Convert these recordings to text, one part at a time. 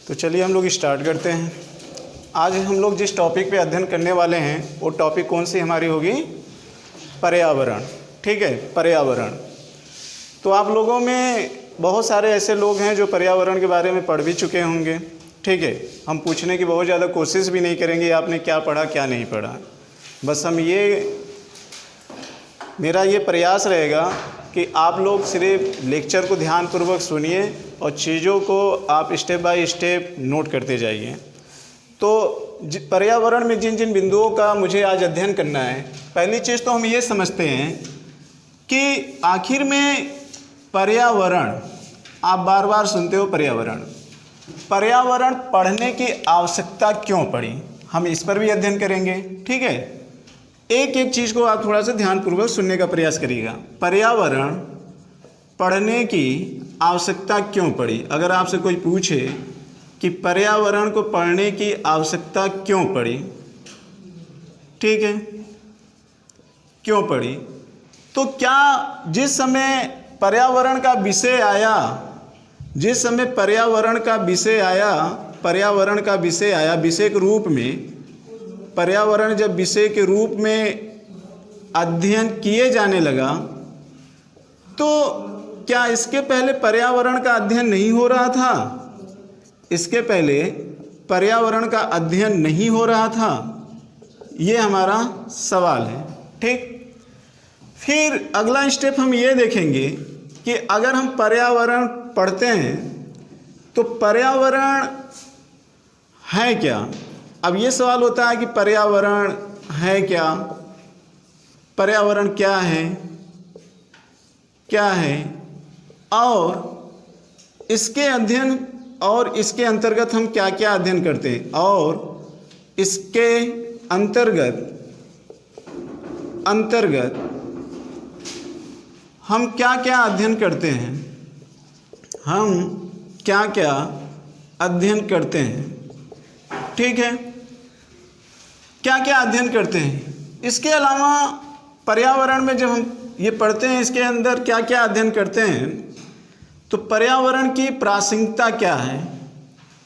तो चलिए हम लोग स्टार्ट करते हैं। आज हम लोग जिस टॉपिक पे अध्ययन करने वाले हैं वो टॉपिक कौन सी हमारी होगी? पर्यावरण। ठीक है, पर्यावरण। तो आप लोगों में बहुत सारे ऐसे लोग हैं जो पर्यावरण के बारे में पढ़ भी चुके होंगे। ठीक है, हम पूछने की बहुत ज़्यादा कोशिश भी नहीं करेंगे आपने क्या पढ़ा क्या नहीं पढ़ा। बस मेरा ये प्रयास रहेगा कि आप लोग सिर्फ लेक्चर को ध्यानपूर्वक सुनिए और चीज़ों को आप स्टेप बाय स्टेप नोट करते जाइए। तो पर्यावरण में जिन जिन बिंदुओं का मुझे आज अध्ययन करना है, पहली चीज़ तो हम ये समझते हैं कि आखिर में पर्यावरण, आप बार बार सुनते हो पर्यावरण पढ़ने की आवश्यकता क्यों पड़ी, हम इस पर भी अध्ययन करेंगे। ठीक है, एक एक चीज़ को आप थोड़ा सा ध्यानपूर्वक सुनने का प्रयास करिएगा। पर्यावरण पढ़ने की आवश्यकता क्यों पड़ी? अगर आपसे कोई पूछे कि पर्यावरण को पढ़ने की आवश्यकता क्यों पड़ी, ठीक है, क्यों पड़ी, तो क्या जिस समय पर्यावरण का विषय आया, विषय के रूप में, पर्यावरण जब विषय के रूप में अध्ययन किए जाने लगा, तो क्या इसके पहले पर्यावरण का अध्ययन नहीं हो रहा था? इसके पहले पर्यावरण का अध्ययन नहीं हो रहा था, ये हमारा सवाल है। ठीक, फिर अगला स्टेप हम ये देखेंगे कि अगर हम पर्यावरण पढ़ते हैं तो पर्यावरण है क्या। अब ये सवाल होता है कि पर्यावरण है क्या, पर्यावरण क्या है, और इसके अध्ययन और इसके अंतर्गत हम क्या क्या अध्ययन करते हैं, और इसके अंतर्गत हम क्या क्या अध्ययन करते हैं, ठीक है, क्या क्या अध्ययन करते हैं। इसके अलावा पर्यावरण में जब हम ये पढ़ते हैं, इसके अंदर क्या क्या अध्ययन करते हैं, तो पर्यावरण की प्रासंगिकता क्या है।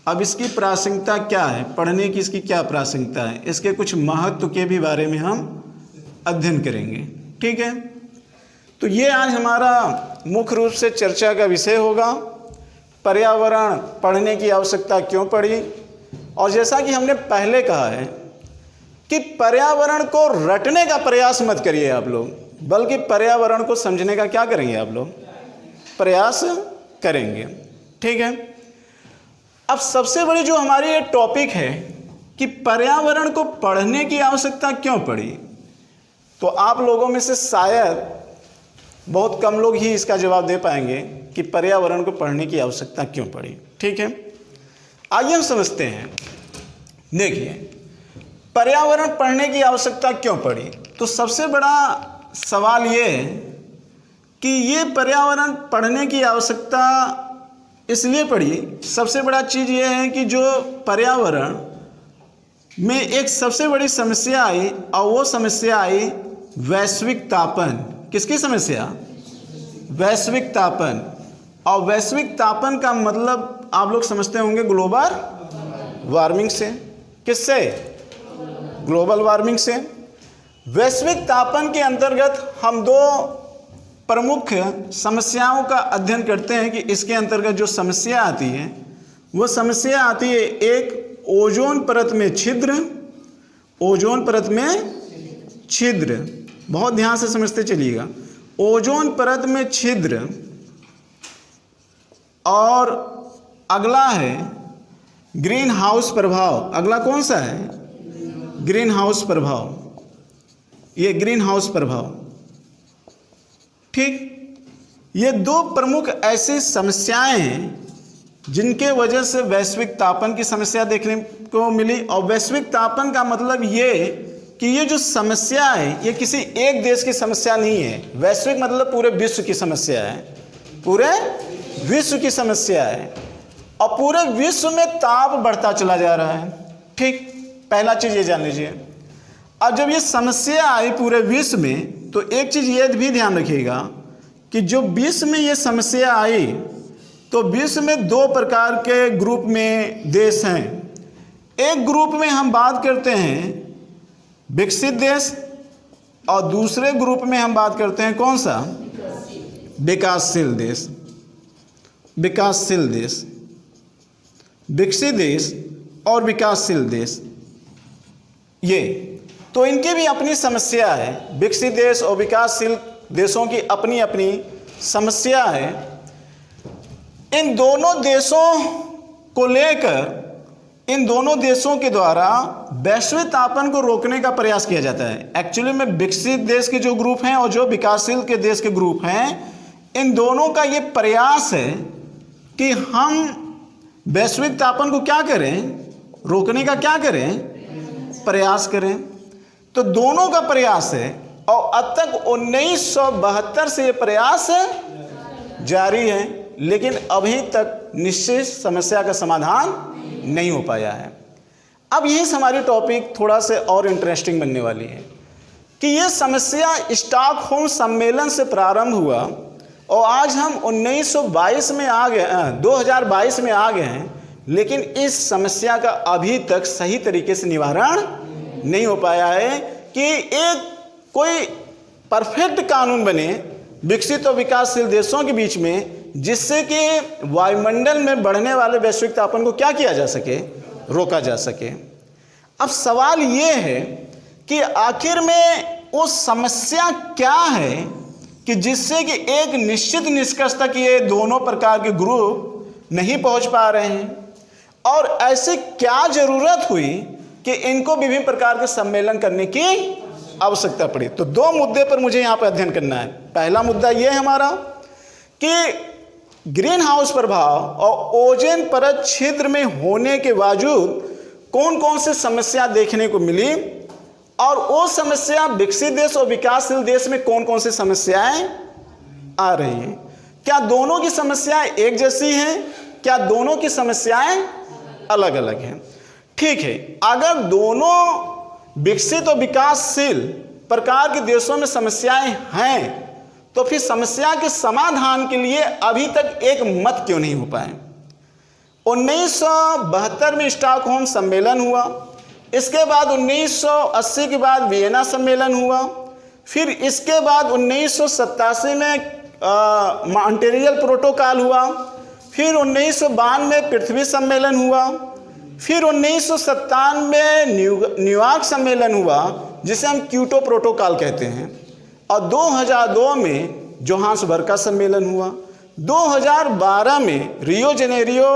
अब इसकी प्रासंगिकता क्या है, पढ़ने की इसकी क्या प्रासंगिकता है, इसके कुछ महत्व के भी बारे में हम अध्ययन करेंगे। ठीक है, तो ये आज हमारा मुख्य रूप से चर्चा का विषय होगा, पर्यावरण पढ़ने की आवश्यकता क्यों पड़ी। और जैसा कि हमने पहले कहा है कि पर्यावरण को रटने का प्रयास मत करिए आप लोग, बल्कि पर्यावरण को समझने का क्या करेंगे आप लोग, प्रयास करेंगे। ठीक है, अब सबसे बड़ी जो हमारी ये टॉपिक है कि पर्यावरण को पढ़ने की आवश्यकता क्यों पड़ी, तो आप लोगों में से शायद बहुत कम लोग ही इसका जवाब दे पाएंगे कि पर्यावरण को पढ़ने की आवश्यकता क्यों पड़ी। ठीक है, आइए हम समझते हैं। देखिए, पर्यावरण पढ़ने की आवश्यकता क्यों पड़ी, तो सबसे बड़ा सवाल ये है कि ये पर्यावरण पढ़ने की आवश्यकता इसलिए पड़ी, सबसे बड़ा चीज़ ये है कि जो पर्यावरण में एक सबसे बड़ी समस्या आई, और वो समस्या आई वैश्विक तापन। किसकी समस्या? वैश्विक तापन। और वैश्विक तापन का मतलब आप लोग समझते होंगे ग्लोबल वार्मिंग से। किससे? ग्लोबल वार्मिंग से। वैश्विक तापन के अंतर्गत हम दो प्रमुख समस्याओं का अध्ययन करते हैं कि इसके अंतर्गत जो समस्या आती है वो समस्या आती है, एक ओजोन परत में छिद्र, बहुत ध्यान से समझते चलिएगा, ओजोन परत में छिद्र, और अगला है ग्रीन हाउस प्रभाव। अगला कौन सा है? ग्रीन हाउस प्रभाव। ये ग्रीन हाउस प्रभाव। ठीक, ये दो प्रमुख ऐसी समस्याएं हैं जिनके वजह से वैश्विक तापन की समस्या देखने को मिली। और वैश्विक तापन का मतलब ये कि ये जो समस्या है ये किसी एक देश की समस्या नहीं है। वैश्विक मतलब पूरे विश्व की समस्या है, पूरे विश्व की समस्या है, और पूरे विश्व में ताप बढ़ता चला जा रहा है। ठीक, पहला चीज़ ये जान लीजिए। अब जब ये समस्या आई पूरे विश्व में, तो एक चीज़ ये भी ध्यान रखिएगा कि जो विश्व में ये समस्या आई तो विश्व में दो प्रकार के ग्रुप में देश हैं। एक ग्रुप में हम बात करते हैं विकसित देश, और दूसरे ग्रुप में हम बात करते हैं कौन सा? विकासशील देश। विकासशील देश, विकसित देश और विकासशील देश, ये तो इनकी भी अपनी समस्या है। विकसित देश और विकासशील देशों की अपनी अपनी समस्या है। इन दोनों देशों को लेकर, इन दोनों देशों के द्वारा वैश्विक तापन को रोकने का प्रयास किया जाता है। एक्चुअली में विकसित देश के जो ग्रुप हैं और जो विकासशील के देश के ग्रुप हैं, इन दोनों का ये प्रयास है कि हम वैश्विक तापन को क्या करें? रोकने का क्या करें? प्रयास करें। तो दोनों का प्रयास है, और अब तक 1972 से ये प्रयास जारी है, लेकिन अभी तक निश्चित समस्या का समाधान नहीं हो पाया है। अब यही से हमारी टॉपिक थोड़ा से और इंटरेस्टिंग बनने वाली है कि ये समस्या स्टॉकहोम सम्मेलन से प्रारंभ हुआ और आज हम 1922 में आ गए, 2022 में आ गए हैं, लेकिन इस समस्या का अभी तक सही तरीके से निवारण नहीं हो पाया है कि एक कोई परफेक्ट कानून बने विकसित और विकासशील देशों के बीच में, जिससे कि वायुमंडल में बढ़ने वाले वैश्विक तापन को क्या किया जा सके? रोका जा सके। अब सवाल ये है कि आखिर में वो समस्या क्या है कि जिससे कि एक निश्चित निष्कर्ष तक ये दोनों प्रकार के ग्रुप नहीं पहुंच पा रहे हैं, और ऐसी क्या जरूरत हुई कि इनको विभिन्न प्रकार के सम्मेलन करने की आवश्यकता पड़ी। तो दो मुद्दे पर मुझे यहाँ पर अध्ययन करना है। पहला मुद्दा ये है हमारा कि ग्रीन हाउस प्रभाव और ओजोन परत छिद्र में होने के बावजूद कौन कौन सी समस्या देखने को मिली, और वो समस्या विकसित देश और विकासशील देश में कौन कौन सी समस्याएं आ रही हैं। क्या दोनों की समस्याएं एक जैसी हैं? क्या दोनों की समस्याएं अलग अलग हैं? ठीक है, अगर दोनों विकसित और विकासशील प्रकार के देशों में समस्याएं हैं, तो फिर समस्या के समाधान के लिए अभी तक एक मत क्यों नहीं हो पाए? 1972 में स्टॉकहोम सम्मेलन हुआ, इसके बाद 1980 के बाद वियना सम्मेलन हुआ, फिर इसके बाद 1987 में मॉन्ट्रियल प्रोटोकॉल हुआ, फिर 1992 में पृथ्वी सम्मेलन हुआ, फिर 1997 में न्यूयॉर्क सम्मेलन हुआ, जिसे हम क्योटो प्रोटोकॉल कहते हैं, और 2002 में जोहान्सबर्ग का सम्मेलन हुआ, 2012 में रियो जेनेरियो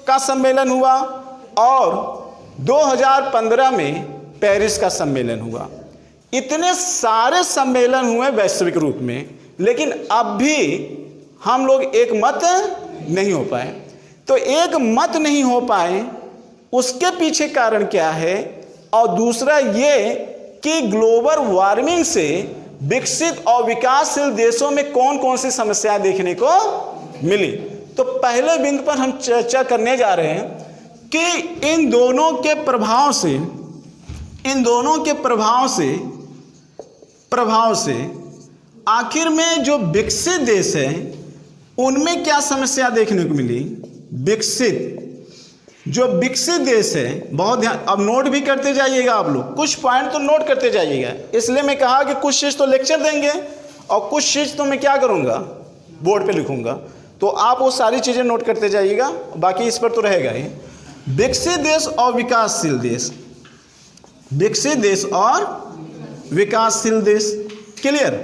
का सम्मेलन हुआ, और 2015 में पेरिस का सम्मेलन हुआ। इतने सारे सम्मेलन हुए वैश्विक रूप में, लेकिन अब भी हम लोग एक मत नहीं हो पाए। तो एक मत नहीं हो पाए, उसके पीछे कारण क्या है? और दूसरा ये कि ग्लोबल वार्मिंग से विकसित और विकासशील देशों में कौन कौन सी समस्याएं देखने को मिली। तो पहले बिंदु पर हम चर्चा करने जा रहे हैं कि इन दोनों के प्रभाव से आखिर में जो विकसित देश है उनमें क्या समस्या देखने को मिली। जो विकसित देश है, बहुत ध्यान, अब नोट भी करते जाइएगा आप लोग, कुछ पॉइंट तो नोट करते जाइएगा। इसलिए मैं कहा कि कुछ चीज़ तो लेक्चर देंगे और कुछ चीज़ तो मैं क्या करूँगा, बोर्ड पे लिखूँगा, तो आप वो सारी चीज़ें नोट करते जाइएगा, बाकी इस पर तो रहेगा ही। विकसित देश और विकासशील देश, विकसित देश और विकासशील देश, क्लियर।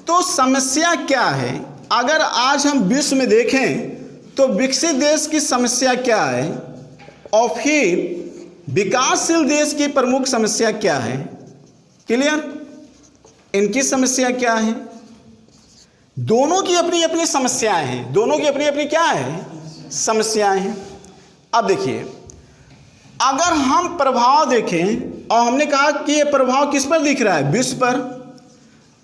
तो समस्या क्या है? अगर आज हम विश्व में देखें तो विकसित देश की समस्या क्या है और फिर विकासशील देश की प्रमुख समस्या क्या है, क्लियर। इनकी समस्या क्या है? दोनों की अपनी अपनी समस्याएं हैं, दोनों की अपनी अपनी क्या है, समस्याएं हैं। अब देखिए, अगर हम प्रभाव देखें, और हमने कहा कि ये प्रभाव किस पर दिख रहा है, विश्व पर।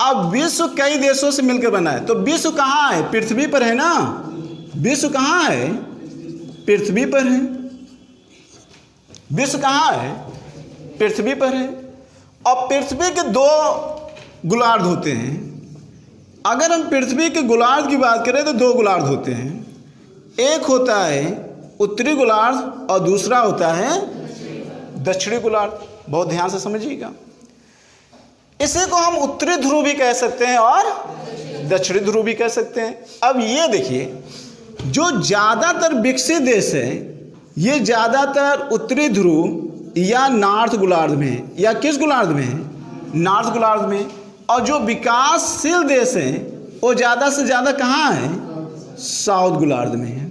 अब विश्व कई देशों से मिलकर बना है, तो विश्व कहाँ है, पृथ्वी पर है ना। विश्व कहाँ है, पृथ्वी पर है। विश्व कहाँ है, पृथ्वी पर है। और पृथ्वी के दो गोलार्ध होते हैं। अगर हम पृथ्वी के गोलार्ध की बात करें तो दो गोलार्ध होते हैं, एक होता है उत्तरी गोलार्ध और दूसरा होता है दक्षिणी गोलार्ध। बहुत ध्यान से समझिएगा। इसी को हम उत्तरी ध्रुव भी कह सकते हैं और दक्षिणी ध्रुव भी कह सकते हैं। अब ये देखिए, जो ज़्यादातर विकसित देश है ये ज़्यादातर उत्तरी ध्रुव या नॉर्थ गोलार्ध में है, या किस गोलार्ध में है? नॉर्थ गोलार्ध में। और जो विकासशील देश हैं वो ज़्यादा से ज़्यादा कहाँ है? साउथ गोलार्ध में है।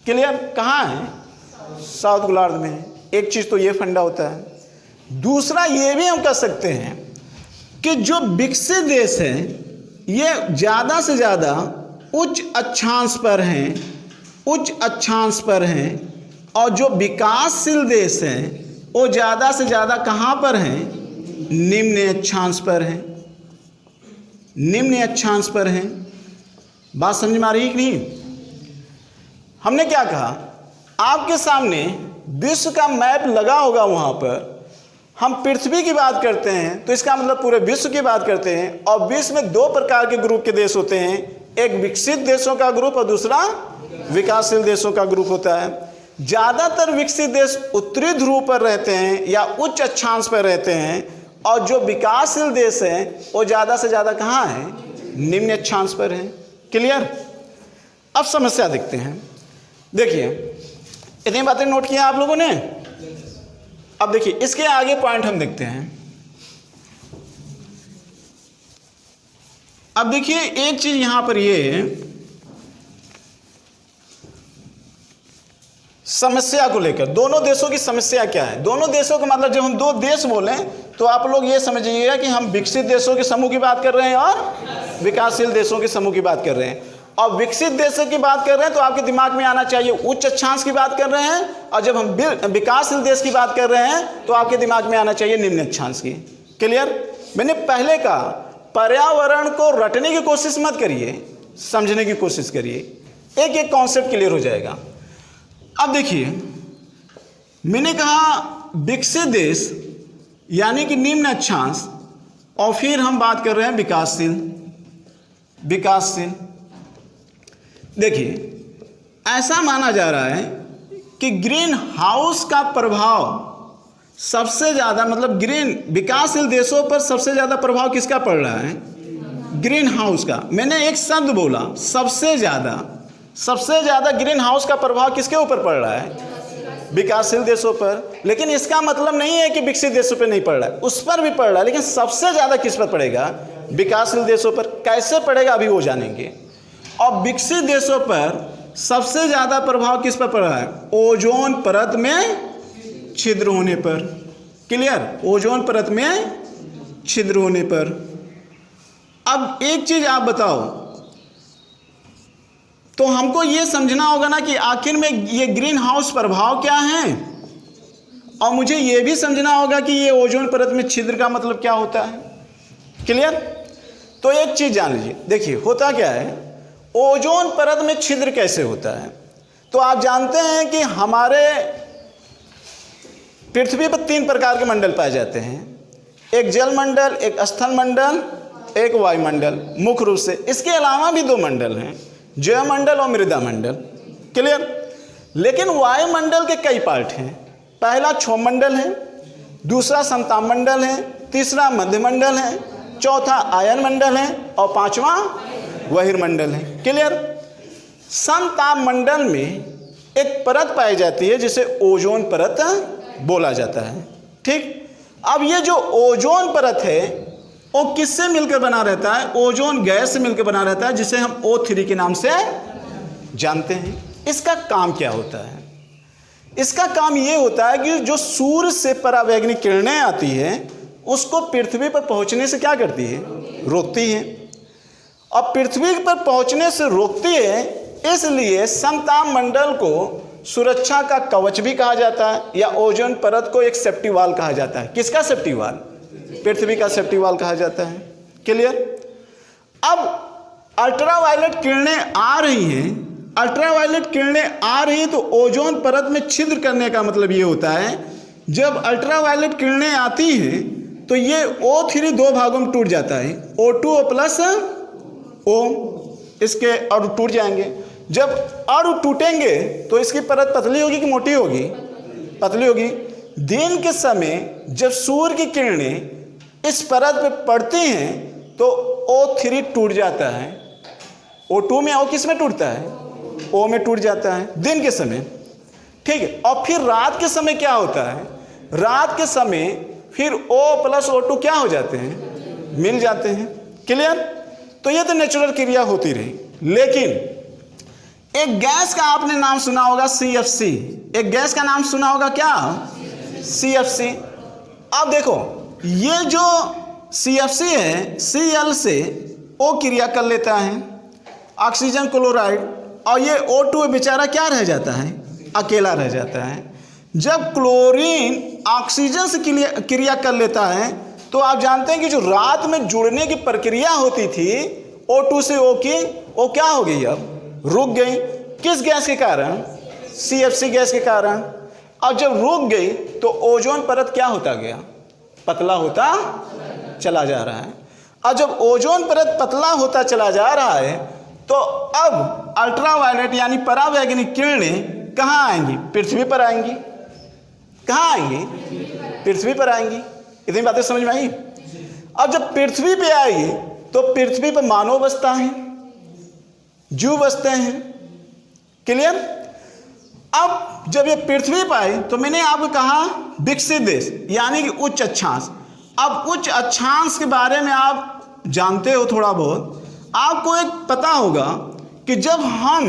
क्लियर? कहाँ है? साउथ गोलार्ध में है। एक चीज़ तो ये फंडा होता है। दूसरा ये भी हम कह सकते हैं कि जो विकसित देश हैं ये ज़्यादा से ज़्यादा उच्च अक्षांश पर हैं, उच्च अक्षांश पर हैं। और जो विकासशील देश हैं वो ज़्यादा से ज़्यादा कहाँ पर हैं? निम्न अक्षांश पर हैं, निम्न अक्षांश पर हैं। बात समझ में आ रही है कि नहीं? हमने क्या कहा? आपके सामने विश्व का मैप लगा होगा, वहाँ पर हम पृथ्वी की बात करते हैं तो इसका मतलब पूरे विश्व की बात करते हैं। और विश्व में दो प्रकार के ग्रुप के देश होते हैं, एक विकसित देशों का ग्रुप और दूसरा विकासशील देशों का ग्रुप होता है। ज़्यादातर विकसित देश उत्तरी ध्रुव पर रहते हैं या उच्च अक्षांश पर रहते हैं, और जो विकासशील देश हैं वो ज़्यादा से ज़्यादा कहाँ हैं? निम्न अक्षांश पर हैं। क्लियर? अब समस्या देखते हैं। देखिए, इतनी बातें नोट किया आप लोगों ने। अब देखिए, इसके आगे पॉइंट हम देखते हैं। अब देखिए, एक चीज यहां पर ये है, समस्या को लेकर दोनों देशों की समस्या क्या है। दोनों देशों का मतलब, जब हम दो देश बोलें तो आप लोग ये समझिएगा कि हम विकसित देशों के समूह की बात कर रहे हैं और विकासशील देशों के समूह की बात कर रहे हैं। और विकसित देशों की बात कर रहे हैं तो आपके दिमाग में आना चाहिए उच्च अक्षांश की बात कर रहे हैं, और जब हम विकासशील देश की बात कर रहे हैं तो आपके दिमाग में आना चाहिए निम्न अक्षांश की। क्लियर? मैंने पहले कहा, पर्यावरण को रटने की कोशिश मत करिए, समझने की कोशिश करिए, एक एक कॉन्सेप्ट क्लियर हो जाएगा। अब देखिए, मैंने कहा विकसित देश यानी कि निम्न अक्षांश, और फिर हम बात कर रहे हैं विकासशील। विकासशील देखिए, ऐसा माना जा रहा है कि ग्रीन हाउस का प्रभाव सबसे ज़्यादा, मतलब विकासशील देशों पर सबसे ज़्यादा प्रभाव किसका पड़ रहा है? ग्रीन हाउस का। मैंने एक शब्द बोला, सबसे ज़्यादा। सबसे ज़्यादा ग्रीन हाउस का प्रभाव किसके ऊपर पड़ रहा है? विकासशील देशों पर। लेकिन इसका मतलब नहीं है कि विकसित देशों पर नहीं पड़ रहा है, उस पर भी पड़ रहा है, लेकिन सबसे ज़्यादा किस पर पड़ेगा? विकासशील देशों पर। कैसे पड़ेगा अभी वो जानेंगे। और विकसित देशों पर सबसे ज़्यादा प्रभाव किस पर पड़ रहा है? ओजोन परत में छिद्र होने पर। क्लियर? ओजोन परत में छिद्र होने पर। अब एक चीज़ आप बताओ, तो हमको ये समझना होगा ना कि आखिर में ये ग्रीन हाउस प्रभाव क्या है, और मुझे ये भी समझना होगा कि ये ओजोन परत में छिद्र का मतलब क्या होता है। क्लियर? तो एक चीज़ जान लीजिए। देखिए, होता क्या है, ओजोन परत में छिद्र कैसे होता है। तो आप जानते हैं कि हमारे पृथ्वी पर 3 प्रकार के मंडल पाए जाते हैं, एक जल मंडल, एक स्थल मंडल, एक वायुमंडल, मुख्य रूप से। इसके अलावा भी 2 मंडल हैं, जयमंडल और मृदा मंडल। क्लियर? लेकिन वायुमंडल के कई पार्ट हैं। पहला क्षोभमंडल है, दूसरा समताप मंडल है, तीसरा मध्यमंडल है, चौथा आयन मंडल है, और 5वां बहिर्मंडल है। क्लियर? समताप मंडल में एक परत पाई जाती है जिसे ओजोन परत बोला जाता है। ठीक? अब ये जो ओजोन परत है वो किससे मिलकर बना रहता है? ओजोन गैस से मिलकर बना रहता है, जिसे हम O3 के नाम से जानते हैं। इसका काम क्या होता है? इसका काम ये होता है कि जो सूर्य से परावैंगनिक किरणें आती हैं उसको पृथ्वी पर पहुंचने से क्या करती है? रोकती है। और पृथ्वी पर पहुंचने से रोकती है, इसलिए समताप मंडल को सुरक्षा का कवच भी कहा जाता है, या ओजोन परत को एक सेफ्टी वाल कहा जाता है। किसका सेफ्टी वाल? पृथ्वी का सेफ्टी वाल कहा जाता है। क्लियर? अब अल्ट्रावायलेट किरणें आ रही हैं, अल्ट्रावायलेट किरणें आ रही हैं तो ओजोन परत में छिद्र करने का मतलब ये होता है, जब अल्ट्रावायलेट किरणें आती हैं तो ये O3 2 भागों में टूट जाता है, O2O प्लस O, इसके और टूट जाएंगे। जब अणु टूटेंगे तो इसकी परत पतली होगी कि मोटी होगी? पतली होगी। दिन के समय जब सूर्य की किरणें इस परत पे पड़ती हैं तो O3 टूट जाता है। O2 में O किस में टूटता है? O में टूट जाता है दिन के समय, ठीक है। और फिर रात के समय क्या होता है? रात के समय फिर O प्लस O2 क्या हो जाते हैं? मिल जाते हैं। क्लियर? तो ये तो नेचुरल क्रिया होती रही। लेकिन एक गैस का आपने नाम सुना होगा CFC। एक गैस का नाम सुना होगा क्या? CFC। अब देखो ये जो CFC है, Cl से O क्रिया कर लेता है, ऑक्सीजन क्लोराइड, और ये O2 बेचारा क्या रह जाता है? अकेला रह जाता है। जब क्लोरीन ऑक्सीजन से क्रिया कर लेता है तो आप जानते हैं कि जो रात में जुड़ने की प्रक्रिया होती थी O2 से O की, वो क्या हो गई? अब रुक गई। किस गैस के कारण? CFC गैस के कारण। और जब रुक गई तो ओजोन परत क्या होता गया? पतला होता चला जा रहा है। और जब ओजोन परत पतला होता चला जा रहा है तो अब अल्ट्रावायलेट यानी परावैंगनिक किरणें कहाँ आएंगी? पृथ्वी पर आएंगी। कहाँ आएंगी? पृथ्वी पर आएंगी। इतनी बातें समझ में आई? अब जब पृथ्वी पे आएगी तो पृथ्वी पर मानव बसता है, जीव बसते हैं। क्लियर? अब जब ये पृथ्वी पर आई तो मैंने आपको कहा विकसित देश यानी कि उच्च अक्षांश। अब उच्च अक्षांश के बारे में आप जानते हो थोड़ा बहुत। आपको एक पता होगा कि जब हम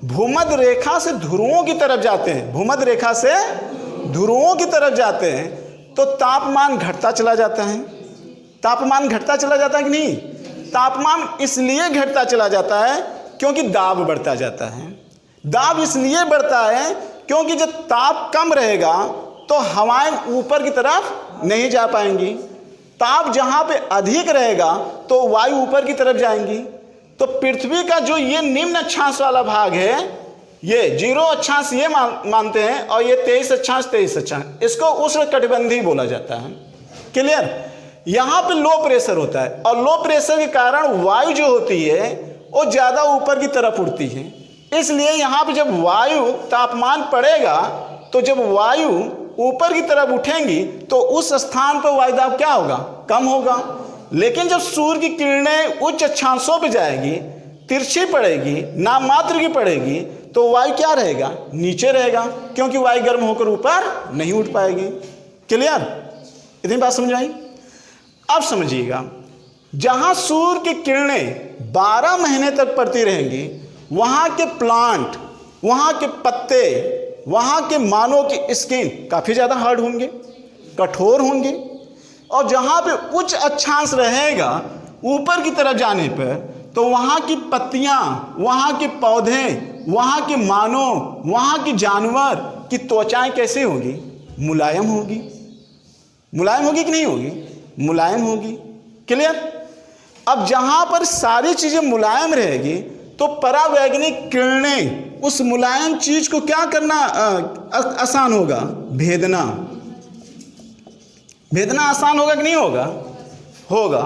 भूमध्य रेखा से ध्रुवों की तरफ जाते हैं, भूमध्य रेखा से ध्रुवों की तरफ जाते हैं तो तापमान घटता चला जाता है। तापमान घटता चला जाता है कि नहीं? तापमान इसलिए घटता चला जाता है क्योंकि दाब बढ़ता जाता है। दाब इसलिए बढ़ता है क्योंकि जब ताप कम रहेगा तो हवाएं ऊपर की तरफ नहीं जा पाएंगी। ताप जहां पे अधिक रहेगा तो वायु ऊपर की तरफ जाएंगी। तो पृथ्वी का जो ये निम्न अक्षांश वाला भाग है, ये 0 अक्षांश ये मानते हैं, और ये 23 अक्षांश, इसको उष्णकटिबंधीय बोला जाता है। क्लियर? यहाँ पे लो प्रेशर होता है और लो प्रेशर के कारण वायु जो होती है वो ज़्यादा ऊपर की तरफ उड़ती है। इसलिए यहाँ पे जब वायु तापमान पड़ेगा तो जब वायु ऊपर की तरफ उठेंगी तो उस स्थान पर वायु दाब क्या होगा? कम होगा। लेकिन जब सूर्य की किरणें उच्च अक्षांशों पे जाएगी, तिरछी पड़ेगी, नाम मात्र की पड़ेगी, तो वायु क्या रहेगा? नीचे रहेगा, क्योंकि वायु गर्म होकर ऊपर नहीं उठ पाएगी। क्लियर? इतनी बात समझ आई? अब समझिएगा, जहां सूर्य की किरणें 12 महीने तक पड़ती रहेंगी वहां के प्लांट, वहां के पत्ते, वहां के मानव की स्किन काफी ज्यादा हार्ड होंगे, कठोर होंगे। और जहां पे उच्च अक्षांश रहेगा ऊपर की तरफ जाने पर तो वहां की पत्तियां, वहां के पौधे, वहां के मानव, वहां के जानवर की त्वचाएं कैसी होगी? मुलायम होगी। मुलायम होगी कि नहीं होगी? मुलायम होगी। क्लियर? अब जहां पर सारी चीजें मुलायम रहेगी तो परावैंगनिक किरणें उस मुलायम चीज को क्या करना आसान होगा? भेदना। भेदना आसान होगा कि नहीं होगा? होगा।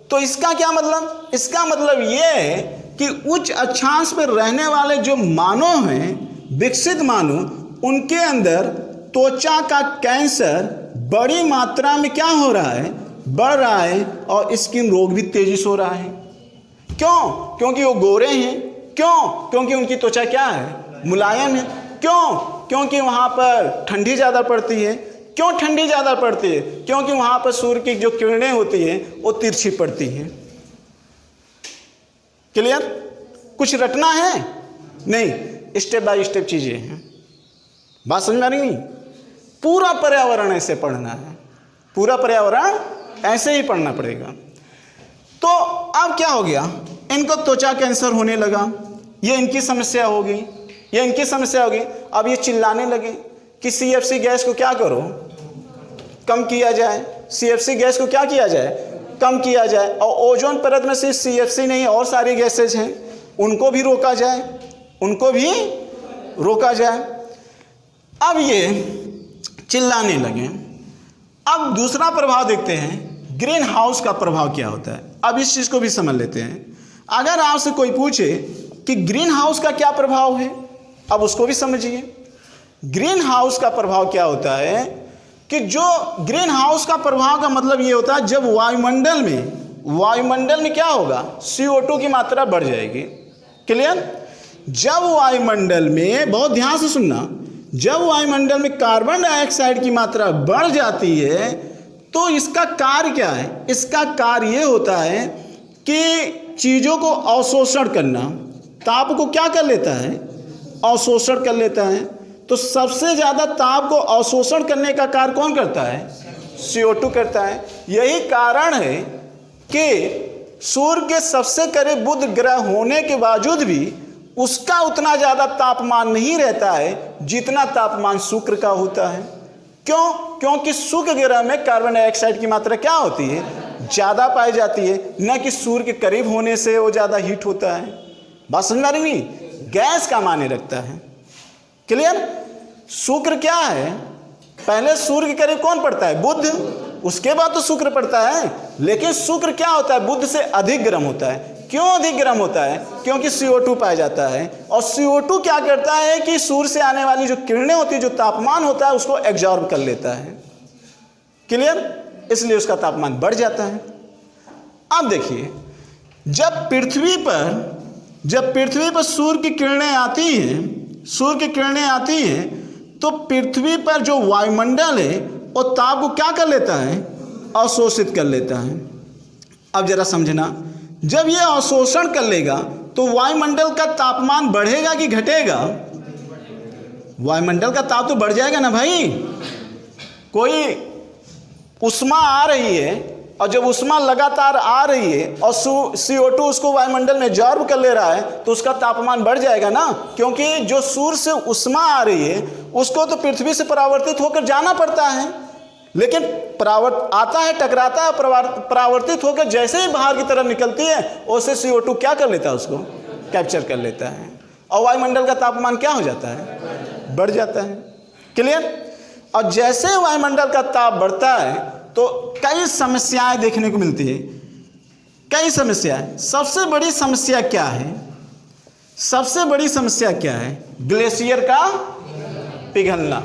तो इसका क्या मतलब? इसका मतलब ये है कि उच्च अक्षांश पर रहने वाले जो मानव हैं, विकसित मानव, उनके अंदर त्वचा का कैंसर बड़ी मात्रा में क्या हो रहा है? बढ़ रहा है, और स्किन रोग भी तेजी से हो रहा है। क्यों? क्योंकि वो गोरे हैं। क्यों? क्योंकि उनकी त्वचा क्या है? मुलायम है। क्यों? क्योंकि वहां पर ठंडी ज्यादा पड़ती है। क्यों ठंडी ज्यादा पड़ती है? क्योंकि वहां पर सूर्य की जो किरणें होती हैं वो तिरछी पड़ती हैं। क्लियर? कुछ रटना है नहीं, स्टेप बाय स्टेप चीजें हैं। बात समझ में आ रही नहीं? पूरा पर्यावरण ऐसे पढ़ना है, पूरा पर्यावरण ऐसे ही पढ़ना पड़ेगा। तो अब क्या हो गया? इनको त्वचा कैंसर होने लगा, ये इनकी समस्या हो गई, ये इनकी समस्या हो गई। अब ये चिल्लाने लगे कि CFC गैस को क्या करो? कम किया जाए। CFC गैस को क्या किया जाए? कम किया जाए। और ओजोन परत में सिर्फ CFC नहीं, और सारी गैसेज हैं, उनको भी रोका जाए, उनको भी रोका जाए। अब ये चिल्लाने लगे। अब दूसरा प्रभाव देखते हैं, ग्रीन हाउस का प्रभाव क्या होता है। अब इस चीज को भी समझ लेते हैं। अगर आपसे कोई पूछे कि ग्रीन हाउस का क्या प्रभाव है। अब उसको भी समझिए। ग्रीन हाउस का प्रभाव क्या होता है कि जो ग्रीन हाउस का प्रभाव का मतलब ये होता है जब वायुमंडल में क्या होगा, CO2 की मात्रा बढ़ जाएगी। क्लियर। जब वायुमंडल में, बहुत ध्यान से सुनना, जब वायुमंडल में कार्बन डाइऑक्साइड की मात्रा बढ़ जाती है तो इसका कार्य क्या है, इसका कार्य ये होता है कि चीज़ों को अवशोषण करना, ताप को क्या कर लेता है, अवशोषण कर लेता है। तो सबसे ज़्यादा ताप को अवशोषण करने का कार्य कौन करता है, CO2 करता है। यही कारण है कि सूर्य के सबसे करीब बुध ग्रह होने के बावजूद भी उसका उतना ज़्यादा तापमान नहीं रहता है जितना तापमान शुक्र का होता है। क्यों? क्योंकि शुक्र ग्रह में कार्बन डाइऑक्साइड की मात्रा क्या होती है, ज़्यादा पाई जाती है, न कि सूर्य के करीब होने से वो ज़्यादा हीट होता है। बात समझ में आ रही नहीं? गैस का माने रखता है। क्लियर। शुक्र क्या है, पहले सूर्य के करीब कौन पड़ता है, बुध, उसके बाद तो शुक्र पड़ता है। लेकिन शुक्र क्या होता है, बुध से अधिक गर्म होता है। क्यों अधिक गर्म होता है? क्योंकि CO2 पाया जाता है, और CO2 क्या करता है कि सूर्य से आने वाली जो किरणें होती है, जो तापमान होता है, उसको एब्जॉर्ब कर लेता है। क्लियर। इसलिए उसका तापमान बढ़ जाता है। अब देखिए, जब पृथ्वी पर सूर्य की किरणें आती हैं, तो पृथ्वी पर जो वायुमंडल है वो ताप को क्या कर लेता है, अवशोषित कर लेता है। अब जरा समझना, जब ये अवशोषण कर लेगा तो वायुमंडल का तापमान बढ़ेगा कि घटेगा? वायुमंडल का ताप तो बढ़ जाएगा ना भाई। कोई उष्मा आ रही है, और जब उष्मा लगातार आ रही है और CO2 उसको वायुमंडल में एब्जॉर्ब कर ले रहा है तो उसका तापमान बढ़ जाएगा ना, क्योंकि जो सूर्य से उष्मा आ रही है उसको तो पृथ्वी से परावर्तित होकर जाना पड़ता है। लेकिन आता है, टकराता है, परावर्तित होकर जैसे ही बाहर की तरफ निकलती है उससे CO2 क्या कर लेता है, उसको कैप्चर कर लेता है, और वायुमंडल का तापमान क्या हो जाता है, बढ़ जाता है। क्लियर। और जैसे वायुमंडल का ताप बढ़ता है तो कई समस्याएं देखने को मिलती है, कई समस्याएं। सबसे बड़ी समस्या क्या है, ग्लेशियर का पिघलना।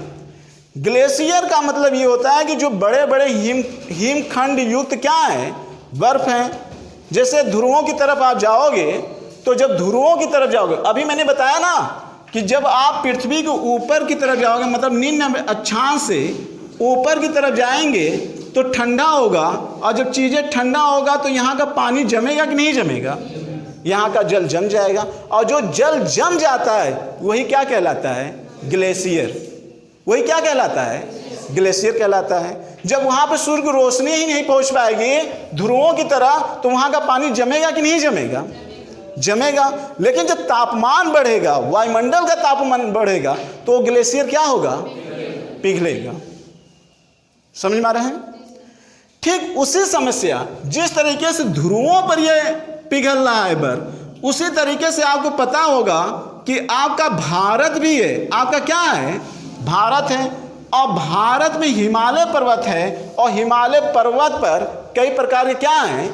ग्लेशियर का मतलब ये होता है कि जो बड़े बड़े हिमखंड युक्त क्या है, बर्फ है। जैसे ध्रुवों की तरफ आप जाओगे, तो जब ध्रुवों की तरफ जाओगे, अभी मैंने बताया ना कि जब आप पृथ्वी के ऊपर की तरफ जाओगे, मतलब निम्न अक्षांश से ऊपर की तरफ जाएंगे तो ठंडा होगा, और जब चीज़ें ठंडा होगा तो यहाँ का पानी जमेगा कि नहीं जमेगा, यहाँ का जल जम जाएगा, और जो जल जम जाता है वही क्या कहलाता है, ग्लेशियर। वही क्या कहलाता है, ग्लेशियर कहलाता है। जब वहाँ पर सूर्य की रोशनी ही नहीं पहुँच पाएगी ध्रुवों की तरह, तो वहाँ का पानी जमेगा कि नहीं जमेगा, जमेगा। लेकिन जब तापमान बढ़ेगा, वायुमंडल का तापमान बढ़ेगा, तो ग्लेशियर क्या होगा, पिघलेगा। समझ में आ रहा है? ठीक उसी समस्या, जिस तरीके से ध्रुवों पर यह पिघल रहा है बर्फ, उसी तरीके से आपको पता होगा कि आपका भारत भी है। आपका क्या है, भारत है, और भारत में हिमालय पर्वत है, और हिमालय पर्वत पर कई प्रकार के क्या हैं,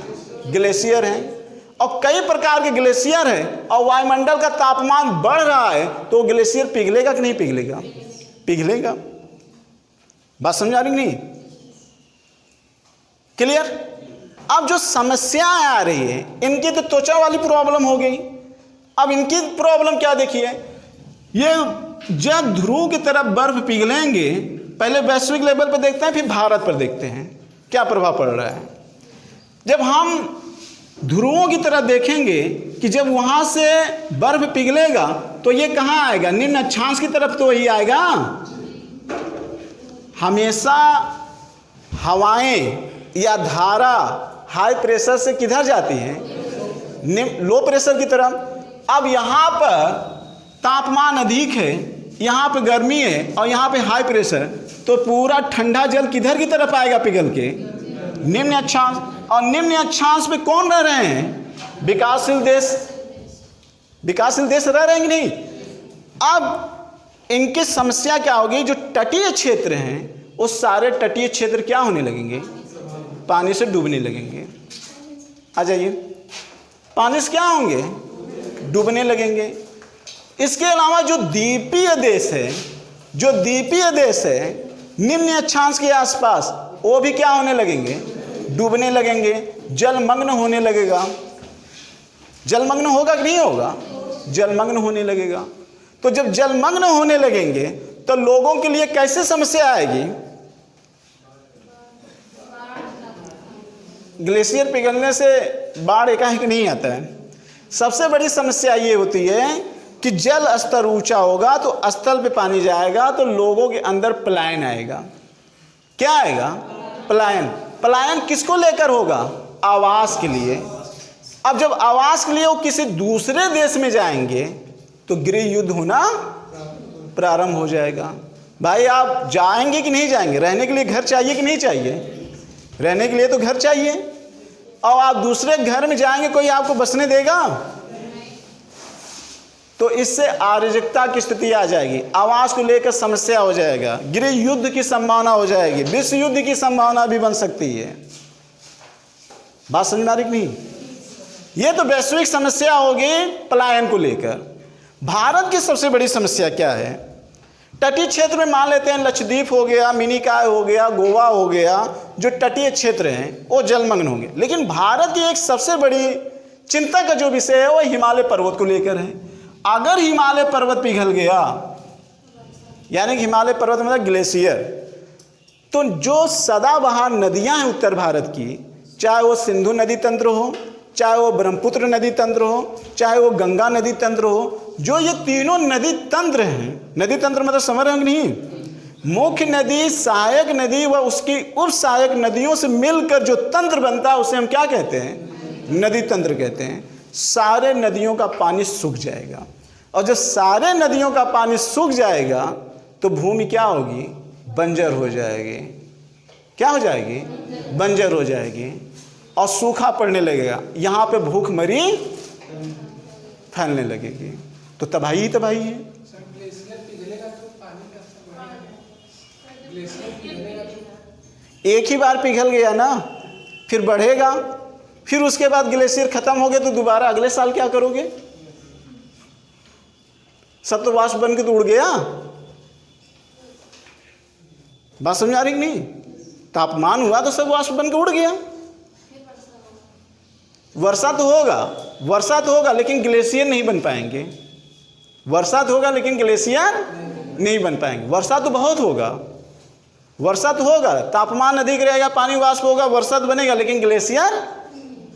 ग्लेशियर हैं, और कई प्रकार के ग्लेशियर हैं, और वायुमंडल का तापमान बढ़ रहा है, तो ग्लेशियर पिघलेगा कि नहीं पिघलेगा, पिघलेगा। बात समझ आ रही नहीं? क्लियर। अब जो समस्याएं आ रही है, इनकी तो त्वचा वाली प्रॉब्लम हो गई। अब इनकी प्रॉब्लम क्या देखिए, ये जब ध्रुव की तरफ बर्फ पिघलेंगे, पहले वैश्विक लेवल पर देखते हैं, फिर भारत पर देखते हैं क्या प्रभाव पड़ रहा है। जब हम ध्रुवों की तरफ देखेंगे कि जब वहाँ से बर्फ पिघलेगा तो ये कहाँ आएगा, निम्न अक्षांश की तरफ तो वही आएगा। हमेशा हवाएं या धारा हाई प्रेशर से किधर जाती है, लो प्रेशर की तरफ। अब यहाँ पर तापमान अधिक है, यहाँ पे गर्मी है, और यहाँ पे हाई प्रेशर, तो पूरा ठंडा जल किधर की तरफ आएगा पिघल के, निम्न अक्षांश। और निम्न अक्षांश पे कौन रह रहे हैं, विकासशील देश। विकासशील देश रह रहे हैं कि नहीं। अब इनकी समस्या क्या होगी, जो तटीय क्षेत्र हैं वो सारे तटीय क्षेत्र क्या होने लगेंगे, पानी से डूबने लगेंगे। आ जाइए, पानी से क्या होंगे, डूबने लगेंगे। इसके अलावा जो द्वीपीय देश है निम्न अक्षांश के आसपास, वो भी क्या होने लगेंगे? डूबने लगेंगे, जलमग्न होने लगेगा। जलमग्न होगा कि नहीं होगा? जलमग्न होने लगेगा। तो जब जलमग्न होने लगेंगे तो लोगों के लिए कैसे समस्या आएगी? ग्लेशियर पिघलने से बाढ़ एकाएक नहीं आता है। सबसे बड़ी समस्या ये होती है कि जल स्तर ऊंचा होगा तो स्थल पे पानी जाएगा तो लोगों के अंदर पलायन आएगा। क्या आएगा? पलायन। पलायन किसको लेकर होगा? आवास के लिए। अब जब आवास के लिए वो किसी दूसरे देश में जाएंगे तो गृह युद्ध होना प्रारंभ हो जाएगा। भाई आप जाएंगे कि नहीं जाएंगे? रहने के लिए घर चाहिए कि नहीं चाहिए? रहने के लिए तो घर चाहिए। और आप दूसरे घर में जाएंगे, कोई आपको बसने देगा? तो इससे अराजकता की स्थिति आ जाएगी, आवास को लेकर समस्या हो जाएगा, गृह युद्ध की संभावना हो जाएगी, विश्व युद्ध की संभावना भी बन सकती है। बात समझ में आ रही कि नहीं? ये तो वैश्विक समस्या होगी पलायन को लेकर। भारत की सबसे बड़ी समस्या क्या है? तटीय क्षेत्र में मान लेते हैं लक्षद्वीप हो गया, मिनिकॉय हो गया, गोवा हो गया, जो तटीय क्षेत्र हैं वो जलमग्न होंगे। लेकिन भारत की एक सबसे बड़ी चिंता का जो विषय है वो हिमालय पर्वत को लेकर है। अगर हिमालय पर्वत पिघल गया, यानी कि हिमालय पर्वत मतलब ग्लेशियर, तो जो सदाबहार नदियां हैं उत्तर भारत की, चाहे वो सिंधु नदी तंत्र हो, चाहे वो ब्रह्मपुत्र नदी तंत्र हो, चाहे वो गंगा नदी तंत्र हो, जो ये तीनों नदी तंत्र हैं, नदी तंत्र मतलब समझ रहे हो कि नहीं? मुख्य नदी, सहायक नदी व उसकी उप सहायक नदियों से मिलकर जो तंत्र बनता है उसे हम क्या कहते हैं? नदी तंत्र कहते हैं। सारे नदियों का पानी सूख जाएगा, और जब सारे नदियों का पानी सूख जाएगा तो भूमि क्या होगी? बंजर हो जाएगी। क्या हो जाएगी? बंजर हो जाएगी, और सूखा पड़ने लगेगा। यहाँ पे भूखमरी फैलने लगेगी, तो तबाही ही तबाही है। एक ही बार पिघल गया ना, फिर बढ़ेगा, फिर उसके बाद ग्लेशियर खत्म हो गया तो दोबारा अगले साल क्या करोगे? सब तो वाष्प बन के तो उड़ गया। बात समझ आ रही कि नहीं? तापमान हुआ तो सब वाष्प बन के उड़ गया। वर्षा तो होगा लेकिन ग्लेशियर नहीं बन पाएंगे। वर्षा तो होगा लेकिन ग्लेशियर नहीं बन पाएंगे। वर्षा तो बहुत होगा, वर्षा तो होगा, तापमान अधिक रहेगा, पानी वाष्प होगा, वर्षा तो बनेगा, लेकिन ग्लेशियर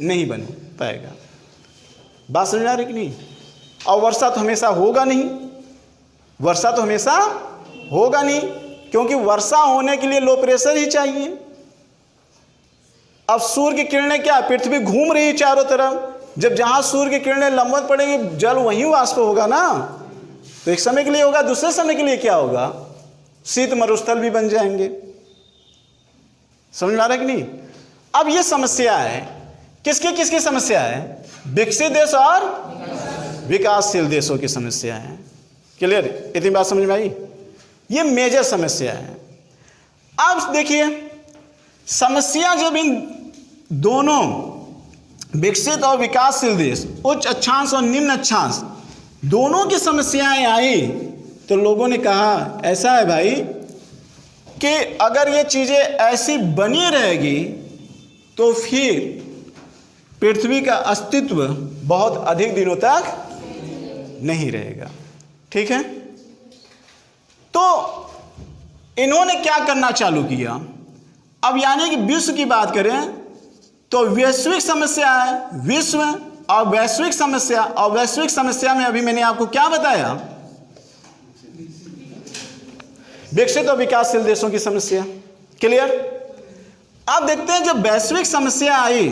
नहीं बन पाएगा। बात समझ आ रही कि नहीं? और वर्षा तो हमेशा होगा नहीं, वर्षा तो हमेशा होगा नहीं, क्योंकि वर्षा होने के लिए लो प्रेशर ही चाहिए। अब सूर्य की किरणें क्या, पृथ्वी घूम रही है चारों तरफ, जब जहां सूर्य की किरणें लंबवत पड़ेंगी जल वहीं वाष्प होगा ना, तो एक समय के लिए होगा, दूसरे समय के लिए क्या होगा? शीत मरुस्थल भी बन जाएंगे। समझ में आ रहा है कि नहीं? अब ये समस्या है, किसकी समस्या है? विकसित देश और विकासशील देशों की समस्या है। क्लियर? इतनी बात समझ में आई? ये मेजर समस्या है। अब देखिए, समस्या जब इन दोनों विकसित और विकासशील देश, उच्च अक्षांश और निम्न अक्षांश, दोनों की समस्याएं आई तो लोगों ने कहा ऐसा है भाई कि अगर ये चीज़ें ऐसी बनी रहेगी तो फिर पृथ्वी का अस्तित्व बहुत अधिक दिनों तक नहीं रहेगा। ठीक है? तो इन्होंने क्या करना चालू किया? अब यानी कि विश्व की बात करें तो वैश्विक समस्या है, विश्व और वैश्विक समस्या, और वैश्विक समस्या में अभी मैंने आपको क्या बताया? विकसित और विकासशील देशों की समस्या। क्लियर? अब देखते हैं जब वैश्विक समस्या आई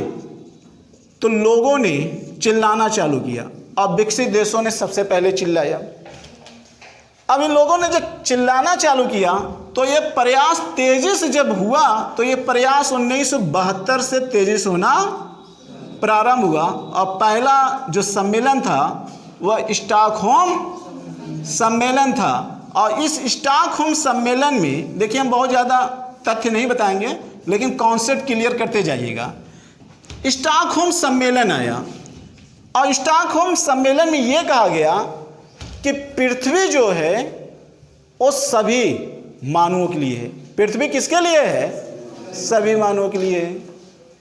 तो लोगों ने चिल्लाना चालू किया, और विकसित देशों ने सबसे पहले चिल्लाया। अब इन लोगों ने जब चिल्लाना चालू किया तो ये प्रयास तेजी से जब हुआ तो ये प्रयास 1972 से तेजी से होना प्रारंभ हुआ, और पहला जो सम्मेलन था वह स्टॉकहोम सम्मेलन था। और इस स्टॉकहोम सम्मेलन में देखिए, हम बहुत ज़्यादा तथ्य नहीं बताएंगे लेकिन कॉन्सेप्ट क्लियर करते जाइएगा। स्टॉकहोम सम्मेलन आया, और स्टॉकहोम सम्मेलन में ये कहा गया कि पृथ्वी जो है वो सभी मानवों के लिए है। पृथ्वी किसके लिए है? सभी मानवों के लिए है।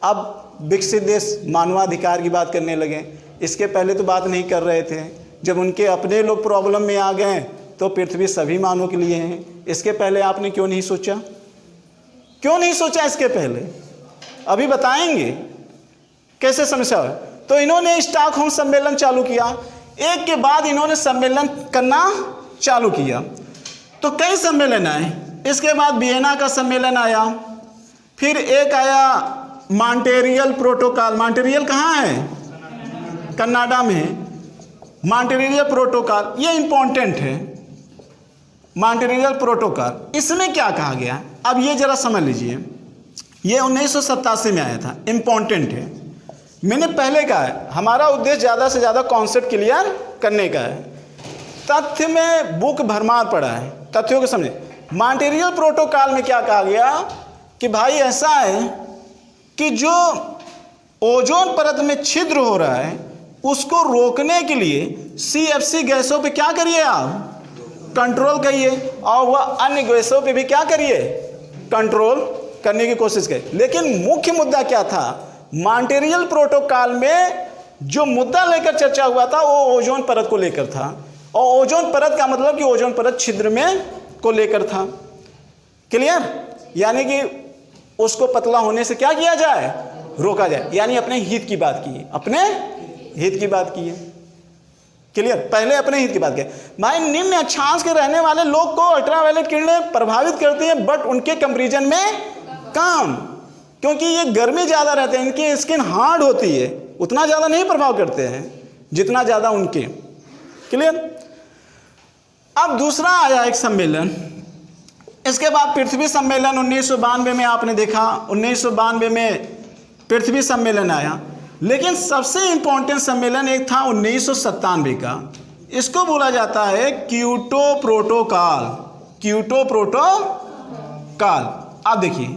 अब विकसित देश मानवाधिकार की बात करने लगे, इसके पहले तो बात नहीं कर रहे थे। जब उनके अपने लोग प्रॉब्लम में आ गए तो पृथ्वी सभी मानवों के लिए है। इसके पहले आपने क्यों नहीं सोचा? क्यों नहीं सोचा इसके पहले? अभी बताएंगे कैसे समस्या है। तो इन्होंने स्टॉकहोम सम्मेलन चालू किया, एक के बाद इन्होंने सम्मेलन करना चालू किया। तो कई सम्मेलन आए, इसके बाद वियना का सम्मेलन आया, फिर एक आया मॉन्ट्रियल प्रोटोकॉल। मॉन्ट्रियल कहाँ है? कनाडा में है। मॉन्ट्रियल प्रोटोकॉल ये इम्पोर्टेंट है। मॉन्ट्रियल प्रोटोकॉल, इसमें क्या कहा गया? अब ये जरा समझ लीजिए, ये 1987 में आया था, इम्पोर्टेंट है। मैंने पहले कहा है हमारा उद्देश्य ज़्यादा से ज़्यादा कॉन्सेप्ट क्लियर करने का है। तथ्य में बुक भरमार पड़ा है, तथ्यों को समझे। मॉन्ट्रियल प्रोटोकॉल में क्या कहा गया कि भाई ऐसा है कि जो ओजोन परत में छिद्र हो रहा है उसको रोकने के लिए CFC गैसों पे क्या करिए आप? कंट्रोल करिए, और वह अन्य गैसों पे भी क्या करिए? कंट्रोल करने की कोशिश करिए। लेकिन मुख्य मुद्दा क्या था? मॉन्ट्रियल प्रोटोकॉल में जो मुद्दा लेकर चर्चा हुआ था वो ओजोन परत को लेकर था, और ओजोन परत का मतलब कि ओजोन परत छिद्र में को लेकर था। क्लियर? यानी कि उसको पतला होने से क्या किया जाए? रोका जाए। यानी अपने हित की बात की है, अपने हित की बात की है। क्लियर? पहले अपने हित की बात की। भाई निम्न अक्षांश के रहने वाले लोग को अल्ट्रावायलेट किरणें प्रभावित करती हैं, बट उनके कंपैरिजन में कम, क्योंकि ये गर्मी ज़्यादा रहते हैं, इनकी स्किन हार्ड होती है, उतना ज़्यादा नहीं प्रभाव करते हैं जितना ज़्यादा उनके। क्लियर? अब दूसरा आया एक सम्मेलन, इसके बाद पृथ्वी सम्मेलन 1992 में आपने देखा, 1992 में पृथ्वी सम्मेलन आया। लेकिन सबसे इंपॉर्टेंट सम्मेलन एक था 1997 का, इसको बोला जाता है क्योटो प्रोटोकॉल। Kyoto protocol. आप देखिए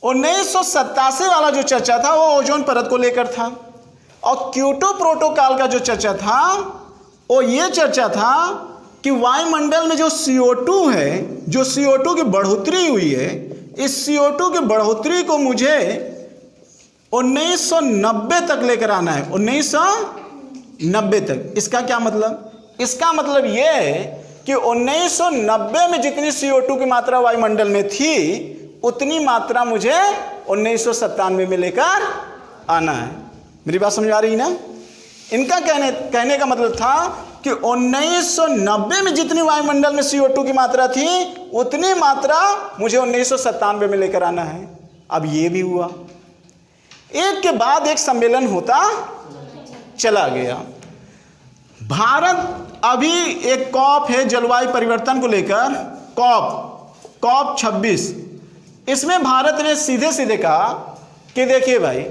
1987 वाला जो चर्चा था वो ओजोन परत को लेकर था, और क्योटो प्रोटोकॉल का जो चर्चा था वो ये चर्चा था कि वायुमंडल में जो CO2 है, जो CO2 की बढ़ोतरी हुई है, इस CO2 की बढ़ोतरी को मुझे 1990 तक लेकर आना है। 1990 तक। इसका क्या मतलब? इसका मतलब यह है कि 1990 में जितनी CO2 की मात्रा वायुमंडल में थी उतनी मात्रा मुझे 1997 में लेकर आना है। मेरी बात समझ आ रही ना? इनका कहने का मतलब था कि 1990 में जितनी वायुमंडल में CO2 की मात्रा थी उतनी मात्रा मुझे 1997 में लेकर आना है। अब ये भी हुआ, एक के बाद एक सम्मेलन होता चला गया। भारत अभी एक कॉप है जलवायु परिवर्तन को लेकर, कॉप 26। इसमें भारत ने सीधे सीधे कहा कि देखिए भाई,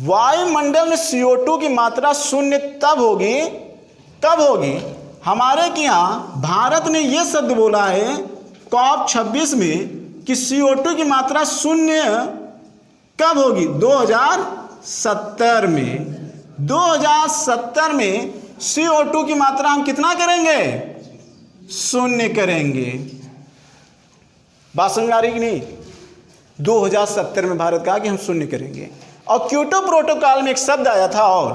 वायुमंडल में CO2 की मात्रा शून्य तब होगी, कब होगी? हमारे के यहाँ भारत ने यह शब्द बोला है कॉप 26 में कि CO2 की मात्रा शून्य कब होगी? 2070 में। 2070 में CO2 की मात्रा हम कितना करेंगे? शून्य करेंगे। बात समझ आ रही कि नहीं? 2070 में भारत कहा कि हम शून्य करेंगे। और क्योटो प्रोटोकॉल में एक शब्द आया था और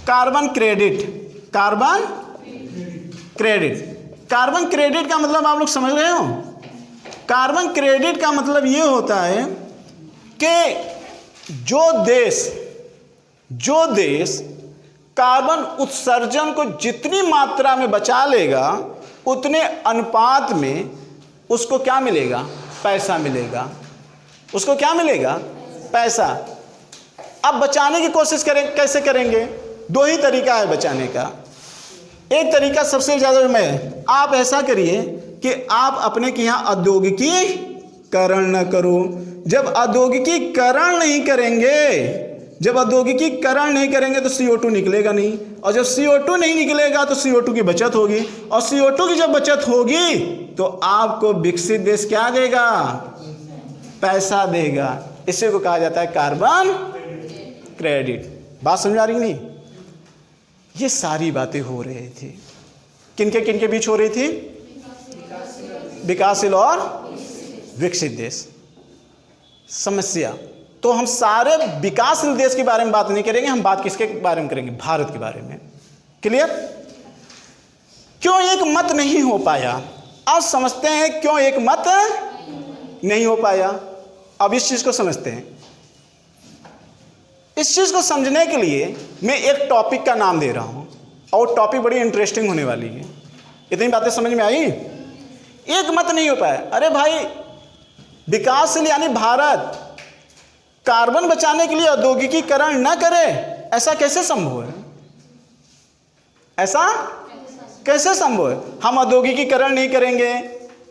carbon credit. Carbon credit. Carbon credit का मतलब आप लोग समझ रहे हो? कार्बन क्रेडिट का मतलब ये होता है कि जो देश कार्बन उत्सर्जन को जितनी मात्रा में बचा लेगा उतने अनुपात में उसको क्या मिलेगा? पैसा मिलेगा। उसको क्या मिलेगा? पैसा। अब बचाने की कोशिश कैसे करेंगे? दो ही तरीका है बचाने का। एक तरीका सबसे ज़्यादा में, आप ऐसा करिए कि आप अपने के यहाँ औद्योगिकीकरण न करो। जब औद्योगिकीकरण नहीं करेंगे तो CO2 निकलेगा नहीं, और जब CO2 नहीं निकलेगा तो CO2 की बचत होगी, और CO2 की जब बचत होगी तो आपको विकसित देश क्या देगा? पैसा देगा। इसी को कहा जाता है कार्बन क्रेडिट। बात समझ आ रही नहीं? ये सारी बातें हो रही थी। किनके बीच हो रही थी? विकासशील और विकसित देश। समस्या तो हम सारे विकासशील देश के बारे में बात नहीं करेंगे, हम बात किसके बारे में करेंगे? भारत के बारे में। क्लियर? क्यों एक मत नहीं हो पाया? अब समझते हैं क्यों एक मत नहीं हो पाया। अब इस चीज को समझते हैं। इस चीज को समझने के लिए मैं एक टॉपिक का नाम दे रहा हूं और टॉपिक बड़ी इंटरेस्टिंग होने वाली है। इतनी बातें समझ में आई? एक मत नहीं हो पाया। अरे भाई, विकासशील यानी भारत कार्बन बचाने के लिए औद्योगिकीकरण न करे, ऐसा कैसे संभव है? ऐसा कैसे संभव है? हम औद्योगिकीकरण नहीं करेंगे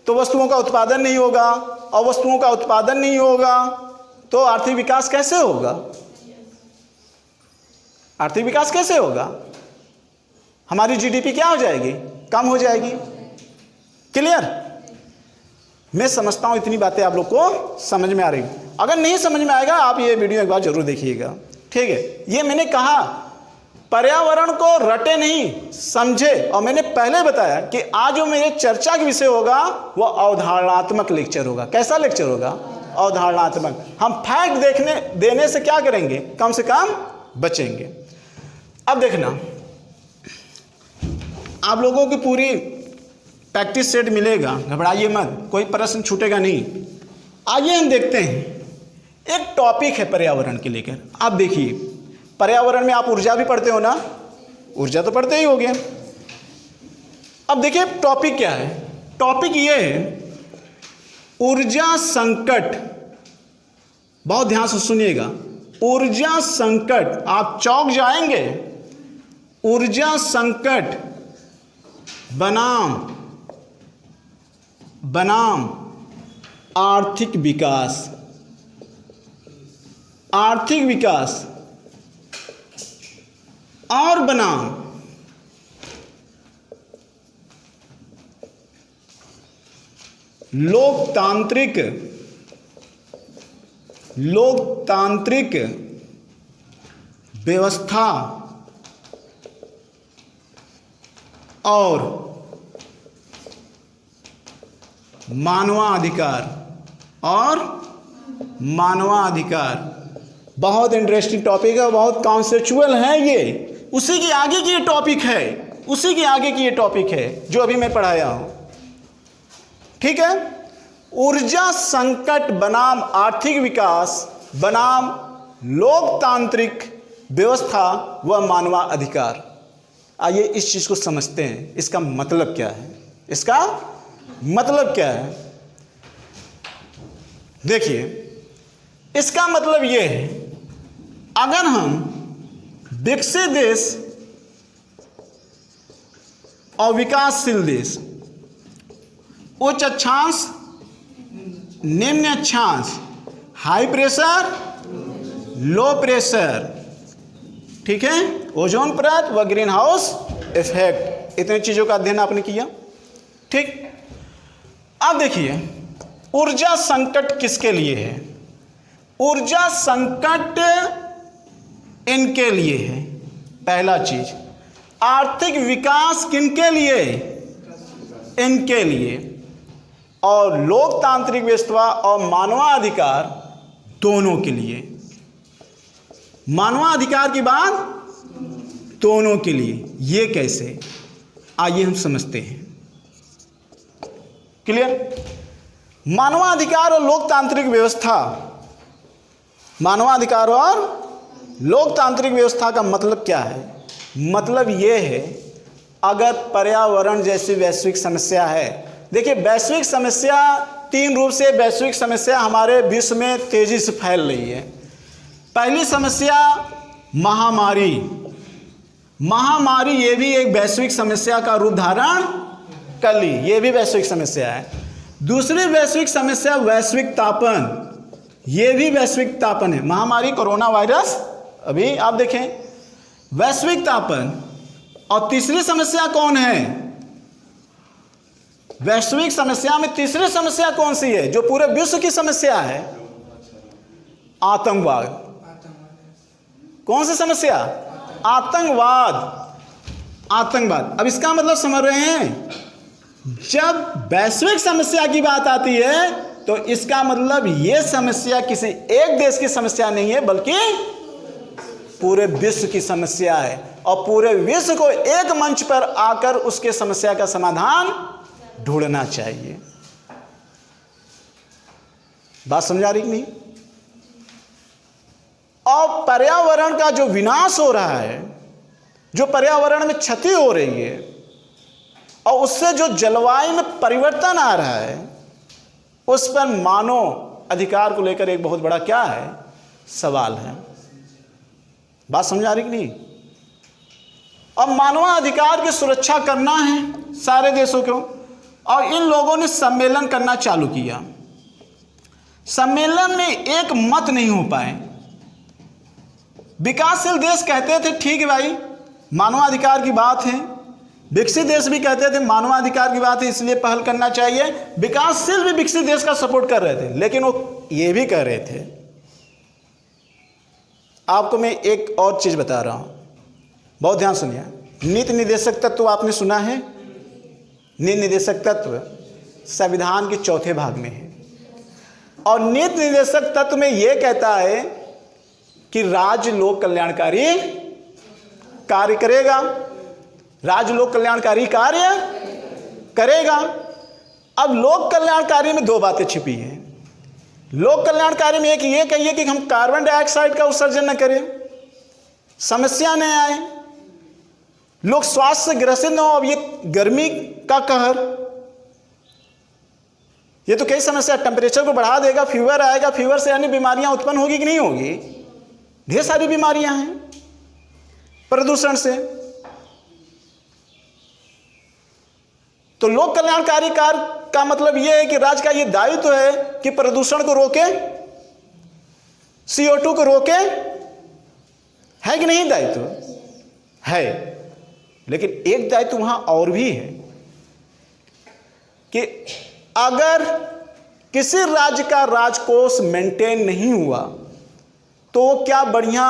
तो वस्तुओं का उत्पादन नहीं होगा, और वस्तुओं का उत्पादन नहीं होगा तो आर्थिक विकास कैसे होगा? आर्थिक विकास कैसे होगा? हमारी जीडीपी क्या हो जाएगी? कम हो जाएगी। क्लियर? मैं समझता हूं इतनी बातें आप लोग को समझ में आ रही। अगर नहीं समझ में आएगा आप ये वीडियो एक बार जरूर देखिएगा। ठीक है? ये मैंने कहा पर्यावरण को रटे नहीं, समझे। और मैंने पहले बताया कि आज जो मेरे चर्चा का विषय होगा वो अवधारणात्मक लेक्चर होगा। कैसा लेक्चर होगा? अवधारणात्मक। हम फैक्ट देने से क्या करेंगे? कम से कम बचेंगे। अब देखना, आप लोगों की पूरी प्रैक्टिस सेट मिलेगा, घबराइए मत, कोई प्रश्न छूटेगा नहीं। आइए हम देखते हैं, एक टॉपिक है पर्यावरण के लेकर। आप देखिए, पर्यावरण में आप ऊर्जा भी पढ़ते हो ना? ऊर्जा तो पढ़ते ही होगे। अब देखिए टॉपिक क्या है। टॉपिक ये है ऊर्जा संकट। बहुत ध्यान से सुनिएगा, ऊर्जा संकट। आप चौंक जाएंगे। ऊर्जा संकट बनाम आर्थिक विकास। आर्थिक विकास और बनाम लोकतांत्रिक व्यवस्था और मानवाधिकार। बहुत इंटरेस्टिंग टॉपिक है, बहुत कॉन्सेप्चुअल है ये। उसी के आगे की ये टॉपिक है, उसी के आगे की ये टॉपिक है जो अभी मैं पढ़ाया हूं। ठीक है? ऊर्जा संकट बनाम आर्थिक विकास बनाम लोकतांत्रिक व्यवस्था व मानवाधिकार। आइए इस चीज को समझते हैं। इसका मतलब क्या है? इसका मतलब क्या है? देखिए, इसका मतलब यह है, अगर हम विकसित देश और विकासशील देश, उच्च अक्षांश, निम्न अक्षांश, हाई प्रेशर, लो प्रेशर, ठीक है, ओजोन परत व ग्रीन हाउस इफेक्ट, इतनी चीजों का अध्ययन आपने किया। ठीक। अब देखिए, ऊर्जा संकट किसके लिए है? ऊर्जा संकट इनके लिए है। पहला चीज, आर्थिक विकास किनके लिए? इनके लिए। और लोकतांत्रिक व्यवस्था और मानवाधिकार दोनों के लिए। मानवाधिकार की बात दोनों के लिए। ये कैसे? आइए हम समझते हैं। क्लियर? मानवाधिकार और लोकतांत्रिक व्यवस्था, मानवाधिकार और लोकतांत्रिक व्यवस्था का मतलब क्या है? मतलब ये है, अगर पर्यावरण जैसी वैश्विक समस्या है, देखिए वैश्विक समस्या तीन रूप से वैश्विक समस्या हमारे विश्व में तेजी से फैल रही है। पहली समस्या महामारी। महामारी ये भी एक वैश्विक समस्या का रूप धारण कर ली, ये भी वैश्विक समस्या है। दूसरी वैश्विक समस्या वैश्विक तापन, ये भी वैश्विक तापन है। महामारी कोरोना वायरस अभी आप देखें, वैश्विक तापन। और तीसरी समस्या कौन है? वैश्विक समस्या में तीसरी समस्या कौन सी है जो पूरे विश्व की समस्या है? आतंकवाद। कौन सी समस्या? आतंकवाद। आतंकवाद। अब इसका मतलब समझ रहे हैं, जब वैश्विक समस्या की बात आती है तो इसका मतलब ये समस्या किसी एक देश की समस्या नहीं है, बल्कि पूरे विश्व की समस्या है, और पूरे विश्व को एक मंच पर आकर उसके समस्या का समाधान ढूंढना चाहिए। बात समझा रही कि नहीं? और पर्यावरण का जो विनाश हो रहा है, जो पर्यावरण में क्षति हो रही है, और उससे जो जलवायु में परिवर्तन आ रहा है, उस पर मानव अधिकार को लेकर एक बहुत बड़ा क्या है, सवाल है। बात समझा रही कि नहीं? अब मानवाधिकार की सुरक्षा करना है सारे देशों को, और इन लोगों ने सम्मेलन करना चालू किया। सम्मेलन में एक मत नहीं हो पाए। विकासशील देश कहते थे ठीक है भाई, मानवाधिकार की बात है, विकसित देश भी कहते थे मानवाधिकार की बात है इसलिए पहल करना चाहिए, विकासशील भी विकसित देश का सपोर्ट कर रहे थे, लेकिन वो ये भी कह रहे थे। आपको मैं एक और चीज बता रहा हूं, बहुत ध्यान सुनिए। नीति निर्देशक तत्व आपने सुना है? नीति निर्देशक तत्व संविधान के चौथे भाग में है, और नीति निर्देशक तत्व में यह कहता है कि राज्य लोक कल्याणकारी कार्य करेगा, राज्य लोक कल्याणकारी कार्य करेगा। अब लोक कल्याणकारी में दो बातें छिपी हैं। लोक कल्याणकारी में एक ये कहिए कि हम कार्बन डाइऑक्साइड का उत्सर्जन न करें, समस्या न आए, लोग स्वास्थ्य से ग्रसित न हो। अब ये गर्मी का कहर, ये तो कई समस्या, टेम्परेचर को बढ़ा देगा, फीवर आएगा, फीवर से अन्य बीमारियां उत्पन्न होगी कि नहीं होगी? ढेर सारी बीमारियां हैं प्रदूषण से। तो लोक कल्याणकारी कार्य का मतलब यह है कि राज्य का यह दायित्व है कि प्रदूषण को रोके, CO2 को रोके, है कि नहीं? दायित्व है, लेकिन एक दायित्व वहां और भी है कि अगर किसी राज्य का राजकोष मेंटेन नहीं हुआ तो वो क्या बढ़िया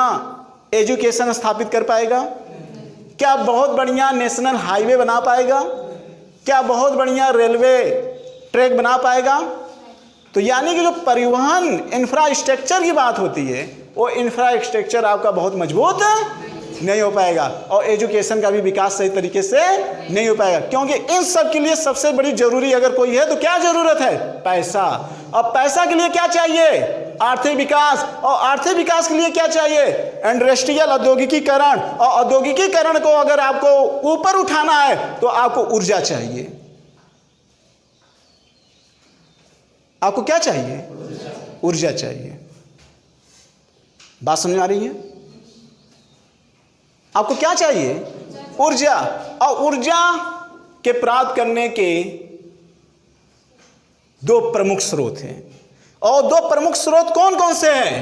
एजुकेशन स्थापित कर पाएगा? क्या बहुत बढ़िया नेशनल हाईवे बना पाएगा? क्या बहुत बढ़िया रेलवे ट्रैक बना पाएगा? तो यानी कि जो परिवहन इंफ्रास्ट्रक्चर की बात होती है, वो इंफ्रास्ट्रक्चर आपका बहुत मजबूत नहीं हो पाएगा, और एजुकेशन का भी विकास सही तरीके से नहीं हो पाएगा, क्योंकि इन सब के लिए सबसे बड़ी जरूरी अगर कोई है तो क्या जरूरत है? पैसा। और पैसा के लिए क्या चाहिए? आर्थिक विकास। और आर्थिक विकास के लिए क्या चाहिए? इंडस्ट्रियल औद्योगिकीकरण। और औद्योगिकीकरण को अगर आपको ऊपर उठाना है तो आपको ऊर्जा चाहिए। आपको क्या चाहिए? ऊर्जा चाहिए। बात समझ आ रही है? आपको क्या चाहिए? ऊर्जा। और ऊर्जा के प्राप्त करने के दो प्रमुख स्रोत हैं, और दो प्रमुख स्रोत कौन कौन से हैं?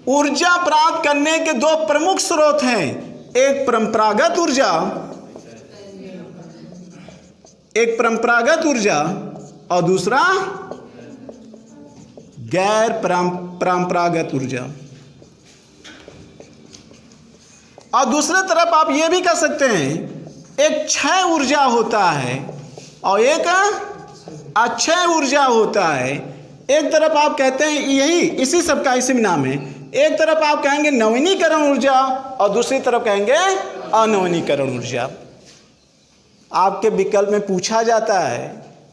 ऊर्जा प्राप्त करने के दो प्रमुख स्रोत हैं, एक परंपरागत ऊर्जा, एक परंपरागत ऊर्जा, और दूसरा गैर परंपरागत ऊर्जा। और दूसरे तरफ आप ये भी कह सकते हैं, एक क्षय ऊर्जा होता है और एक अक्षय ऊर्जा होता है। एक तरफ आप कहते हैं यही, इसी सब का इसी में नाम है, एक तरफ आप कहेंगे नवीनीकरण ऊर्जा और दूसरी तरफ कहेंगे अनवीनीकरण ऊर्जा। आपके विकल्प में पूछा जाता है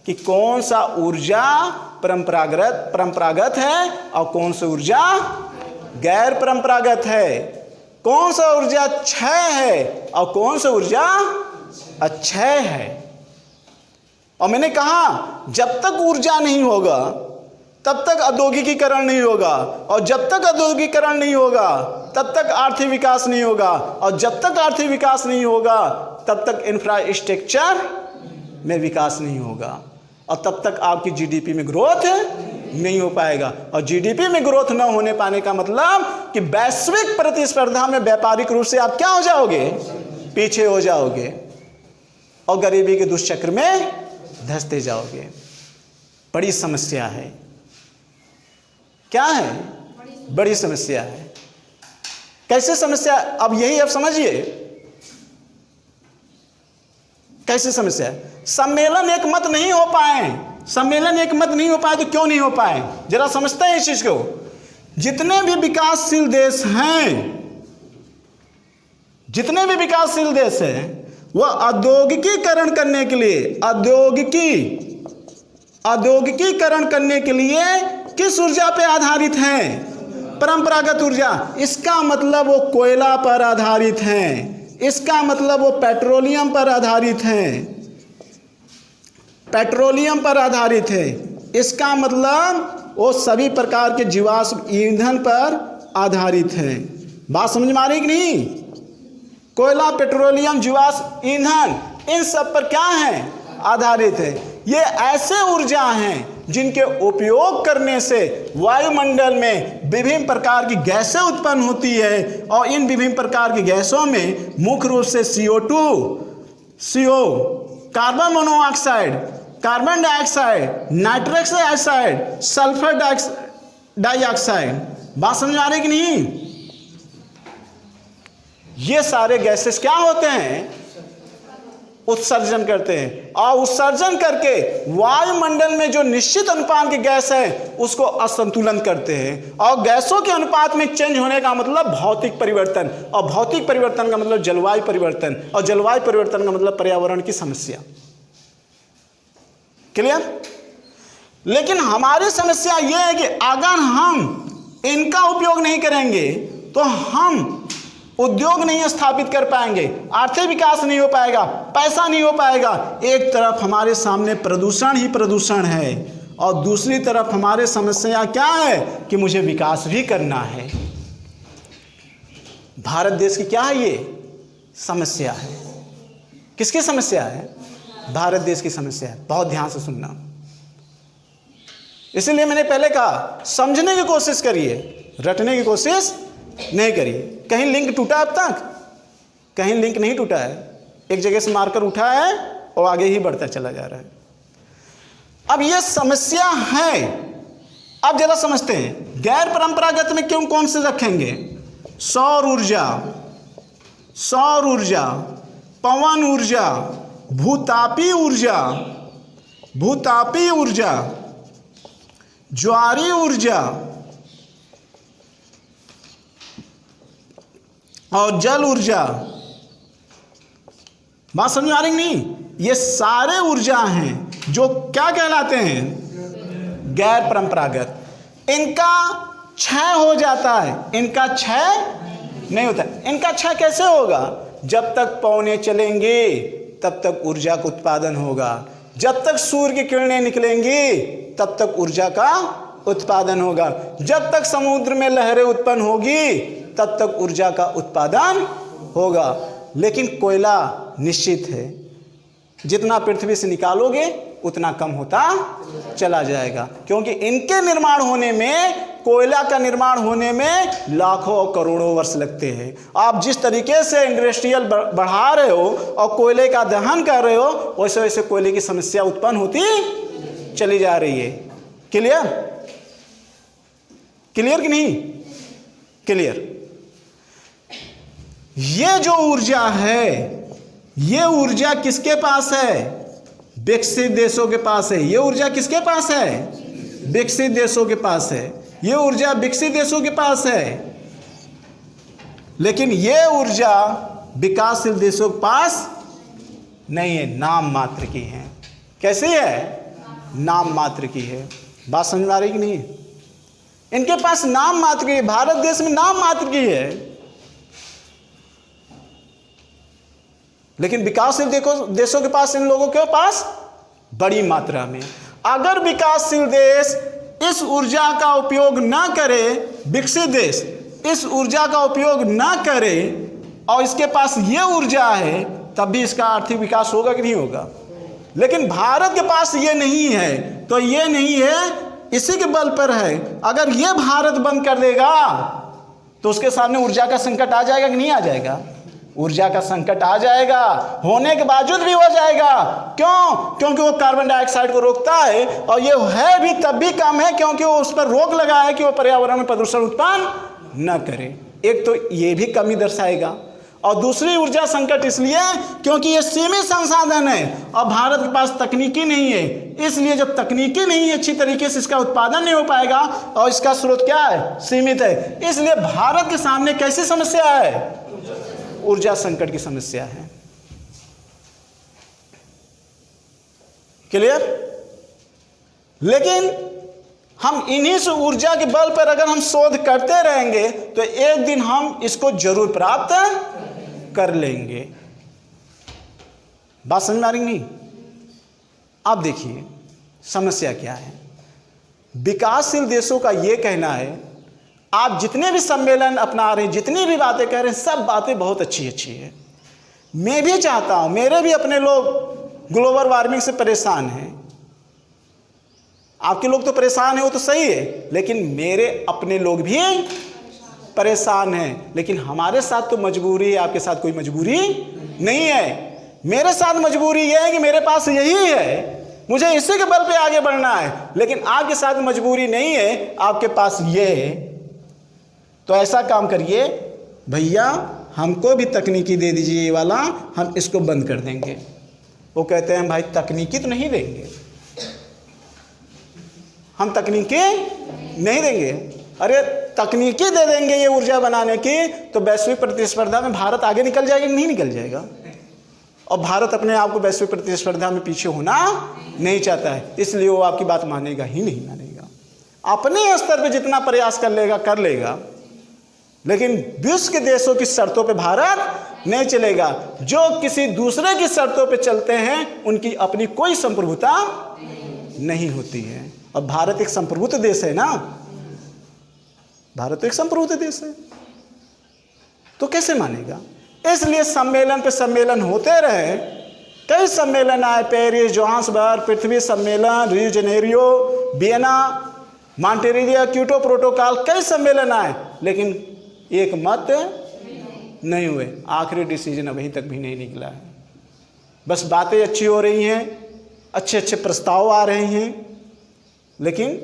कि कौन सा ऊर्जा परंपरागत है और कौन सा ऊर्जा गैर परंपरागत है, कौन सा ऊर्जा क्षय है और कौन सा ऊर्जा अक्षय है। और मैंने कहा जब तक ऊर्जा नहीं होगा तब तक औद्योगिकीकरण नहीं होगा, और जब तक औद्योगिकीकरण नहीं होगा तब तक आर्थिक विकास नहीं होगा, और जब तक आर्थिक विकास नहीं होगा तब तक इंफ्रास्ट्रक्चर में विकास नहीं होगा, और तब तक आपकी जीडीपी में ग्रोथ नहीं हो पाएगा। और जीडीपी में ग्रोथ न होने पाने का मतलब कि वैश्विक प्रतिस्पर्धा में व्यापारिक रूप से आप क्या हो जाओगे? पीछे हो जाओगे और गरीबी के दुष्चक्र में धंसते जाओगे। बड़ी समस्या है। क्या है? बड़ी समस्या है। कैसे समस्या? अब यही आप समझिए, कैसी समस्या है? सम्मेलन एक मत नहीं हो पाए। सम्मेलन एक मत नहीं हो पाए तो क्यों नहीं हो पाए, जरा समझते हैं इस चीज को। जितने भी विकासशील देश हैं, जितने भी विकासशील देश हैं, वह औद्योगिकीकरण करने के लिए, औद्योगिकीकरण करने के लिए किस ऊर्जा पे आधारित हैं? परंपरागत ऊर्जा। इसका मतलब वो कोयला पर आधारित हैं, इसका मतलब वो पेट्रोलियम पर आधारित हैं, पेट्रोलियम पर आधारित है। इसका मतलब वो सभी प्रकार के जीवाश्म ईंधन पर आधारित है। बात समझ में आ रही कि नहीं? कोयला, पेट्रोलियम, जीवाश्म ईंधन, इन सब पर क्या है? आधारित है। ये ऐसे ऊर्जा हैं जिनके उपयोग करने से वायुमंडल में विभिन्न प्रकार की गैसें उत्पन्न होती है, और इन विभिन्न प्रकार की गैसों में मुख्य रूप से CO2, CO, carbon monoxide, carbon dioxide, nitrous oxide, sulphur dioxide. बात समझ आ रही कि नहीं? ये सारे गैसेस क्या होते हैं? उत्सर्जन करते हैं, और उत्सर्जन करके वायुमंडल में जो निश्चित अनुपात की गैस है उसको असंतुलन करते हैं। और गैसों के अनुपात में चेंज होने का मतलब भौतिक परिवर्तन, और भौतिक परिवर्तन का मतलब जलवायु परिवर्तन, और जलवायु परिवर्तन का मतलब पर्यावरण की समस्या। क्लियर? लेकिन हमारी समस्या यह है कि अगर हम इनका उपयोग नहीं करेंगे तो हम उद्योग नहीं स्थापित कर पाएंगे, आर्थिक विकास नहीं हो पाएगा, पैसा नहीं हो पाएगा। एक तरफ हमारे सामने प्रदूषण ही प्रदूषण है, और दूसरी तरफ हमारे समस्या क्या है कि मुझे विकास भी करना है। भारत देश की क्या है ये समस्या है? किसकी समस्या है? भारत देश की समस्या है। बहुत ध्यान से सुनना। इसलिए मैंने पहले कहा, समझने की कोशिश करिए, रटने की कोशिश नहीं करिए। कहीं लिंक टूटा अब तक? कहीं लिंक नहीं टूटा है, एक जगह से मारकर उठा है और आगे ही बढ़ता चला जा रहा है। अब ये समस्या है। अब जरा समझते हैं, गैर परंपरागत में क्यों कौन से रखेंगे? सौर ऊर्जा, सौर ऊर्जा, पवन ऊर्जा, भूतापी ऊर्जा, भूतापी ऊर्जा, ज्वारीय ऊर्जा और जल ऊर्जा। बात समझ में आ रही नहीं? ये सारे ऊर्जा हैं जो क्या कहलाते हैं? गैर परंपरागत। इनका क्षय हो जाता है, इनका क्षय नहीं होता। इनका क्षय कैसे होगा? जब तक पौने चलेंगे तब तक ऊर्जा का उत्पादन होगा, जब तक सूर्य की किरणें निकलेंगी तब तक ऊर्जा का उत्पादन होगा, जब तक समुद्र में लहरें उत्पन्न होगी तब तक ऊर्जा का उत्पादन होगा। लेकिन कोयला निश्चित है, जितना पृथ्वी से निकालोगे उतना कम होता चला जाएगा, क्योंकि इनके निर्माण होने में, कोयला का निर्माण होने में लाखों और करोड़ों वर्ष लगते हैं। आप जिस तरीके से इंडस्ट्रियल बढ़ा रहे हो और कोयले का दहन कर रहे हो, वैसे वैसे कोयले की समस्या उत्पन्न होती चली जा रही है। क्लियर? क्लियर कि नहीं? क्लियर। ये जो ऊर्जा है, ये ऊर्जा किसके पास है? विकसित देशों के पास है। ये ऊर्जा किसके पास है? विकसित देशों के पास है। ये ऊर्जा विकसित देशों के पास है। लेकिन ये ऊर्जा विकासशील देशों के पास नहीं है, नाम मात्र की है। कैसी है? नाम मात्र की है। बात समझ में आ रही कि नहीं? इनके पास नाम मात्र की है। भारत देश में नाम मात्र की है, लेकिन विकासशील देशों के पास, इन लोगों के पास बड़ी मात्रा में। अगर विकासशील देश इस ऊर्जा का उपयोग ना करे, विकसित देश इस ऊर्जा का उपयोग ना करे और इसके पास ये ऊर्जा है, तब भी इसका आर्थिक विकास होगा कि नहीं होगा? लेकिन भारत के पास ये नहीं है, तो ये नहीं है, इसी के बल पर है। अगर ये भारत बंद कर देगा तो उसके सामने ऊर्जा का संकट आ जाएगा कि नहीं आ जाएगा? ऊर्जा का संकट आ जाएगा, होने के बावजूद भी हो जाएगा। क्यों? क्योंकि वो कार्बन डाइऑक्साइड को रोकता है, और ये है भी तब भी कम है क्योंकि वो उस पर रोक लगा है कि वो पर्यावरण में प्रदूषण उत्पन्न न करे। एक तो ये भी कमी दर्शाएगा, और दूसरी ऊर्जा संकट इसलिए क्योंकि ये सीमित संसाधन है और भारत के पास तकनीकी नहीं है। इसलिए जब तकनीकी नहीं है, अच्छी तरीके से इसका उत्पादन नहीं हो पाएगा और इसका स्रोत क्या है, सीमित है। इसलिए भारत के सामने कैसी समस्या है, ऊर्जा संकट की समस्या है। क्लियर? लेकिन हम इन्हीं से ऊर्जा के बल पर अगर हम शोध करते रहेंगे तो एक दिन हम इसको जरूर प्राप्त कर लेंगे। बात समझ में आ रही नहीं? आप देखिए समस्या क्या है। विकासशील देशों का यह कहना है, आप जितने भी सम्मेलन अपना रहे हैं, जितनी भी बातें कह रहे हैं, सब बातें बहुत अच्छी अच्छी है। मैं भी चाहता हूं, मेरे भी अपने लोग ग्लोबल वार्मिंग से परेशान हैं। आपके लोग तो परेशान हैं, वो तो सही है, लेकिन मेरे अपने लोग भी परेशान हैं। लेकिन हमारे साथ तो मजबूरी है, आपके साथ कोई मजबूरी नहीं है। मेरे साथ मजबूरी यह है कि मेरे पास यही है, मुझे इसी के बल पे आगे बढ़ना है। लेकिन आपके साथ मजबूरी नहीं है, आपके पास ये है। तो ऐसा काम करिए भैया, हमको भी तकनीकी दे दीजिए ये वाला, हम इसको बंद कर देंगे। वो कहते हैं भाई तकनीकी तो नहीं देंगे, हम तकनीकी नहीं देंगे। अरे तकनीकी दे देंगे ये ऊर्जा बनाने की, तो वैश्विक प्रतिस्पर्धा में भारत आगे निकल जाएगा, नहीं निकल जाएगा। और भारत अपने आप को वैश्विक प्रतिस्पर्धा में पीछे होना नहीं चाहता है, इसलिए वो आपकी बात मानेगा ही नहीं मानेगा। अपने स्तर पे जितना प्रयास कर लेगा, लेकिन विश्व के देशों की शर्तों पे भारत नहीं चलेगा। जो किसी दूसरे की शर्तों पे चलते हैं उनकी अपनी कोई संप्रभुता नहीं होती है। और भारत एक संप्रभुत्व देश है ना, भारत तो एक संप्रभुत्व देश है, तो कैसे मानेगा? इसलिए सम्मेलन पे सम्मेलन होते रहे, कई सम्मेलन आए, पेरिस, जोहान्सबर्ग, पृथ्वी सम्मेलन, रियो जेनेरियो, वियना, मॉन्टेरियो, क्योटो प्रोटोकॉल, कई सम्मेलन आए, लेकिन एक मत नहीं हुए। आखिरी डिसीजन अभी तक भी नहीं निकला है। बस बातें अच्छी हो रही हैं, अच्छे अच्छे प्रस्ताव आ रहे हैं, लेकिन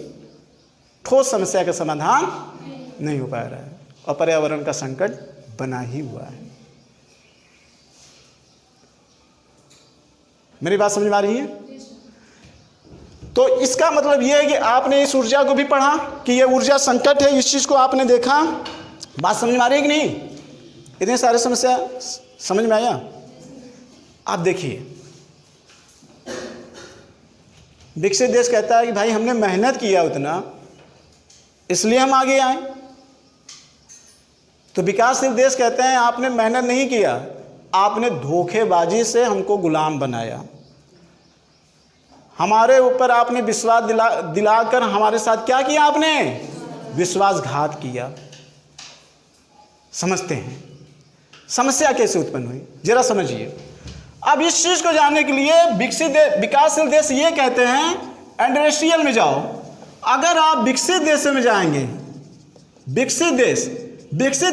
ठोस समस्या का समाधान नहीं हो पा रहा है और पर्यावरण का संकट बना ही हुआ है। मेरी बात समझ में आ रही है? तो इसका मतलब यह है कि आपने इस ऊर्जा को भी पढ़ा कि यह ऊर्जा संकट है, इस चीज को आपने देखा। बात समझ में आ रही है कि नहीं? इतने सारे समस्या समझ में आया? आप देखिए, विकसित देश कहता है कि भाई हमने मेहनत किया उतना, इसलिए हम आगे आए। तो विकासशील देश कहते हैं आपने मेहनत नहीं किया, आपने धोखेबाजी से हमको गुलाम बनाया, हमारे ऊपर आपने विश्वास दिलाकर हमारे साथ क्या किया? आपने विश्वासघात किया। समझते हैं समस्या कैसे उत्पन्न हुई, जरा समझिए। अब इस चीज को जानने के लिए विकासशील देश ये कहते हैं इंडस्ट्रियल में जाओ। अगर आप विकसित देश में जाएंगे, विकसित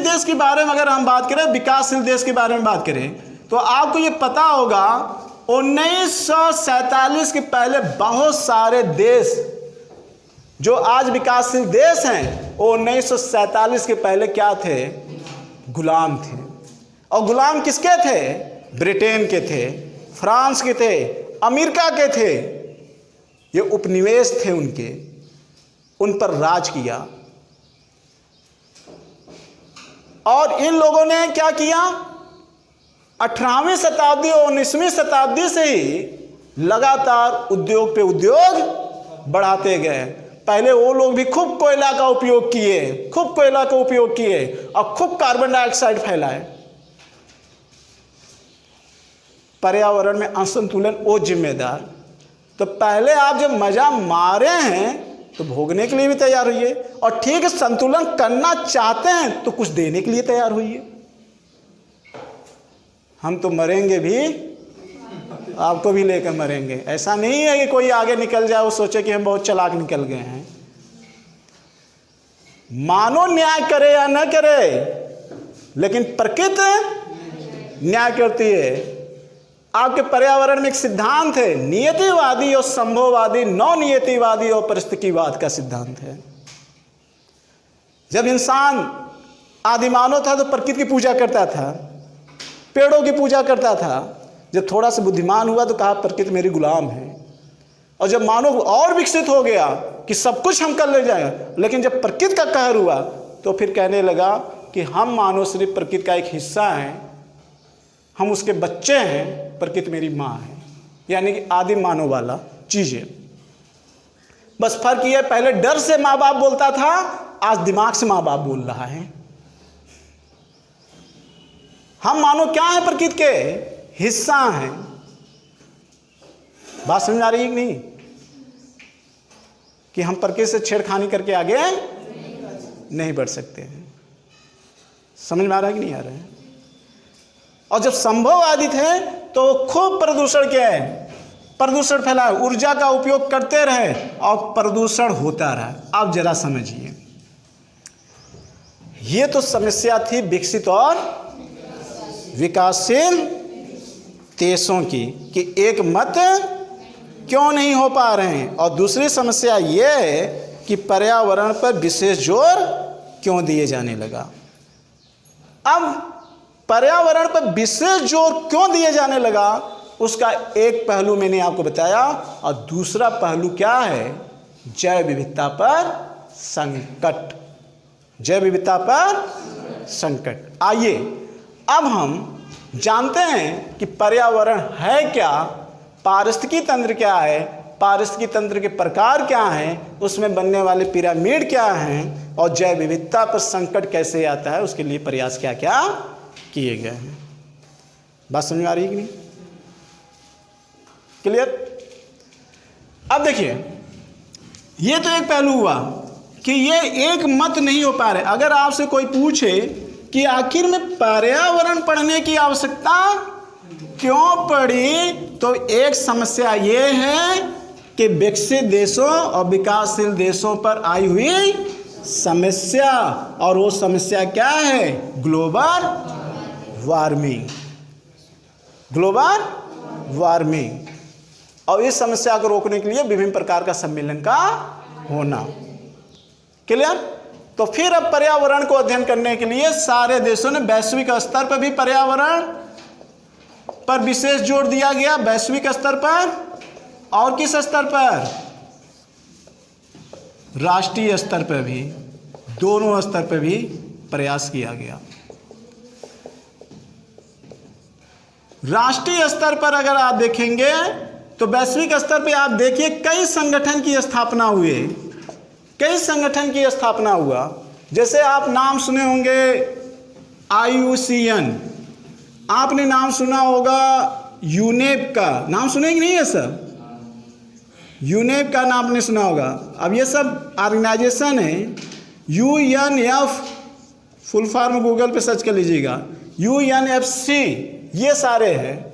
देश के बारे में अगर हम बात करें, विकासशील देश के बारे में बात करें, तो आपको ये पता होगा 1947 के पहले बहुत सारे देश जो आज विकासशील देश हैं, वो 1947 के पहले क्या थे? गुलाम थे। और गुलाम किसके थे? ब्रिटेन के थे, फ्रांस के थे, अमेरिका के थे। ये उपनिवेश थे उनके, उन पर राज किया। और इन लोगों ने क्या किया? 18वीं शताब्दी और 19वीं शताब्दी से ही लगातार उद्योग पे उद्योग बढ़ाते गए। पहले वो लोग भी खूब कोयला का उपयोग किए, और खूब कार्बन डाइऑक्साइड फैलाए। पर्यावरण में असंतुलन वो जिम्मेदार। तो पहले आप जब मजा मारे हैं तो भोगने के लिए भी तैयार होइए, और ठीक है संतुलन करना चाहते हैं तो कुछ देने के लिए तैयार होइए। हम तो मरेंगे भी, आपको भी लेकर मरेंगे। ऐसा नहीं है कि कोई आगे निकल जाए वो सोचे कि हम बहुत चालाक निकल गए हैं। मानो न्याय करे या न करे, लेकिन प्रकृति न्याय करती है। आपके पर्यावरण में एक सिद्धांत है, नियतिवादी और संभववादी, नौ नियतिवादी और परिस्थितिवाद का सिद्धांत है। जब इंसान आदिमानव था तो प्रकृति की पूजा करता था, पेड़ों की पूजा करता था। जब थोड़ा सा बुद्धिमान हुआ तो कहा प्रकृति मेरी गुलाम है। और जब मानव और विकसित हो गया कि सब कुछ हम कर ले जाए, लेकिन जब प्रकृति का कहर हुआ तो फिर कहने लगा कि हम मानव सिर्फ प्रकृति का एक हिस्सा हैं, हम उसके बच्चे हैं, प्रकृति मेरी माँ है। यानी कि आदिम मानव वाला चीज़ है। बस फर्क ये, पहले डर से माँ बाप बोलता था, आज दिमाग से माँ बाप बोल रहा है। हम मानो क्या है, प्रकृति के हिस्सा हैं। बात समझ आ रही है कि नहीं? कि हम प्रकृति से छेड़खानी करके आगे नहीं बढ़ सकते हैं। समझ में आ रहा है कि नहीं आ रहा है? और जब संभववादी थे तो खूब प्रदूषण क्या है, प्रदूषण फैलाए, ऊर्जा का उपयोग करते रहे और प्रदूषण होता रहा। अब जरा समझिए, ये तो समस्या थी विकसित और विकासशील देशों की कि एक मत क्यों नहीं हो पा रहे हैं। और दूसरी समस्या ये है कि पर्यावरण पर विशेष जोर क्यों दिए जाने लगा। अब पर्यावरण पर विशेष जोर क्यों दिए जाने लगा, उसका एक पहलू मैंने आपको बताया, और दूसरा पहलू क्या है, जैव विविधता पर संकट। जैव विविधता पर संकट। आइए अब हम जानते हैं कि पर्यावरण है क्या, पारिस्थितिकी तंत्र क्या है, पारिस्थितिकी तंत्र के प्रकार क्या हैं, उसमें बनने वाले पिरामिड क्या हैं, और जैव विविधता पर संकट कैसे आता है, उसके लिए प्रयास क्या क्या किए गए हैं। बात समझ में आ रही है कि नहीं? क्लियर? अब देखिए, ये तो एक पहलू हुआ कि ये एक मत नहीं हो पा रहे। अगर आपसे कोई पूछे कि आखिर में पर्यावरण पढ़ने की आवश्यकता क्यों पड़ी, तो एक समस्या ये है कि विकसित देशों और विकासशील देशों पर आई हुई समस्या, और वो समस्या क्या है, ग्लोबल वार्मिंग। Global warming. और इस समस्या को रोकने के लिए विभिन्न प्रकार का सम्मेलन का होना। क्लियर? तो फिर अब पर्यावरण को अध्ययन करने के लिए सारे देशों ने वैश्विक स्तर पर भी पर्यावरण पर विशेष जोर दिया गया, वैश्विक स्तर पर, और किस स्तर पर, राष्ट्रीय स्तर पर भी, दोनों स्तर पर भी प्रयास किया गया। राष्ट्रीय स्तर पर अगर आप देखेंगे तो वैश्विक स्तर पर आप देखिए कई संगठन की स्थापना हुई, कई संगठन की स्थापना हुआ। जैसे आप नाम सुने होंगे IUCN, आपने नाम सुना होगा यूनेप का, नाम सुने कि नहीं है सब? यूनेप का नाम आपने सुना होगा। अब ये सब ऑर्गेनाइजेशन है। UNF फुल फॉर्म गूगल पे सर्च कर लीजिएगा, UNFC, ये सारे हैं।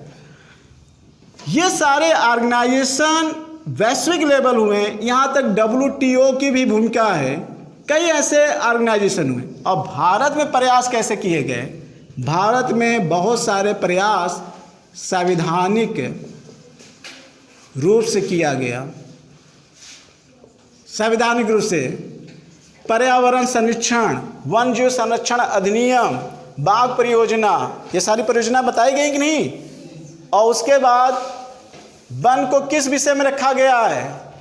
ये सारे ऑर्गेनाइजेशन वैश्विक लेवल हुए, यहाँ तक WTO की भी भूमिका है, कई ऐसे ऑर्गेनाइजेशन हुए। और भारत में प्रयास कैसे किए गए? भारत में बहुत सारे प्रयास संवैधानिक रूप से किया गया। संवैधानिक रूप से पर्यावरण संरक्षण, वन जीव संरक्षण अधिनियम, बाघ परियोजना, ये सारी परियोजना बताई गई कि नहीं? और उसके बाद वन को किस विषय में रखा गया है?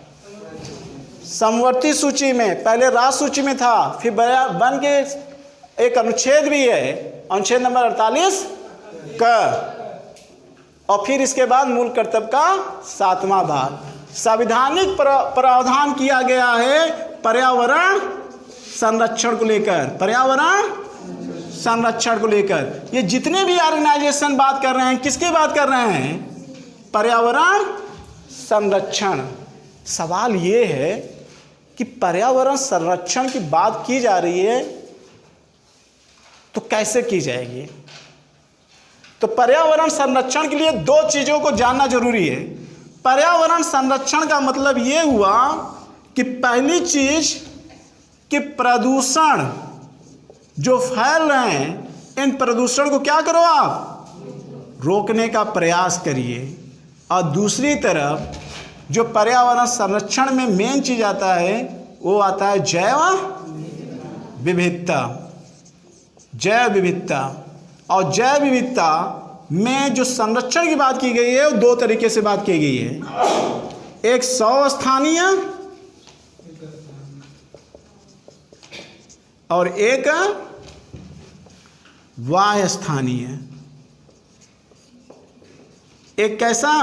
समवर्ती सूची में। पहले राष्ट्र सूची में था, फिर वन के एक अनुच्छेद भी है, अनुच्छेद नंबर 48 का, और फिर इसके बाद मूल कर्तव्य का 7वां भाग। संवैधानिक प्रावधान किया गया है पर्यावरण संरक्षण को लेकर, पर्यावरण संरक्षण को लेकर। ये जितने भी ऑर्गेनाइजेशन बात कर रहे हैं, किसकी बात कर रहे हैं? पर्यावरण संरक्षण। सवाल ये है कि पर्यावरण संरक्षण की बात की जा रही है तो कैसे की जाएगी? तो पर्यावरण संरक्षण के लिए दो चीज़ों को जानना जरूरी है। पर्यावरण संरक्षण का मतलब ये हुआ कि पहली चीज कि प्रदूषण जो फैल रहे हैं, इन प्रदूषण को क्या करो आप, रोकने का प्रयास करिए। और दूसरी तरफ जो पर्यावरण संरक्षण में मेन चीज आता है वो आता है जैव विविधता। जैव विविधता, और जैव विविधता में जो संरक्षण की बात की गई है वो दो तरीके से बात की गई है। एक स्वस्थानीय और एक वायस्थानीय। एक कैसा?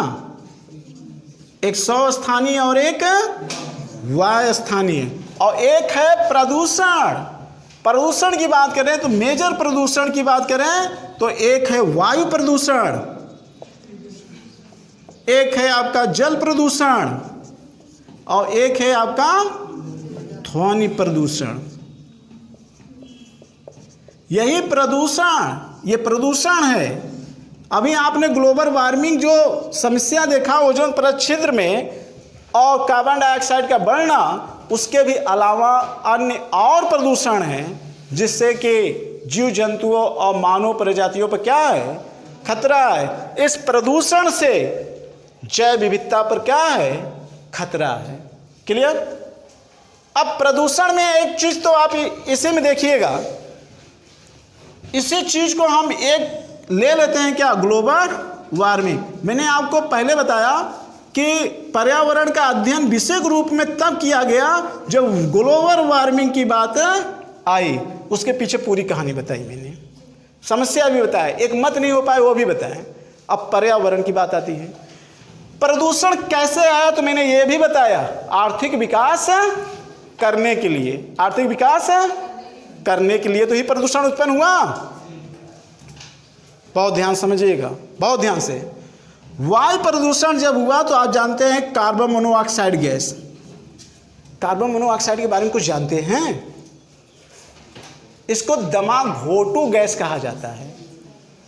एक स्वस्थानीय और एक वायस्थानीय। और एक है प्रदूषण। प्रदूषण की बात करें तो मेजर प्रदूषण की बात करें तो एक है वायु प्रदूषण, एक है आपका जल प्रदूषण और एक है आपका ध्वनि प्रदूषण। यही प्रदूषण, ये प्रदूषण है। अभी आपने ग्लोबल वार्मिंग जो समस्या देखा ओजोन परत क्षेत्र में और कार्बन डाइऑक्साइड का बढ़ना, उसके भी अलावा अन्य और प्रदूषण हैं जिससे कि जीव जंतुओं और मानव प्रजातियों पर क्या है? खतरा है। इस प्रदूषण से जैव विविधता पर क्या है? खतरा है। क्लियर? अब प्रदूषण में एक चीज तो आप इसी में देखिएगा, इसी चीज को हम एक ले लेते हैं क्या? Global warming. मैंने आपको पहले बताया कि पर्यावरण का अध्ययन विशेष रूप में तब किया गया जब ग्लोबल वार्मिंग की बात आई। उसके पीछे पूरी कहानी बताई मैंने, समस्या भी बताया, एक मत नहीं हो पाए वो भी बताया। अब पर्यावरण की बात आती है, प्रदूषण कैसे आया तो मैंने ये भी बताया। आर्थिक विकास करने के लिए, आर्थिक विकास करने के लिए तो ही प्रदूषण उत्पन्न हुआ। बहुत ध्यान समझिएगा, बहुत ध्यान से। वायु प्रदूषण जब हुआ तो आप जानते हैं carbon monoxide gas. Carbon monoxide के बारे में कुछ जानते हैं? इसको दमा घोटू गैस कहा जाता है।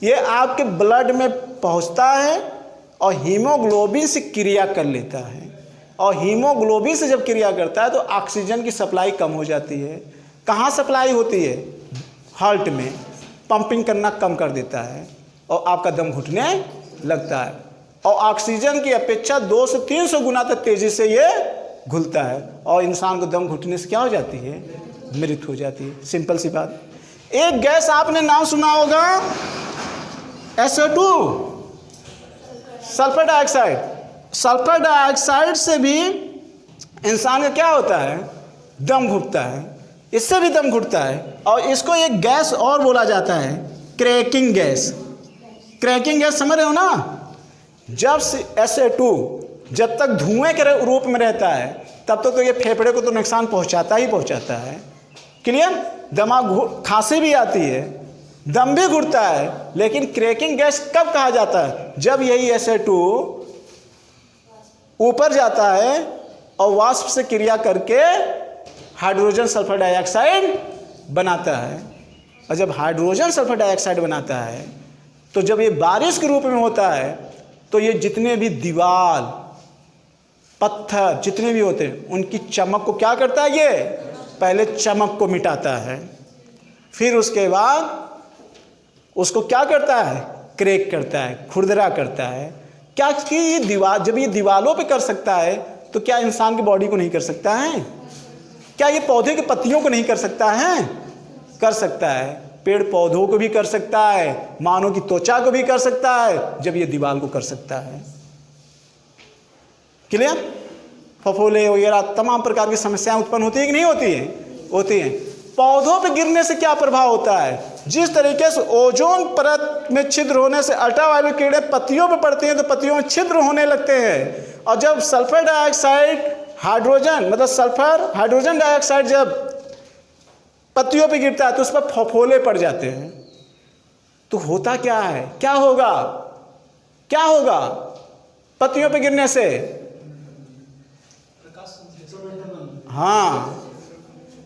ये आपके ब्लड में पहुंचता है और हीमोग्लोबिन से क्रिया कर लेता है, और हीमोग्लोबिन से जब क्रिया करता है तो ऑक्सीजन की सप्लाई कम हो जाती है। कहाँ सप्लाई होती है? हार्ट में। पंपिंग करना कम कर देता है और आपका दम घुटने लगता है, और ऑक्सीजन की अपेक्षा 200 से 300 गुना तक तेजी से ये घुलता है और इंसान को दम घुटने से क्या हो जाती है? मृत्यु हो जाती है। सिंपल सी बात। एक गैस आपने नाम सुना होगा SO2, sulphur dioxide. Sulphur dioxide से भी इंसान का क्या होता है? दम घुटता है, इससे भी दम घुटता है। और इसको एक गैस और बोला जाता है क्रैकिंग गैस। क्रैकिंग गैस समझ रहे हो ना? जब SO2 जब तक धुएं के रूप में रहता है तब तक तो ये फेफड़े को तो नुकसान पहुंचाता ही पहुंचाता है। क्लियर? दिमाग खांसी भी आती है, दम भी घुटता है, लेकिन क्रैकिंग गैस कब कहा जाता है? जब यही SO2 ऊपर जाता है और वाष्प से क्रिया करके हाइड्रोजन सल्फर डाइऑक्साइड बनाता है। और जब हाइड्रोजन सल्फर डाइऑक्साइड बनाता है तो जब ये बारिश के रूप में होता है तो ये जितने भी दीवार, पत्थर जितने भी होते हैं उनकी चमक को क्या करता है? ये पहले चमक को मिटाता है, फिर उसके बाद उसको क्या करता है? क्रैक करता है, खुरदरा करता है। क्या कि ये दीवार, जब ये दीवारों पे कर सकता है तो क्या इंसान की बॉडी को नहीं कर सकता है? क्या ये पौधे की पत्तियों को नहीं कर सकता है? कर सकता है। पेड़ पौधों को भी कर सकता है, मानव की त्वचा को भी कर सकता है, जब ये दीवार को कर सकता है। क्लियर? फफोले वगैरह तमाम प्रकार की समस्याएं उत्पन्न होती है कि नहीं होती है? होती हैं। पौधों पे गिरने से क्या प्रभाव होता है? जिस तरीके से ओजोन परत में छिद्र होने से अल्ट्रावायलेट किरणें पत्तियों पे पड़ती हैं तो पत्तियों में छिद्र होने लगते हैं, और जब सल्फर डाइऑक्साइड हाइड्रोजन मतलब सल्फर हाइड्रोजन डाइऑक्साइड जब पत्तियों पे गिरता है तो उस पर फफोले पड़ जाते हैं। तो होता क्या है? क्या होगा? क्या होगा पत्तियों पे गिरने से? हाँ,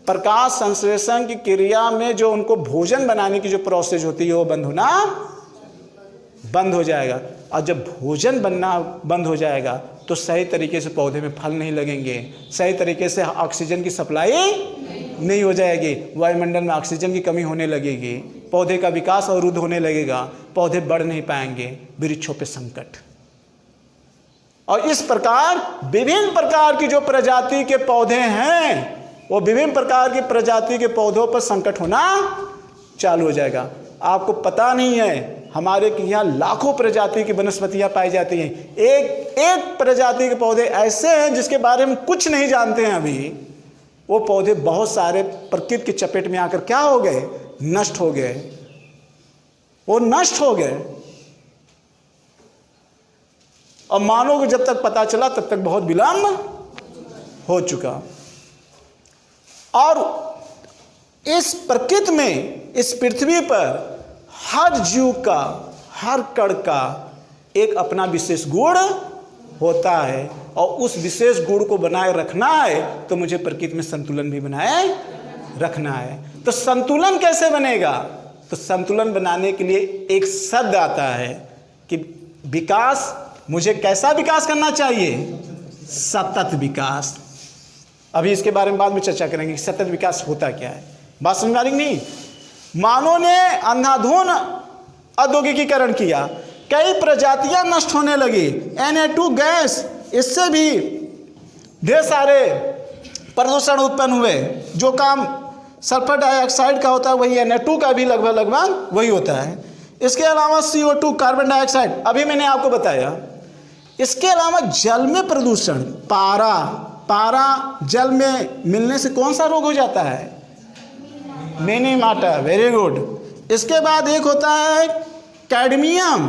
प्रकाश संश्लेषण की क्रिया में जो उनको भोजन बनाने की जो प्रोसेस होती है वो बंद होना बंद हो जाएगा। और जब भोजन बनना बंद हो जाएगा तो सही तरीके से पौधे में फल नहीं लगेंगे, सही तरीके से ऑक्सीजन की सप्लाई नहीं हो जाएगी, वायुमंडल में ऑक्सीजन की कमी होने लगेगी, पौधे का विकास अवरुद्ध होने लगेगा, पौधे बढ़ नहीं पाएंगे, वृक्षों पे संकट। और इस प्रकार विभिन्न प्रकार की जो प्रजाति के पौधे हैं वो विभिन्न प्रकार की प्रजाति के पौधों पर संकट होना चालू हो जाएगा। आपको पता नहीं है हमारे यहाँ लाखों प्रजाति की वनस्पतियाँ पाई जाती हैं। एक एक प्रजाति के पौधे ऐसे हैं जिसके बारे में कुछ नहीं जानते हैं अभी। वो पौधे बहुत सारे प्रकृति की चपेट में आकर क्या हो गए, नष्ट हो गए, वो नष्ट हो गए। और मानव को जब तक पता चला तब तक बहुत विलंब हो चुका। और इस प्रकृति में, इस पृथ्वी पर हर जीव का, हर कण का एक अपना विशेष गुण होता है, और उस विशेष गुण को बनाए रखना है तो मुझे प्रकृति में संतुलन भी बनाए रखना है। तो संतुलन कैसे बनेगा? तो संतुलन बनाने के लिए एक शब्द आता है कि विकास, मुझे कैसा विकास करना चाहिए? सतत विकास। अभी इसके बारे में बाद में चर्चा करेंगे कि सतत विकास होता क्या है। बात समझ में आ रही नहीं? मानव ने अंधाधुंध औद्योगिकीकरण किया, कई प्रजातियां नष्ट होने लगी। Na2 गैस, इससे भी ढेर सारे प्रदूषण उत्पन्न हुए। जो काम सल्फर डाइऑक्साइड का होता है वही Na2 का भी लगभग वही होता है। इसके अलावा CO2 कार्बन डाइऑक्साइड, अभी मैंने आपको बताया। इसके अलावा जल में प्रदूषण, पारा जल में मिलने से कौन सा रोग हो जाता है? मिनीमाटा, वेरी गुड। इसके बाद एक होता है कैडमियम,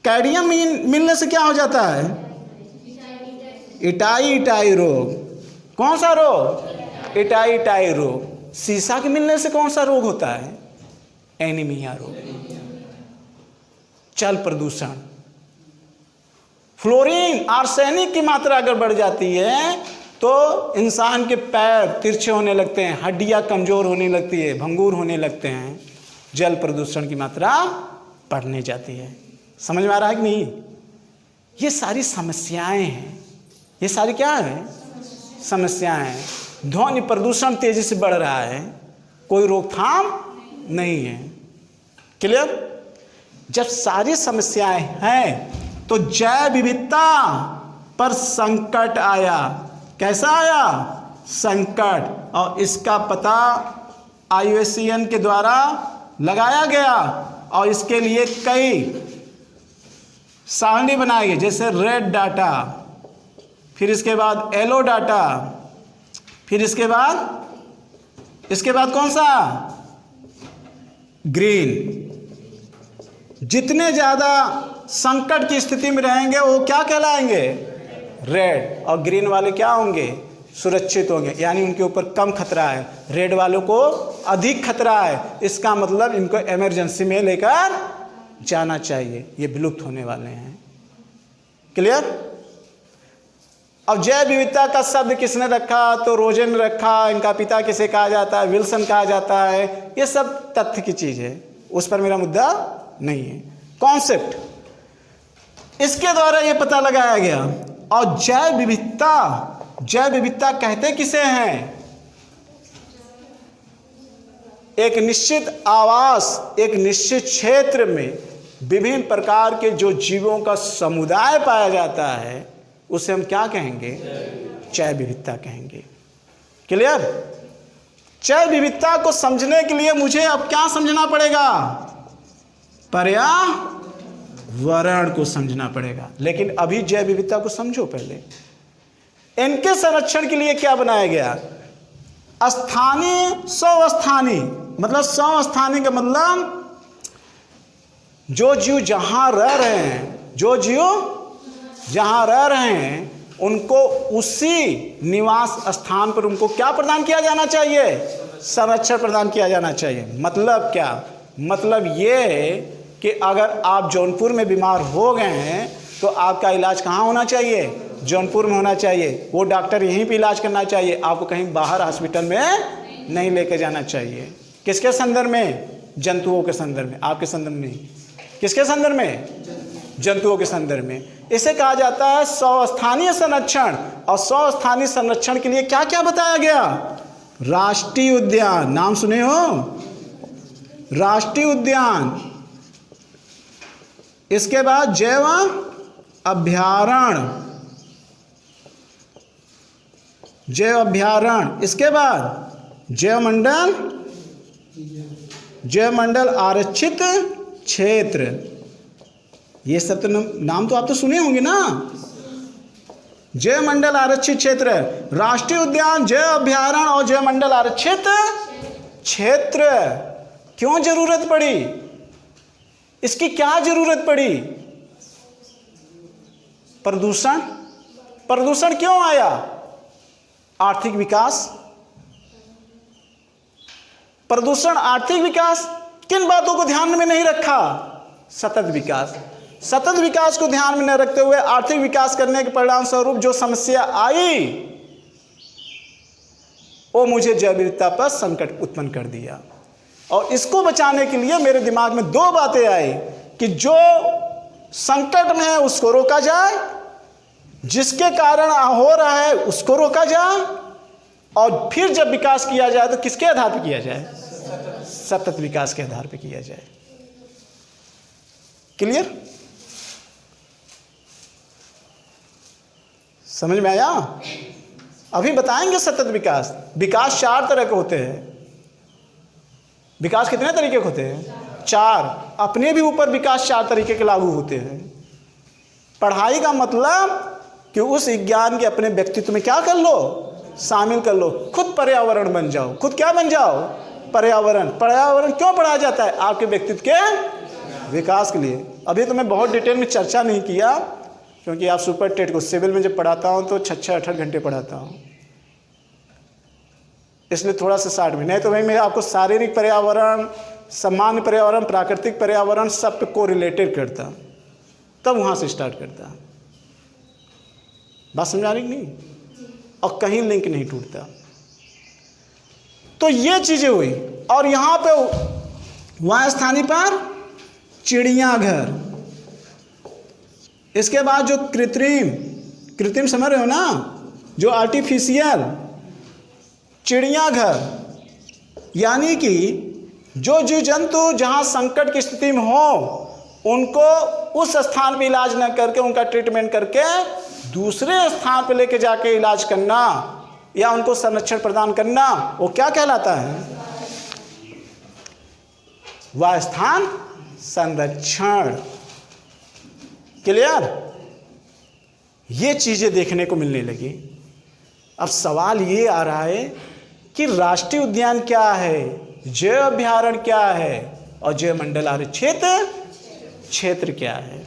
कैडमियम मिलने से क्या हो जाता है? इटाई रोग। कौन सा रोग? इटाई रोग। सीसा के मिलने से कौन सा रोग होता है? एनीमिया रोग। जल प्रदूषण, फ्लोरीन, आर्सेनिक की मात्रा अगर बढ़ जाती है तो इंसान के पैर तिरछे होने लगते हैं, हड्डियां कमजोर होने लगती है, भंगूर होने लगते हैं। जल प्रदूषण की मात्रा बढ़ने जाती है। समझ में आ रहा है कि नहीं? ये सारी समस्याएं हैं। ये सारी क्या है? समस्याएं हैं। ध्वनि प्रदूषण तेजी से बढ़ रहा है, कोई रोकथाम नहीं है। क्लियर? जब सारी समस्याएं हैं तो जैव विविधता पर संकट आया। कैसा आया? संकट। और इसका पता IUCN के द्वारा लगाया गया, और इसके लिए कई सारणी बनाई गई, जैसे रेड डाटा, फिर इसके बाद येलो डाटा, फिर इसके बाद कौन सा? ग्रीन। जितने ज़्यादा संकट की स्थिति में रहेंगे वो क्या कहलाएंगे? रेड। और ग्रीन वाले क्या होंगे? सुरक्षित होंगे, यानी उनके ऊपर कम खतरा है। रेड वालों को अधिक खतरा है, इसका मतलब इनको इमरजेंसी में लेकर जाना चाहिए, ये विलुप्त होने वाले हैं। क्लियर? अब जैव विविधता का शब्द किसने रखा? तो रोजे ने रखा। इनका पिता किसे कहा जाता है? विल्सन कहा जाता है। ये सब तथ्य की चीज़ है, उस पर मेरा मुद्दा नहीं है। कॉन्सेप्ट, इसके द्वारा ये पता लगाया गया। और जैव विविधता कहते किसे हैं? एक निश्चित आवास, एक निश्चित क्षेत्र में विभिन्न प्रकार के जो जीवों का समुदाय पाया जाता है उसे हम क्या कहेंगे? जैव विविधता कहेंगे। क्लियर? जैव विविधता को समझने के लिए मुझे अब क्या समझना पड़ेगा? पर्यावरण को समझना पड़ेगा। लेकिन अभी जैव विविधता को समझो पहले। इनके संरक्षण के लिए क्या बनाया गया? स्थानीय, स्वस्थानीय। मतलब स्वस्थानीय का मतलब जो जीव जहां रह रहे हैं, जो जीव जहां रह रहे हैं उनको उसी निवास स्थान पर उनको क्या प्रदान किया जाना चाहिए? संरक्षण प्रदान किया जाना चाहिए। मतलब क्या? मतलब ये है कि अगर आप जौनपुर में बीमार हो गए हैं तो आपका इलाज कहाँ होना चाहिए? जौनपुर में होना चाहिए। वो डॉक्टर यहीं पे इलाज करना चाहिए, आपको कहीं बाहर हॉस्पिटल में नहीं लेकर जाना चाहिए। किसके संदर्भ में? जंतुओं के संदर्भ में, आपके संदर्भ में नहीं। किसके संदर्भ में? जंतुओं के संदर्भ में। इसे कहा जाता है स्वस्थानीय संरक्षण। और स्वस्थानीय संरक्षण के लिए क्या क्या बताया गया? राष्ट्रीय उद्यान, नाम सुने हो? राष्ट्रीय उद्यान। इसके बाद जैव अभयारण्य, जैव अभयारण्य। इसके बाद जैव मंडल आरक्षित क्षेत्र, ये सब तो नाम तो आप तो सुने होंगे ना। जैव मंडल आरक्षित क्षेत्र, राष्ट्रीय उद्यान, जैव अभयारण्य और जैव मंडल आरक्षित क्षेत्र। क्यों जरूरत पड़ी, इसकी क्या जरूरत पड़ी? प्रदूषण, प्रदूषण क्यों आया? आर्थिक विकास, प्रदूषण, आर्थिक विकास। किन बातों को ध्यान में नहीं रखा? सतत विकास। सतत विकास को ध्यान में न रखते हुए आर्थिक विकास करने के परिणाम स्वरूप जो समस्या आई वो मुझे जैव विविधता पर संकट उत्पन्न कर दिया। और इसको बचाने के लिए मेरे दिमाग में दो बातें आई कि जो संकट में है उसको रोका जाए, जिसके कारण हो रहा है उसको रोका जाए, और फिर जब विकास किया जाए तो किसके आधार पर किया जाए? सतत विकास के आधार पर किया जाए। क्लियर? समझ में आया? अभी बताएंगे सतत विकास। विकास 4 तरह के होते हैं। विकास कितने तरीके के होते हैं? 4। अपने भी ऊपर विकास 4 तरीके के लागू होते हैं। पढ़ाई का मतलब कि उस विज्ञान के अपने व्यक्तित्व में क्या कर लो? शामिल कर लो। खुद पर्यावरण बन जाओ। खुद क्या बन जाओ? पर्यावरण। पर्यावरण क्यों पढ़ा जाता है? आपके व्यक्तित्व के विकास के लिए। अभी तो मैं बहुत डिटेल में चर्चा नहीं किया, क्योंकि आप सुपर टेट को सिविल में जब पढ़ाता हूँ तो 6-8 घंटे पढ़ाता हूँ, इसलिए थोड़ा सा 60 में। नहीं तो भाई मैं आपको शारीरिक पर्यावरण, सामान्य पर्यावरण, प्राकृतिक पर्यावरण सब पे को रिलेटेड करता, तब वहाँ से स्टार्ट करता। बात समझ आ रही नहीं? और कहीं लिंक नहीं टूटता। तो ये चीज़ें हुई। और यहाँ पे वहाँ स्थानीय पर चिड़ियाघर। इसके बाद जो कृत्रिम समझ रहे हो ना, जो आर्टिफिशियल चिड़ियाघर, यानी कि जो जीव जंतु जहाँ संकट की स्थिति में हो उनको उस स्थान पे इलाज न करके, उनका ट्रीटमेंट करके दूसरे स्थान पे लेके जाके इलाज करना या उनको संरक्षण प्रदान करना, वो क्या कहलाता है? वह स्थान संरक्षण। क्लियर? ये चीजें देखने को मिलने लगी। अब सवाल ये आ रहा है कि राष्ट्रीय उद्यान क्या है, जैव अभयारण्य क्या है और जैव मंडल आरक्षित क्षेत्र क्या है।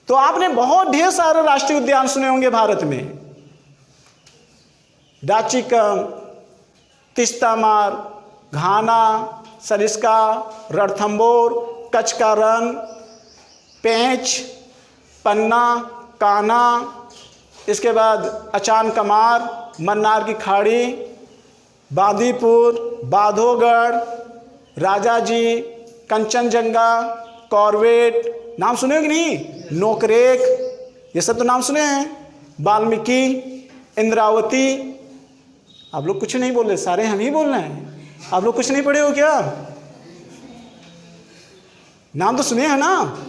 तो आपने बहुत ढेर सारे राष्ट्रीय उद्यान सुने होंगे भारत में। डाचिकम, तिस्तामार, घाना, सरिस्का, रणथंबोर, कच्छ का रण, पेंच, पन्ना, कान्हा, इसके बाद अचान कमार, मन्नार की खाड़ी, बांदीपुर, बांधवगढ़, राजाजी, कंचनजंगा, कॉर्बेट, नाम सुने हो कि नहीं? नोकरेक, ये सब तो नाम सुने हैं। वाल्मीकि, इंद्रावती। आप लोग कुछ नहीं बोल रहे, सारे हम ही बोल रहे हैं। आप लोग कुछ नहीं पढ़े हो क्या? नाम तो सुने हैं ना?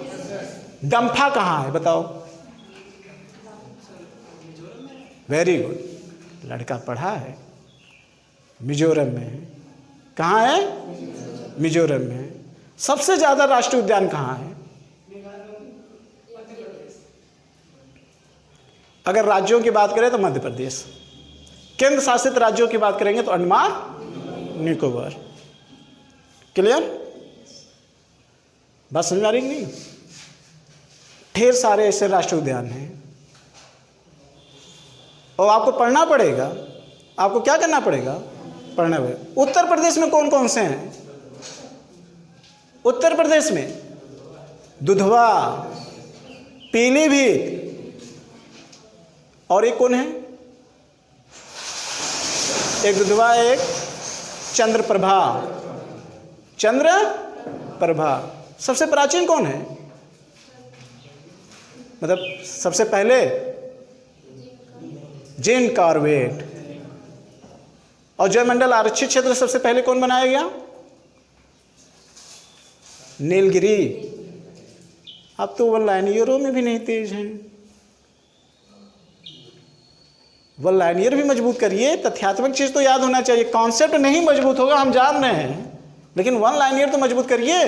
डम्फा कहाँ है बताओ? वेरी गुड, लड़का पढ़ा है। मिजोरम में है। कहाँ है? मिजोरम में है। सबसे ज़्यादा राष्ट्रीय उद्यान कहाँ है? अगर राज्यों की बात करें तो मध्य प्रदेश। केंद्र शासित राज्यों की बात करेंगे तो अंडमान निकोबार। क्लियर? बात समझ आ रही नहीं? ढेर सारे ऐसे राष्ट्रीय उद्यान हैं और आपको पढ़ना पड़ेगा। आपको क्या करना पड़ेगा? पढ़ना पड़ेगा। उत्तर प्रदेश में कौन कौन से हैं? उत्तर प्रदेश में दुधवा, पीलीभीत, और एक कौन है? एक दुधवा, एक चंद्रप्रभा। चंद्रप्रभा। सबसे प्राचीन कौन है? मतलब सबसे पहले जिम कॉर्बेट। और जैव मंडल आरक्षित क्षेत्र सबसे पहले कौन बनाया गया? नीलगिरी। अब तो वन लाइनियरों में भी नहीं तेज हैं। वन लाइनियर भी मजबूत करिए। तथ्यात्मक चीज तो याद होना चाहिए। कॉन्सेप्ट नहीं मजबूत होगा, हम जान रहे हैं, लेकिन वन लाइनियर तो मजबूत करिए।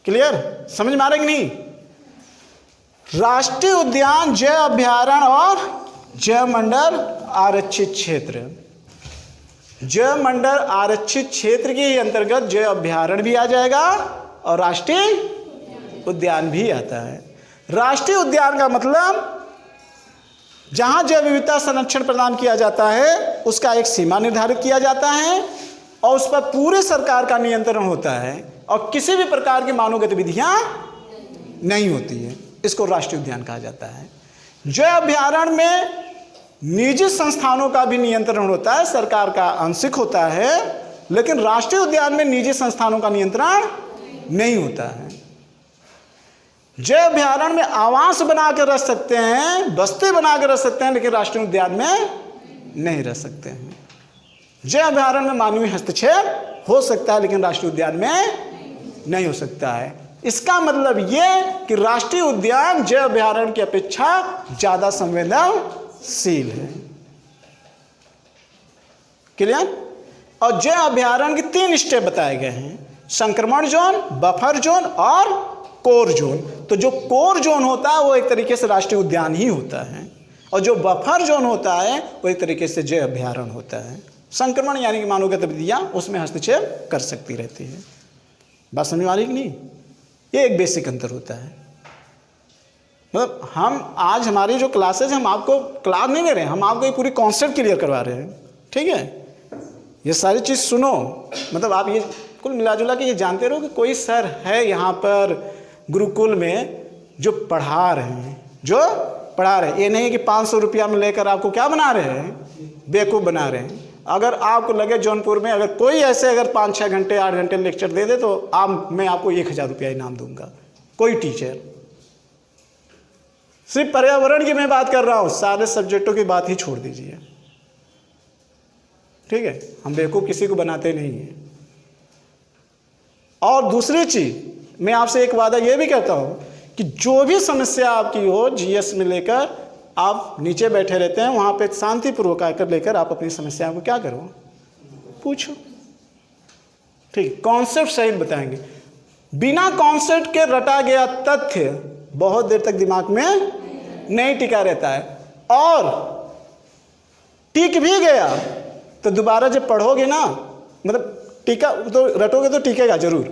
क्लियर, समझ में आ रहा है कि नहीं? राष्ट्रीय उद्यान, जैव अभयारण्य और जैव मंडल आरक्षित क्षेत्र। जैव मंडल आरक्षित क्षेत्र के अंतर्गत जैव अभयारण्य भी आ जाएगा और राष्ट्रीय उद्यान भी आता है। राष्ट्रीय उद्यान का मतलब जहां जैव विविधता संरक्षण प्रदान किया जाता है, उसका एक सीमा निर्धारित किया जाता है और उस पर पूरे सरकार का नियंत्रण होता है और किसी भी प्रकार की मानव गतिविधियां नहीं होती है। इसको राष्ट्रीय उद्यान कहा जाता है। जैव अभयारण्य में निजी संस्थानों का भी नियंत्रण होता है, सरकार का आंशिक होता है, लेकिन राष्ट्रीय उद्यान में निजी संस्थानों का नियंत्रण नहीं होता है। जैव अभयारण्य में आवास बनाकर रह सकते हैं, बस्ती बनाकर रह सकते हैं, लेकिन राष्ट्रीय उद्यान में नहीं रह सकते हैं। जैव अभयारण्य में मानवीय हस्तक्षेप हो सकता है, लेकिन राष्ट्रीय उद्यान में नहीं हो सकता है। इसका मतलब यह कि राष्ट्रीय उद्यान जैव अभयारण्य की अपेक्षा ज्यादा संवेदनशील है। क्लियर? और जैव अभयारण्य के 3 स्टेप बताए गए हैं: संक्रमण जोन, बफर जोन और कोर जोन। तो जो कोर जोन होता है वो एक तरीके से राष्ट्रीय उद्यान ही होता है, और जो बफर जोन होता है वो एक तरीके से जैव अभयारण्य होता है। संक्रमण यानी कि मानव गतिविधियां उसमें हस्तक्षेप कर सकती रहती है। बात समझ में आ रही कि नहीं? ये एक बेसिक अंतर होता है। मतलब हम आज हमारी जो क्लासेज, हम आपको क्लास नहीं ले रहे हैं, हम आपको ये पूरी कॉन्सेप्ट क्लियर करवा रहे हैं। ठीक है, ये सारी चीज़ सुनो। मतलब आप ये कुल मिला जुला के ये जानते रहो कि कोई सर है यहाँ पर गुरुकुल में जो पढ़ा रहे हैं, ये नहीं कि 500 रुपया में लेकर आपको क्या बना रहे हैं, बेवकूफ़ बना रहे हैं। अगर आपको लगे जौनपुर में अगर कोई ऐसे अगर 5-6 घंटे 8 घंटे लेक्चर दे दे तो मैं आपको 1000 रुपया इनाम दूंगा। कोई टीचर, सिर्फ पर्यावरण की मैं बात कर रहा हूँ, सारे सब्जेक्टों की बात ही छोड़ दीजिए। ठीक है, हम बेवकूफ़ किसी को बनाते नहीं हैं। और दूसरी चीज, मैं आपसे एक वादा ये भी कहता हूं कि जो भी समस्या आपकी हो जीएस में लेकर, आप नीचे बैठे रहते हैं, वहां पे शांतिपूर्वक आकर लेकर आप अपनी समस्याओं को क्या करो, पूछो। ठीक, कॉन्सेप्ट सहित बताएंगे। बिना कॉन्सेप्ट के रटा गया तथ्य बहुत देर तक दिमाग में नहीं टिका रहता है, और टिक भी गया तो दोबारा जब पढ़ोगे ना, मतलब टीका तो रटोगे तो टिकेगा जरूर,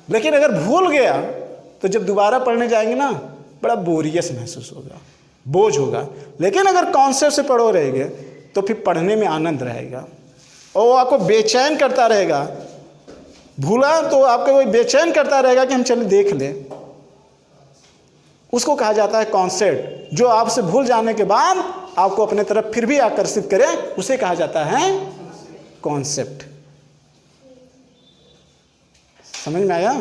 लेकिन अगर भूल गया तो जब दोबारा पढ़ने जाएंगे ना, बड़ा बोरियत महसूस होगा, बोझ होगा। लेकिन अगर कॉन्सेप्ट से पढ़ो रहेंगे तो फिर पढ़ने में आनंद रहेगा, और वो आपको बेचैन करता रहेगा। भूला तो आपको वो बेचैन करता रहेगा कि हम चले देख लें। उसको कहा जाता है कॉन्सेप्ट। जो आपसे भूल जाने के बाद आपको अपने तरफ फिर भी आकर्षित करे, उसे कहा जाता है कॉन्सेप्ट। समझ में आया?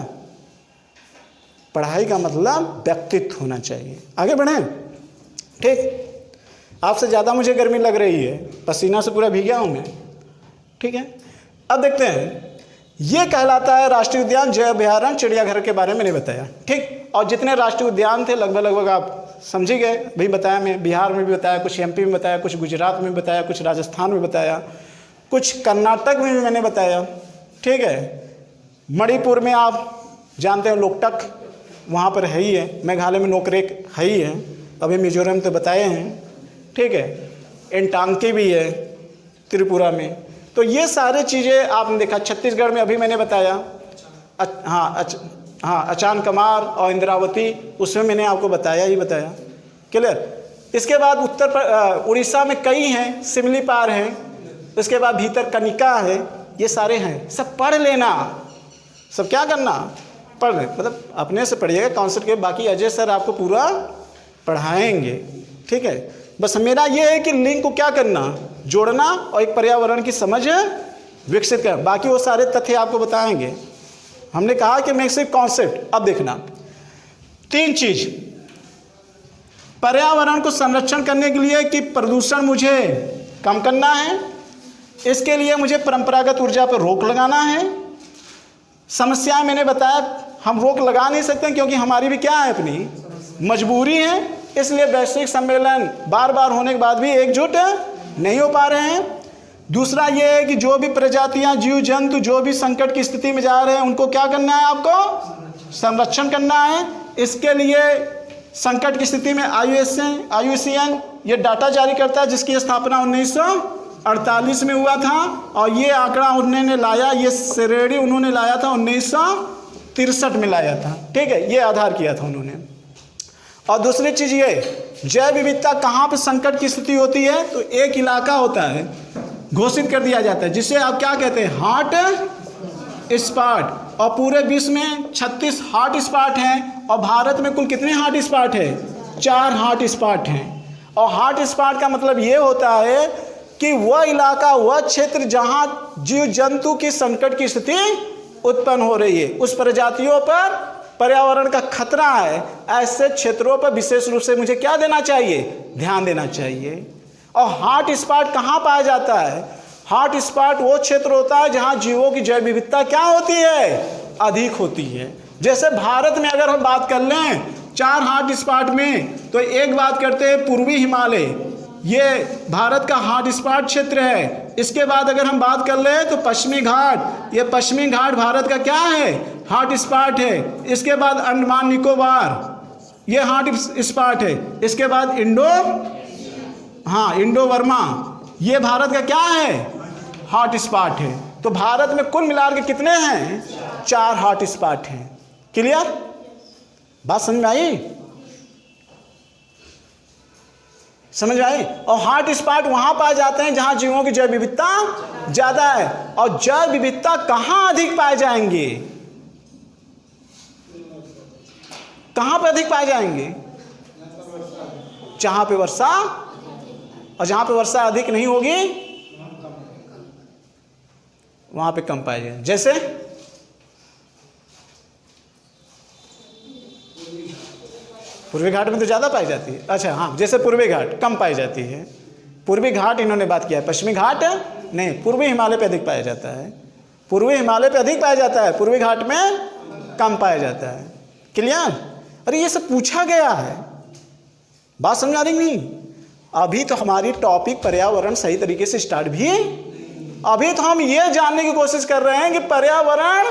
पढ़ाई का मतलब व्यक्तित्व होना चाहिए। आगे बढ़ें। ठीक, आपसे ज़्यादा मुझे गर्मी लग रही है, पसीना से पूरा भीग गया हूँ मैं। ठीक है, अब देखते हैं। ये कहलाता है राष्ट्रीय उद्यान, जैव अभयारण्य, चिड़ियाघर के बारे में मैंने बताया। ठीक, और जितने राष्ट्रीय उद्यान थे लगभग आप समझ ही गए। भी बताया मैं, बिहार में भी बताया, कुछ एमपी में बताया, कुछ गुजरात में बताया, कुछ राजस्थान में बताया, कुछ कर्नाटक में भी मैंने बताया। ठीक है, मणिपुर में आप जानते हैं लोकटक, वहाँ पर है ही है। मेघालय में नोकरेक है ही है। अभी मिजोरम तो बताए हैं। ठीक है, एंटांकी भी है त्रिपुरा में। तो ये सारी चीज़ें आपने देखा। छत्तीसगढ़ में अभी मैंने बताया, अचान कमार और इंद्रावती, उसमें मैंने आपको बताया ही बताया। क्लियर? इसके बाद उड़ीसा में कई हैं, सिमलीपाल हैं, उसके बाद भीतर कनिका है, ये सारे हैं। सब पढ़ लेना, सब क्या करना, पढ़ ले, मतलब अपने से पढ़िएगा कॉन्सेप्ट के। बाकी अजय सर आपको पूरा पढ़ाएंगे। ठीक है, बस मेरा ये है कि लिंक को क्या करना, जोड़ना और एक पर्यावरण की समझ विकसित करना। बाकी वो सारे तथ्य आपको बताएंगे। हमने कहा कि मैं सिर्फ कॉन्सेप्ट। अब देखना 3 चीज पर्यावरण को संरक्षण करने के लिए कि प्रदूषण मुझे कम करना है, इसके लिए मुझे परंपरागत ऊर्जा पर रोक लगाना है। समस्याएं मैंने बताया हम रोक लगा नहीं सकते क्योंकि हमारी भी क्या है, अपनी मजबूरी है। इसलिए वैश्विक सम्मेलन बार बार होने के बाद भी एकजुट नहीं हो पा रहे हैं। दूसरा ये है कि जो भी प्रजातियां, जीव जंतु जो भी संकट की स्थिति में जा रहे हैं, उनको क्या करना है, आपको संरक्षण करना है। इसके लिए संकट की स्थिति में IUCN ये डाटा जारी करता है, जिसकी स्थापना 1948 में हुआ था, और ये आंकड़ा उन्होंने लाया, ये श्रेणी उन्होंने लाया था 1963 में लाया था। ठीक है, ये आधार किया था उन्होंने। और दूसरी चीज़ ये, जैव विविधता कहाँ पे संकट की स्थिति होती है, तो एक इलाका होता है, घोषित कर दिया जाता है, जिसे आप क्या कहते हैं, हॉट स्पॉट। और पूरे विश्व में 36 हॉट स्पॉट हैं, और भारत में कुल कितने हॉट स्पॉट है, 4 हॉट स्पॉट हैं। और हॉट स्पॉट का मतलब ये होता है कि वह इलाका, वह क्षेत्र जहाँ जीव जंतु की संकट की स्थिति उत्पन्न हो रही है, उस प्रजातियों पर पर्यावरण का खतरा है, ऐसे क्षेत्रों पर विशेष रूप से मुझे क्या देना चाहिए, ध्यान देना चाहिए। और हॉट स्पॉट कहाँ पाया जाता है, हॉट स्पॉट वो क्षेत्र होता है जहाँ जीवों की जैव विविधता क्या होती है, अधिक होती है। जैसे भारत में अगर हम बात कर लें 4 हॉट स्पॉट में, तो एक बात करते हैं पूर्वी हिमालय, ये भारत का हॉट स्पॉट क्षेत्र है। इसके बाद अगर हम बात कर लें तो पश्चिमी घाट, ये पश्चिमी घाट भारत का क्या है, हॉट स्पॉट है। इसके बाद अंडमान निकोबार, ये हॉट स्पॉट है। इसके बाद इंडो बर्मा, ये भारत का क्या है, हॉट स्पॉट है। तो भारत में कुल मिलाकर के कितने हैं, 4 हॉट स्पॉट हैं। क्लियर, बात समझ में आई, समझ आई। और हॉट स्पॉट वहां पाए जाते हैं जहां जीवों की जैव विविधता ज्यादा है। और जैव विविधता कहां अधिक पाए जाएंगे, कहां पे अधिक पाए जाएंगे, जहां पे वर्षा, और जहां पे वर्षा अधिक नहीं होगी वहां पे कम पाए जाएंगे। जैसे पूर्वी घाट में तो ज़्यादा पाई जाती है, अच्छा हाँ, जैसे पूर्वी घाट कम पाई जाती है। पूर्वी घाट इन्होंने बात किया है, पश्चिमी घाट नहीं, पूर्वी हिमालय पे अधिक पाया जाता है। पूर्वी हिमालय पे अधिक पाया जाता है, पूर्वी घाट में कम पाया जाता है। क्लियर, अरे ये सब पूछा गया है, बात समझ आ रही नहीं। अभी तो हमारी टॉपिक पर्यावरण सही तरीके से स्टार्ट भी, अभी तो हम ये जानने की कोशिश कर रहे हैं कि पर्यावरण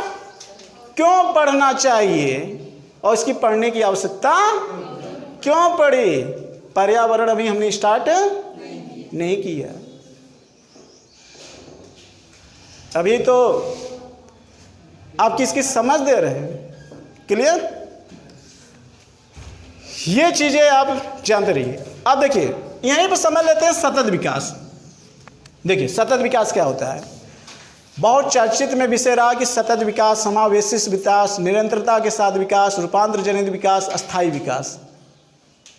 क्यों पढ़ना चाहिए और इसकी पढ़ने की आवश्यकता क्यों पड़ी। पर्यावरण अभी हमने स्टार्ट नहीं किया, अभी तो आप किसकी समझ दे रहे हैं। क्लियर, ये चीजें आप जानते रहिए। अब देखिए यहीं पर समझ लेते हैं सतत विकास। देखिए सतत विकास क्या होता है, बहुत चर्चित में विषय रहा कि सतत विकास, समावेशी विकास, निरंतरता के साथ विकास, रूपांतर जनित विकास, अस्थायी विकास,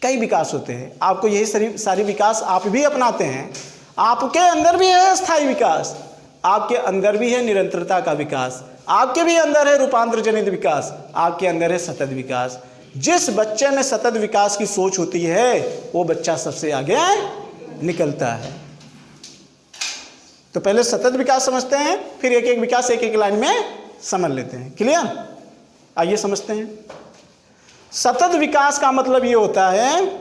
कई विकास होते हैं। आपको यही सारी विकास आप भी अपनाते हैं। आपके अंदर भी है अस्थायी विकास, आपके अंदर भी है निरंतरता का विकास, आपके भी अंदर है रूपांतर जनित विकास, आपके अंदर है सतत विकास। जिस बच्चे में सतत विकास की सोच होती है वो बच्चा सबसे आगे निकलता है। तो पहले सतत विकास समझते हैं, फिर एक एक विकास एक एक लाइन में समझ लेते हैं। क्लियर, आइए समझते हैं। सतत विकास का मतलब ये होता है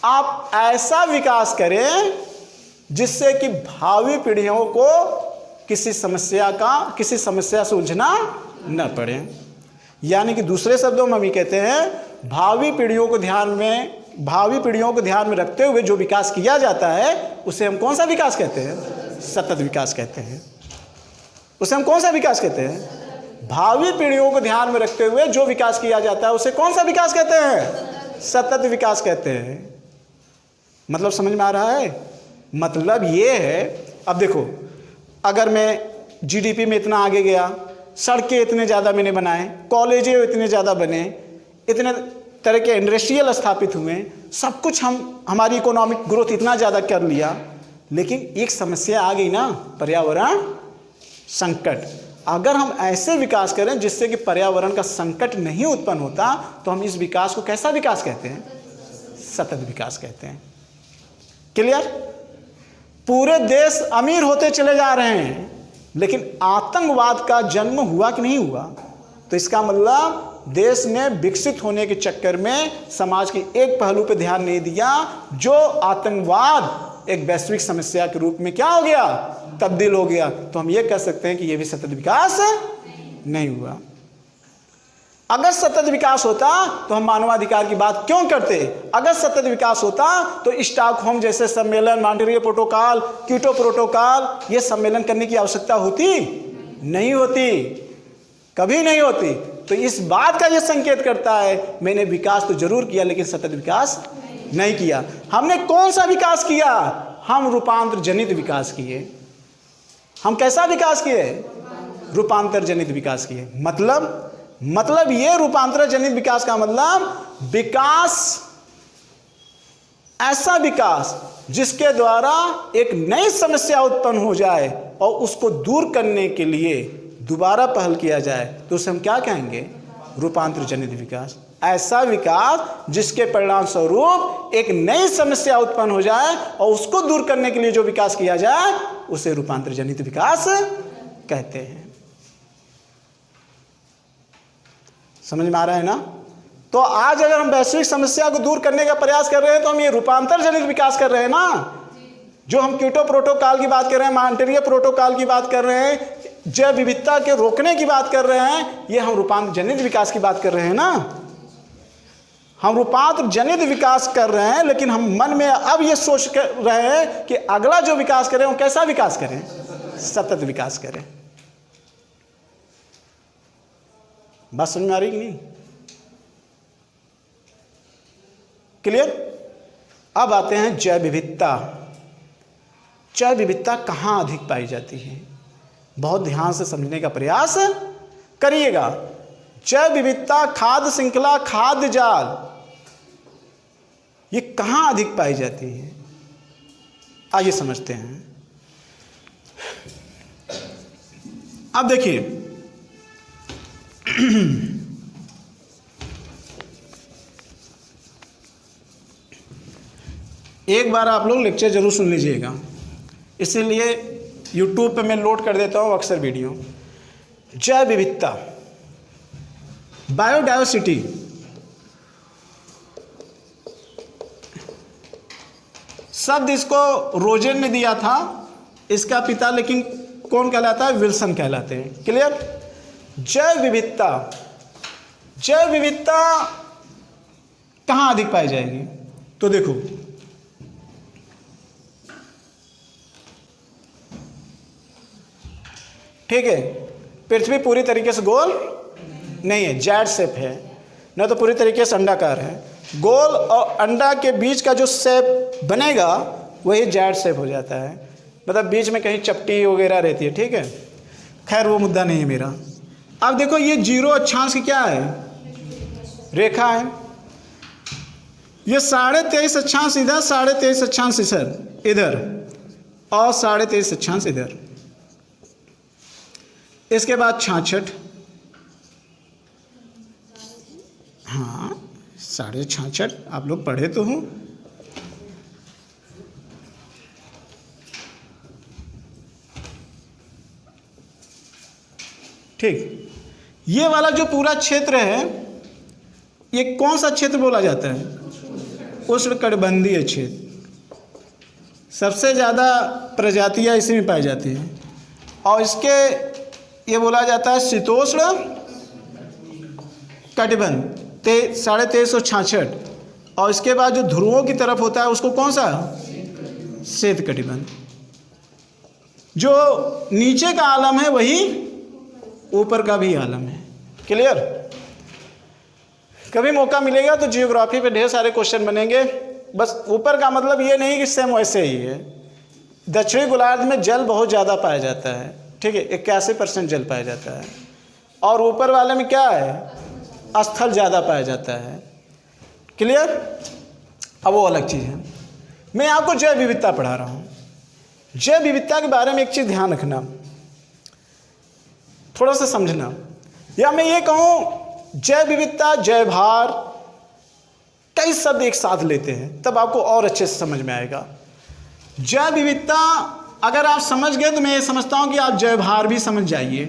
आप ऐसा विकास करें जिससे कि भावी पीढ़ियों को किसी समस्या से उलझना न पड़े। यानी कि दूसरे शब्दों में हम ये कहते हैं भावी पीढ़ियों को ध्यान में रखते हुए जो विकास किया जाता है उसे हम कौन सा विकास कहते हैं, सतत विकास कहते हैं। उसे हम कौन सा विकास कहते हैं, भावी पीढ़ियों को ध्यान में रखते हुए जो विकास किया जाता है उसे कौन सा विकास कहते हैं, सतत विकास कहते हैं। मतलब समझ में आ रहा है, मतलब ये है, अब देखो अगर मैं जीडीपी में इतना आगे गया, सड़कें इतने ज़्यादा मैंने बनाए, कॉलेजें इतने ज़्यादा बने, इतने तरह के इंडस्ट्रियल स्थापित हुए, सब कुछ हमारी इकोनॉमिक ग्रोथ इतना ज़्यादा कर लिया, लेकिन एक समस्या आ गई ना, पर्यावरण संकट। अगर हम ऐसे विकास करें जिससे कि पर्यावरण का संकट नहीं उत्पन्न होता तो हम इस विकास को कैसा विकास कहते हैं, सतत विकास कहते हैं। क्लियर, पूरे देश अमीर होते चले जा रहे हैं लेकिन आतंकवाद का जन्म हुआ कि नहीं हुआ, तो इसका मतलब देश ने विकसित होने के चक्कर में समाज के एक पहलू पर ध्यान नहीं दिया, जो आतंकवाद एक वैश्विक समस्या के रूप में क्या हो गया, तब्दील हो गया। तो हम ये कह सकते हैं कि ये भी सतत विकास नहीं हुआ। अगर सतत विकास होता तो हम मानवाधिकार की बात क्यों करते? अगर सतत विकास होता तो स्टॉकहोम जैसे सम्मेलन, मॉन्ट्रियल प्रोटोकॉल, क्योटो प्रोटोकॉल, ये सम्मेलन करने की आवश्यकता होती? नहीं होती, कभी नहीं होती। तो इस बात का ये संकेत करता है मैंने विकास तो जरूर किया लेकिन सतत विकास नहीं किया। हमने कौन सा विकास किया? हम रूपांतर जनित विकास किए। हम कैसा विकास किए? रूपांतर जनित विकास किए। मतलब ये रूपांतर जनित विकास का मतलब विकास, ऐसा विकास जिसके द्वारा एक नई समस्या उत्पन्न हो जाए और उसको दूर करने के लिए दोबारा पहल किया जाए, तो उसे हम क्या कहेंगे? रूपांतर जनित विकास। ऐसा विकास जिसके परिणाम स्वरूप एक नई समस्या उत्पन्न हो जाए और उसको दूर करने के लिए जो विकास किया जाए उसे रूपांतर जनित विकास कहते हैं। समझ में आ रहा है ना? तो आज अगर हम वैश्विक समस्या को दूर करने का प्रयास कर रहे हैं तो हम ये रूपांतर जनित विकास कर रहे हैं ना। जो हम क्योटो प्रोटोकॉल की बात कर रहे हैं, मॉन्ट्रियल प्रोटोकॉल की बात कर रहे हैं, जैव विविधता के रोकने की बात कर रहे हैं, ये हम रूपांतर जनित विकास की बात कर रहे हैं ना। हम रूपांतर जनित विकास कर रहे हैं, लेकिन हम मन में अब ये सोच कर रहे हैं कि अगला जो विकास करें वो कैसा विकास करें? सतत विकास करें। बात समझ में आ रही कि नहीं? क्लियर? अब आते हैं जैव विविधता। जैव विविधता कहाँ अधिक पाई जाती है? बहुत ध्यान से समझने का प्रयास करिएगा। जैव विविधता, खाद्य श्रृंखला, खाद्य जाल, ये कहाँ अधिक पाई जाती है? आइए समझते हैं। अब देखिए, एक बार आप लोग लेक्चर जरूर सुन लीजिएगा, इसीलिए YouTube पे मैं लोड कर देता हूँ अक्सर वीडियो। जैव विविधता, बायोडायवर्सिटी, शब्द इसको रोजेन ने दिया था, इसका पिता लेकिन कौन कहलाता है? विल्सन कहलाते हैं। क्लियर? जैव विविधता, जैव विविधता कहाँ अधिक पाई जाएगी? तो देखो, ठीक है, पृथ्वी पूरी तरीके से गोल नहीं है, जेड शेप है, न तो पूरी तरीके से अंडाकार है। गोल और अंडा के बीच का जो शेप बनेगा वही जेड शेप हो जाता है, मतलब बीच में कहीं चपटी वगैरह रहती है। ठीक है, खैर वो मुद्दा नहीं है मेरा। अब देखो, ये 0 अक्षांश की क्या है? रेखा है। ये 23.5 अक्षांश इधर, 23.5 अक्षांश इधर और 23.5 अक्षांश इधर। इसके बाद 66, हाँ 66.5, आप लोग पढ़े तो हो। ठीक, ये वाला जो पूरा क्षेत्र है, ये कौन सा क्षेत्र बोला जाता है? उष्णकटिबंधीय क्षेत्र। सबसे ज़्यादा प्रजातियां इसी में पाई जाती हैं और इसके ये बोला जाता है शीतोष्ण कटिबंध 2366। और इसके बाद जो ध्रुवों की तरफ होता है उसको कौन सा? शीत कटिबंध। जो नीचे का आलम है वही ऊपर का भी आलम है। क्लियर? कभी मौका मिलेगा तो जियोग्राफी पे ढेर सारे क्वेश्चन बनेंगे। बस ऊपर का मतलब ये नहीं कि सेम वैसे ही है। दक्षिणी गोलार्ध में जल बहुत ज़्यादा पाया जाता है, ठीक है, 81% जल पाया जाता है, और ऊपर वाले में क्या है? स्थल ज़्यादा पाया जाता है। क्लियर? अब वो अलग चीज़ है। मैं आपको जैव विविधता पढ़ा रहा हूँ। जैव विविधता के बारे में एक चीज़ ध्यान रखना, थोड़ा सा समझना, या मैं ये कहूँ जैव विविधता, जैव भार, कई शब्द एक साथ लेते हैं तब आपको और अच्छे से समझ में आएगा। जैव विविधता अगर आप समझ गए तो मैं ये समझता हूँ कि आप जैव भार भी समझ जाइए।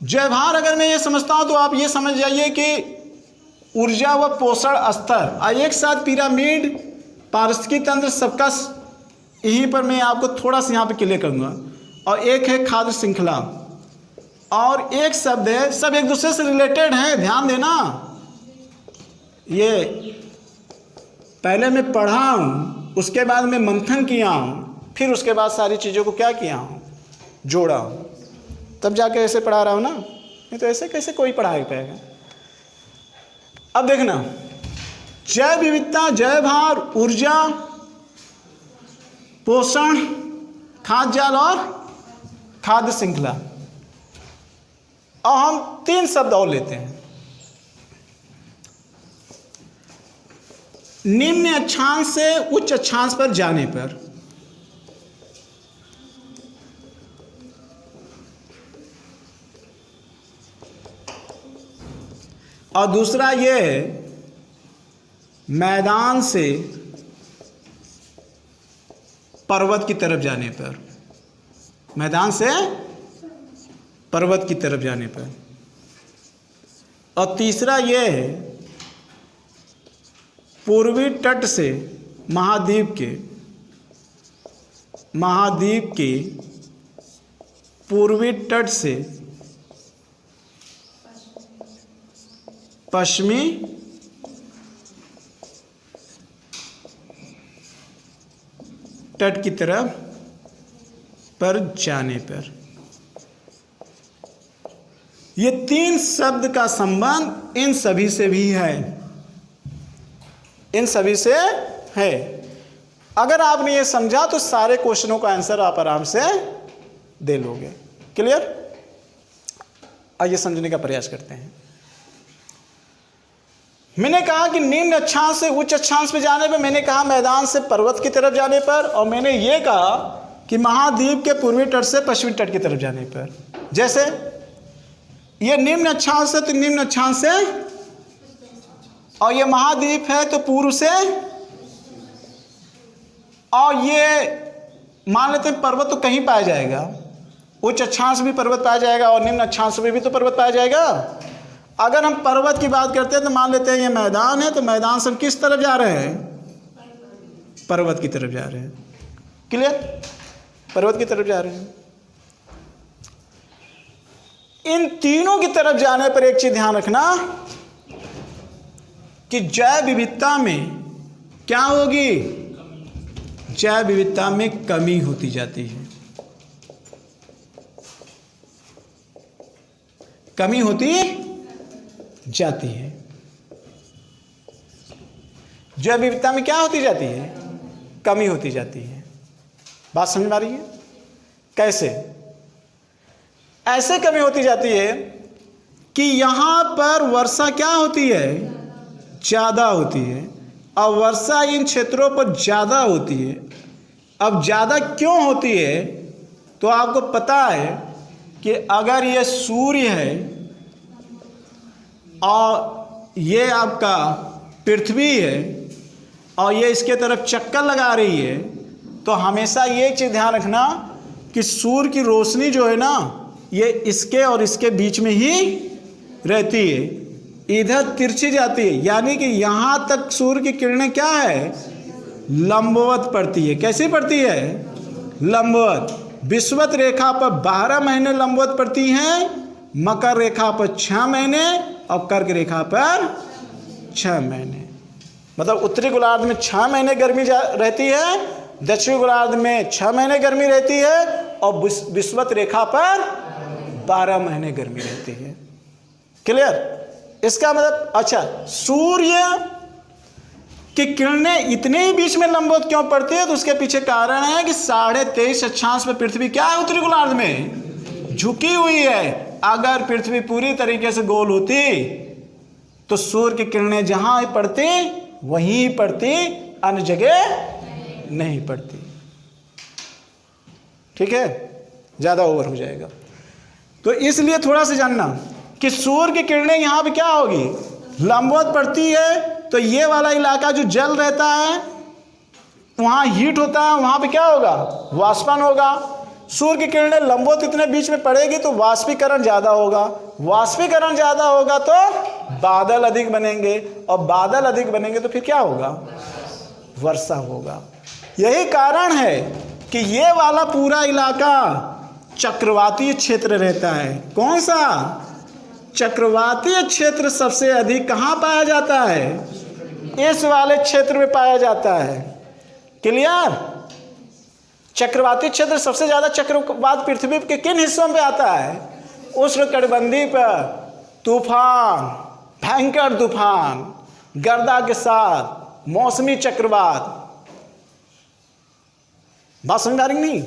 जैव भार अगर मैं ये समझता हूँ तो आप ये समझ जाइए कि ऊर्जा व पोषण स्तर एक साथ, पिरामिड, पारिस्थितिकी तंत्र, सबका यहीं पर मैं आपको थोड़ा सा यहाँ पे क्लियर करूँगा। और एक है खाद्य श्रृंखला, और एक शब्द है, सब एक दूसरे से रिलेटेड हैं, ध्यान देना। ये पहले मैं पढ़ा हूँ, उसके बाद मैं मंथन किया हूँ, फिर उसके बाद सारी चीज़ों को क्या किया हूँ, जोड़ा हूँ, तब जाके ऐसे पढ़ा रहा हूँ ना, नहीं तो ऐसे कैसे कोई पढ़ा पाएगा। अब देखना, जैव विविधता, जैव भार, ऊर्जा, पोषण, खाद्य जाल और खाद्य श्रृंखला। और हम 3 शब्द और लेते हैं। निम्न अक्षांश से उच्च अक्षांश पर जाने पर, और दूसरा ये है मैदान से पर्वत की तरफ जाने पर, मैदान से पर्वत की तरफ जाने पर। और तीसरा ये है पूर्वी तट से महाद्वीप के पूर्वी तट से पश्चिमी तट की तरफ पर जाने पर। ये 3 शब्द का संबंध इन सभी से भी है, इन सभी से है। अगर आपने ये समझा तो सारे क्वेश्चनों का आंसर आप आराम से दे लोगे। क्लियर? आइए समझने का प्रयास करते हैं। मैंने कहा कि निम्न अक्षांश से उच्च अक्षांश पे जाने पर, मैंने कहा मैदान से पर्वत की तरफ जाने पर, और मैंने ये कहा कि महाद्वीप के पूर्वी तट से पश्चिमी तट की तरफ जाने पर। जैसे ये निम्न अक्षांश है तो निम्न अक्षांश से, और ये महाद्वीप है तो पूर्व से, और ये मान लेते हैं पर्वत तो कहीं पाया जाएगा, उच्च अक्षांश भी पर्वत पाया जाएगा और निम्न अक्षांश में भी तो पर्वत पाया जाएगा। अगर हम पर्वत की बात करते हैं तो मान लेते हैं ये मैदान है, तो मैदान से हम किस तरफ जा रहे हैं? पर्वत की तरफ जा रहे हैं। क्लियर? पर्वत की तरफ जा रहे हैं। इन तीनों की तरफ जाने पर एक चीज ध्यान रखना कि जैव विविधता में क्या होगी? जैव विविधता में कमी होती जाती है, कमी होती जाती है। जैव विविधता में क्या होती जाती है? कमी होती जाती है। बात समझ में आ रही है? कैसे? ऐसे कमी होती जाती है कि यहां पर वर्षा क्या होती है? ज़्यादा होती है, और वर्षा इन क्षेत्रों पर ज़्यादा होती है। अब ज़्यादा क्यों होती है? तो आपको पता है कि अगर ये सूर्य है और ये आपका पृथ्वी है और ये इसके तरफ चक्कर लगा रही है, तो हमेशा ये चीज़ ध्यान रखना कि सूर्य की रोशनी जो है ना, ये इसके और इसके बीच में ही रहती है, इधर तिरछी जाती है। यानी कि यहाँ तक सूर्य की किरणें क्या है? लंबवत पड़ती है। कैसी पड़ती है? लंबवत। विषुवत रेखा पर 12 महीने लंबवत पड़ती हैं, मकर रेखा पर 6 महीने और कर्क रेखा पर 6 महीने। मतलब उत्तरी गोलार्ध में 6 महीने गर्मी रहती है, दक्षिणी गोलार्ध में 6 महीने गर्मी रहती है, और विषुवत रेखा पर 12 महीने गर्मी रहती है। क्लियर? इसका मतलब अच्छा, सूर्य की किरणें इतने ही बीच में लंबवत क्यों पड़ती है? तो उसके पीछे कारण है कि 23.5 अक्षांश पर पृथ्वी क्या है? उत्तरी गोलार्ध में झुकी हुई है। अगर पृथ्वी पूरी तरीके से गोल होती तो सूर्य की किरणें जहां पड़ती वहीं पड़ती, अन्य जगह नहीं पड़ती। ठीक है? ज्यादा ओवर हो जाएगा। तो इसलिए थोड़ा सा जानना कि सूर्य की किरणें यहां पे क्या होगी? लंबवत पड़ती है। तो ये वाला इलाका जो जल रहता है, वहां हीट होता है, वहां पे क्या होगा? वाष्पन होगा। सूर्य की किरणें लंबवत इतने बीच में पड़ेगी तो वाष्पीकरण ज़्यादा होगा। वाष्पीकरण ज़्यादा होगा तो बादल अधिक बनेंगे, और बादल अधिक बनेंगे तो फिर क्या होगा? वर्षा होगा। यही कारण है कि ये वाला पूरा इलाका चक्रवातीय क्षेत्र रहता है। कौन सा? चक्रवातीय क्षेत्र सबसे अधिक कहाँ पाया जाता है? इस वाले क्षेत्र में पाया जाता है। क्लियर? चक्रवाती क्षेत्र सबसे ज़्यादा चक्रवात पृथ्वी के किन हिस्सों में आता है? उष्णकटिबंधीय पर तूफान, भयंकर तूफान, गर्दा के साथ मौसमी चक्रवात। बात समझ आ रही नहीं?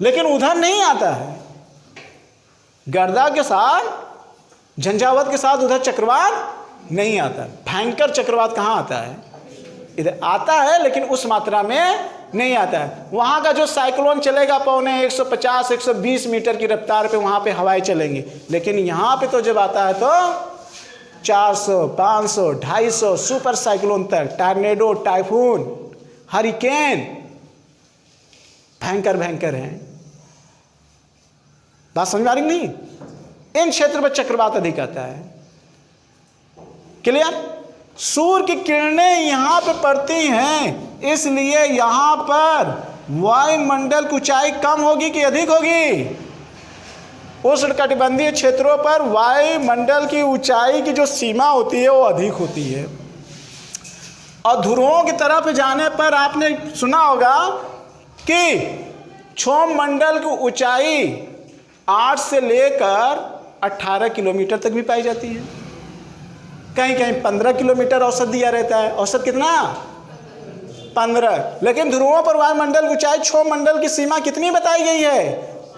लेकिन उधर नहीं आता है। गर्दा के साथ, झंझावत के साथ उधर चक्रवात नहीं आता। भयंकर चक्रवात कहाँ आता है? इधर आता है, लेकिन उस मात्रा में नहीं आता है। वहाँ का जो साइक्लोन चलेगा पौने 150-120 मीटर की रफ्तार पे वहाँ पे हवाएं चलेंगी। लेकिन यहाँ पे तो जब आता है तो 400, 500, 250 सुपर साइक्लोन तक, टॉर्नेडो, टाइफून, हरिकेन भयंकर भयंकर हैं। बात समझ आ रही नहीं? इन क्षेत्र पर चक्रवात अधिक आता है। क्लियर? सूर्य की किरणें यहां पे पड़ती हैं, इसलिए यहां पर वायुमंडल की ऊंचाई कम होगी कि अधिक होगी? उष्णकटिबंधीय क्षेत्रों पर वायुमंडल की ऊंचाई की जो सीमा होती है वो अधिक होती है। और ध्रुवों की तरफ जाने पर आपने सुना होगा कि क्षोभ मंडल की ऊंचाई 8 से लेकर 18 किलोमीटर तक भी पाई जाती है। कहीं कहीं 15 किलोमीटर औसत दिया रहता है। औसत कितना? 15। लेकिन ध्रुवों पर वायुमंडल की ऊंचाई क्षोभ मंडल की सीमा कितनी बताई गई है?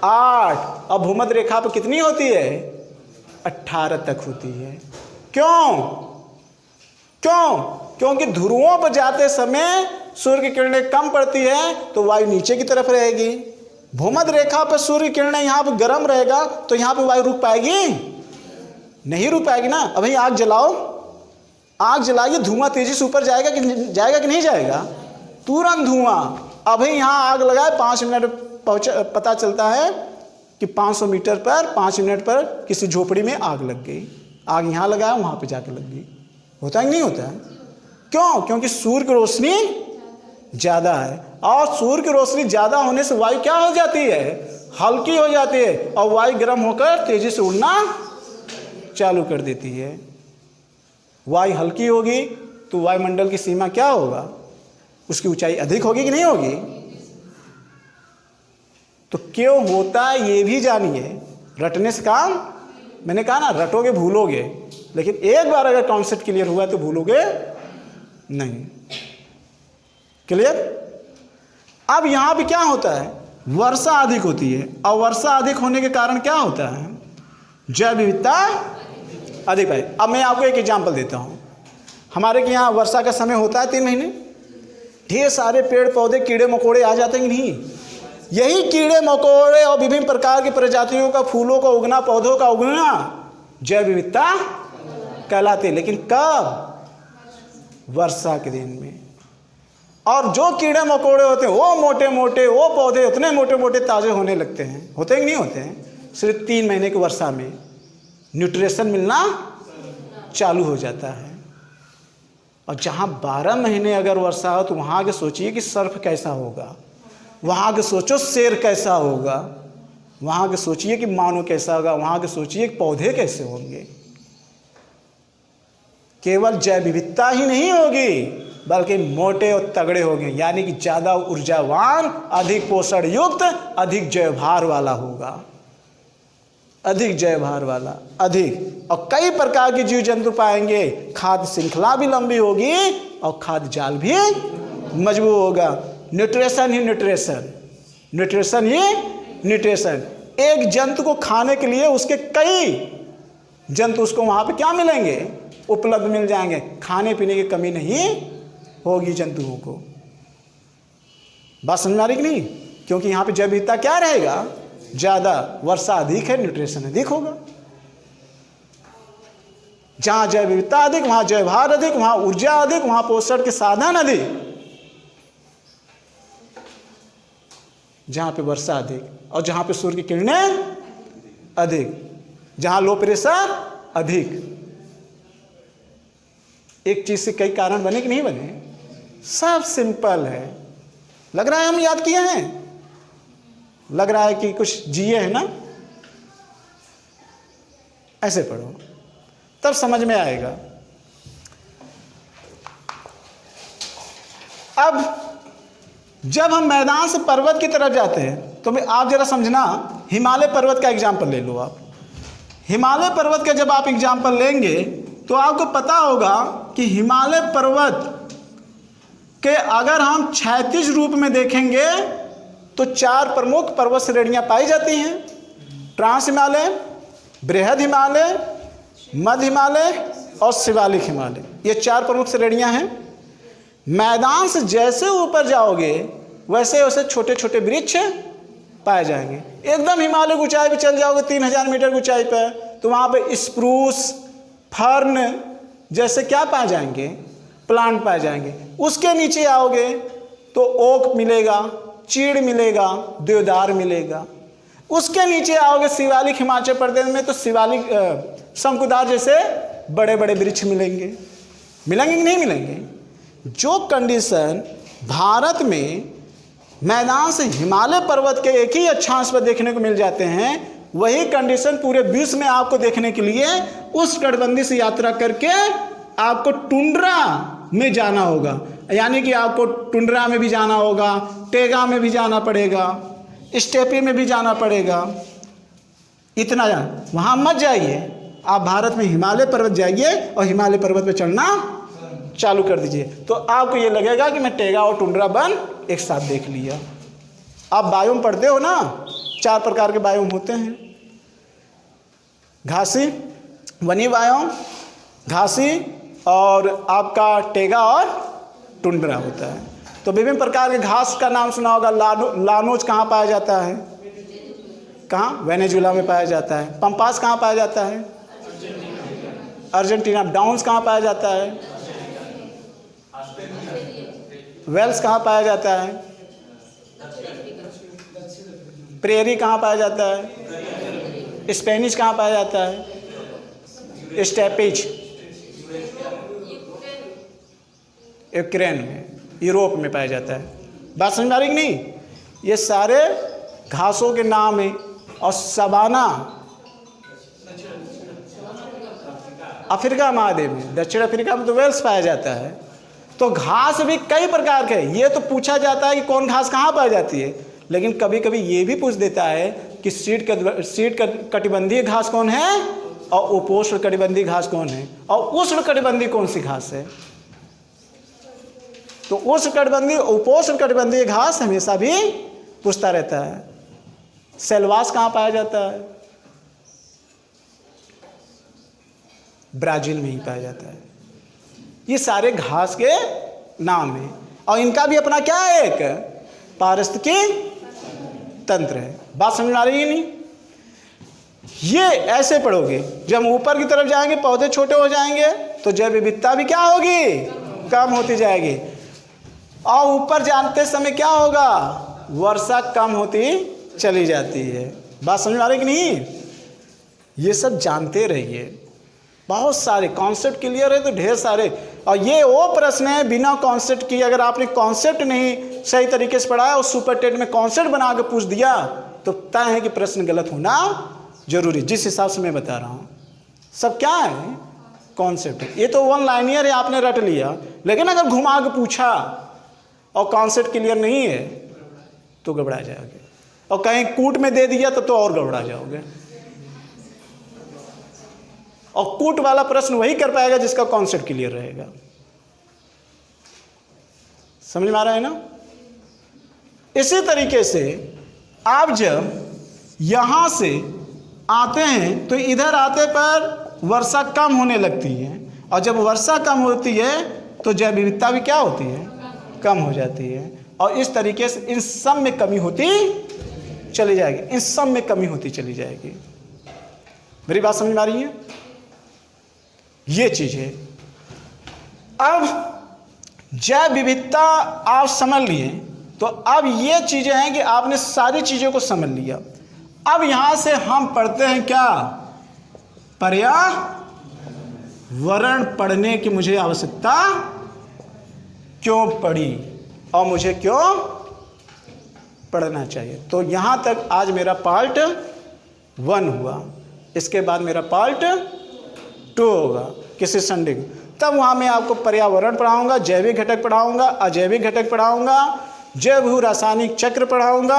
8। और भूमध्य रेखा पर कितनी होती है? 18 तक होती है। क्यों? क्योंकि ध्रुवों पर जाते समय सूर्य की किरणें कम पड़ती है तो वायु नीचे की तरफ रहेगी। भूमध्य रेखा पर सूर्य की किरणें यहाँ पर गर्म रहेगा तो यहाँ पे वायु रुक पाएगी? नहीं रुक पाएगी ना। अभी आग जलाओ, आग जलाइए, धुआं तेजी से ऊपर जाएगा कि नहीं जाएगा? तुरंत धुआं। अभी यहाँ आग लगाए 5 मिनट पता चलता है कि 500 मीटर पर 5 मिनट पर किसी झोपड़ी में आग लग गई। आग यहाँ लगाया, वहाँ पे जाके लग गई। होता है नहीं होता है? क्यों? क्योंकि सूर्य की रोशनी ज़्यादा है, और सूर्य की रोशनी ज़्यादा होने से वायु क्या हो जाती है? हल्की हो जाती है, और वायु गर्म होकर तेजी से उड़ना चालू कर देती है। वायु हल्की होगी तो वायुमंडल की सीमा क्या होगा? उसकी ऊंचाई अधिक होगी कि नहीं होगी? तो क्यों होता है ये भी जानिए। रटने से काम, मैंने कहा ना, रटोगे भूलोगे, लेकिन एक बार अगर कॉन्सेप्ट क्लियर हुआ तो भूलोगे नहीं। क्लियर? अब यहां पे क्या होता है? वर्षा अधिक होती है, और वर्षा अधिक होने के कारण क्या होता है? जैव विविधता अधिक है। अब मैं आपको एक एग्जांपल देता हूं। हमारे के यहाँ वर्षा का समय होता है 3 महीने। ढेर सारे पेड़ पौधे, कीड़े मकोड़े आ जाते हैं कि नहीं? यही कीड़े मकोड़े और विभिन्न प्रकार की प्रजातियों का, फूलों का उगना, पौधों का उगना जैव विविधता कहलाते। लेकिन कब? वर्षा के दिन में। और जो कीड़े मकोड़े होते हैं वो मोटे मोटे, वो पौधे उतने मोटे मोटे ताजे होने लगते हैं। होते हैं कि नहीं होते हैं? सिर्फ 3 महीने की वर्षा में न्यूट्रिशन मिलना चालू हो जाता है। और जहाँ 12 महीने अगर वर्षा हो तो वहाँ के सोचिए कि सर्प कैसा होगा, वहाँ के सोचो शेर कैसा होगा, वहाँ के सोचिए कि मानव कैसा होगा, वहाँ के सोचिए कि पौधे कैसे होंगे। केवल जैव विविधता ही नहीं होगी, बल्कि मोटे और तगड़े होंगे, यानी कि ज़्यादा ऊर्जावान, अधिक पोषण युक्त, अधिक जैव भार वाला होगा। अधिक जैव भार वाला, अधिक। और कई प्रकार के जीव जंतु पाएंगे। खाद्य श्रृंखला भी लंबी होगी और खाद्य जाल भी मजबूत होगा। न्यूट्रिशन ही न्यूट्रिशन, न्यूट्रिशन ही न्यूट्रिशन। एक जंतु को खाने के लिए उसके कई जंतु उसको वहाँ पे क्या मिलेंगे? उपलब्ध मिल जाएंगे। खाने पीने की कमी नहीं होगी जंतुओं को। बात समझ में आ रही कि नहीं? क्योंकि यहाँ पे जैव विविधता क्या रहेगा? ज़्यादा। वर्षा अधिक है, न्यूट्रिशन अधिक होगा। जहाँ जैव विविधता अधिक, वहाँ जैव भार अधिक, वहाँ ऊर्जा अधिक, वहाँ पोषण के साधन अधिक। जहाँ पे वर्षा अधिक और जहाँ पे सूर्य की किरणें अधिक, जहाँ लो प्रेशर अधिक। एक चीज से कई कारण बने कि नहीं बने? सब सिंपल है। लग रहा है हम याद किए हैं? लग रहा है कि कुछ जिए है ना, ऐसे पढ़ो तब समझ में आएगा। अब जब हम मैदान से पर्वत की तरफ जाते हैं तो आप जरा समझना, हिमालय पर्वत का एग्जाम्पल ले लो। आप हिमालय पर्वत का जब आप एग्जाम्पल लेंगे तो आपको पता होगा कि हिमालय पर्वत के अगर हम क्षैतिज रूप में देखेंगे तो 4 प्रमुख पर्वत श्रेणियां पाई जाती हैं। ट्रांस हिमालय, बृहद हिमालय, मध्य हिमालय और शिवालिक हिमालय, ये 4 प्रमुख श्रेणियां हैं। मैदान से जैसे ऊपर जाओगे वैसे वैसे छोटे छोटे वृक्ष पाए जाएंगे। एकदम हिमालय की ऊंचाई पे चल जाओगे 3000 मीटर की ऊंचाई पे, तो वहाँ पे स्प्रूस, फर्न जैसे क्या पाए जाएंगे, प्लांट पाए जाएंगे। उसके नीचे आओगे तो ओक मिलेगा, चीड़ मिलेगा, देवदार मिलेगा। उसके नीचे आओगे शिवालिक हिमाचल प्रदेश में तो शिवालिक शंकुदार जैसे बड़े बड़े वृक्ष मिलेंगे। मिलेंगे कि नहीं मिलेंगे? जो कंडीशन भारत में मैदान से हिमालय पर्वत के एक ही अक्षांश पर देखने को मिल जाते हैं, वही कंडीशन पूरे विश्व में आपको देखने के लिए उस तटबंधी से यात्रा करके आपको टुंड्रा में जाना होगा। यानी कि आपको टुंड्रा में भी जाना होगा, टेगा में भी जाना पड़ेगा, स्टेपी में भी जाना पड़ेगा। इतना वहाँ मत जाइए, आप भारत में हिमालय पर्वत जाइए और हिमालय पर्वत पे चढ़ना चालू कर दीजिए, तो आपको ये लगेगा कि मैं टेगा और टुंड्रा वन एक साथ देख लिया। आप बायोम पढ़ते हो ना, 4 प्रकार के बायोम होते हैं। घासी, वनी बायोम, घासी और आपका टेगा और टुंड्रा होता है। तो विभिन्न प्रकार के घास का नाम सुना होगा। लानोज कहाँ पाया जाता है? कहाँ? वेनेजुला में पाया जाता है। पंपास कहाँ पाया जाता है? अर्जेंटीना। डाउन्स कहाँ पाया जाता है? वेल्स कहाँ पाया जाता है? प्रेरी कहाँ पाया जाता है? स्पेनिश कहाँ पाया जाता है? स्टेपिज यूक्रेन में, यूरोप में पाया जाता है। बात समझ में आ रही कि नहीं? ये सारे घासों के नाम हैं। और सवाना अफ्रीका महादेव में, दक्षिण अफ्रीका में तो वेल्स पाया जाता है। तो घास भी कई प्रकार के, ये तो पूछा जाता है कि कौन घास कहाँ पाई जाती है, लेकिन कभी कभी ये भी पूछ देता है कि शीत कटिबंधीय घास कौन है और उपोष्ण कटिबंधीय घास कौन है, और उष्ण कटिबंधीय कौन सी घास है। तो उष्ण कटिबंधीय उपोष्ण कटिबंधीय घास हमेशा भी पूछता रहता है। सेलवास कहाँ पाया जाता है? ब्राजील में ही पाया जाता है। ये सारे घास के नाम हैं और इनका भी अपना क्या है, एक पारिस्थितिकी तंत्र है। बात समझ में आ रही है नहीं? ये ऐसे पढ़ोगे। जब ऊपर की तरफ जाएंगे पौधे छोटे हो जाएंगे तो जैव विविधता भी क्या होगी, कम होती जाएगी। और ऊपर जानते समय क्या होगा, वर्षा कम होती चली जाती है। बात समझ में आ रही कि नहीं? ये सब जानते रहिए। बहुत सारे कॉन्सेप्ट क्लियर है तो ढेर सारे। और ये वो प्रश्न है बिना कॉन्सेप्ट की, अगर आपने कॉन्सेप्ट नहीं सही तरीके से पढ़ाया और सुपर टेट में कॉन्सेप्ट बना के पूछ दिया तो तय है कि प्रश्न गलत होना जरूरी। जिस हिसाब से मैं बता रहा हूँ सब क्या है, कॉन्सेप्ट। ये तो वन लाइनियर है, आपने रट लिया, लेकिन अगर घुमा के पूछा और कॉन्सेप्ट क्लियर नहीं है तो घबरा जाओगे, और कहीं कूट में दे दिया तो और घबरा जाओगे। और कूट वाला प्रश्न वही कर पाएगा जिसका कॉन्सेप्ट क्लियर रहेगा। समझ में आ रहा है ना? इसी तरीके से आप जब यहां से आते हैं तो इधर आते पर वर्षा कम होने लगती है, और जब वर्षा कम होती है तो जैव विविधता भी क्या होती है, कम हो जाती है। और इस तरीके से इन सब में कमी होती चली जाएगी, इन सब में कमी होती चली जाएगी। मेरी बात समझ में आ रही है? ये चीज है। अब जैव विविधता आप समझ लिए तो अब ये चीजें हैं कि आपने सारी चीजों को समझ लिया। अब यहां से हम पढ़ते हैं क्या, पर्यावरण पढ़ने की मुझे आवश्यकता क्यों पड़ी और मुझे क्यों पढ़ना चाहिए। तो यहाँ तक आज मेरा पार्ट 1 हुआ। इसके बाद मेरा पार्ट 2 होगा किसी संडे को। तब वहाँ मैं आपको पर्यावरण पढ़ाऊँगा, जैविक घटक पढ़ाऊँगा, अजैविक घटक पढ़ाऊँगा, जैव भू रासायनिक चक्र पढ़ाऊँगा,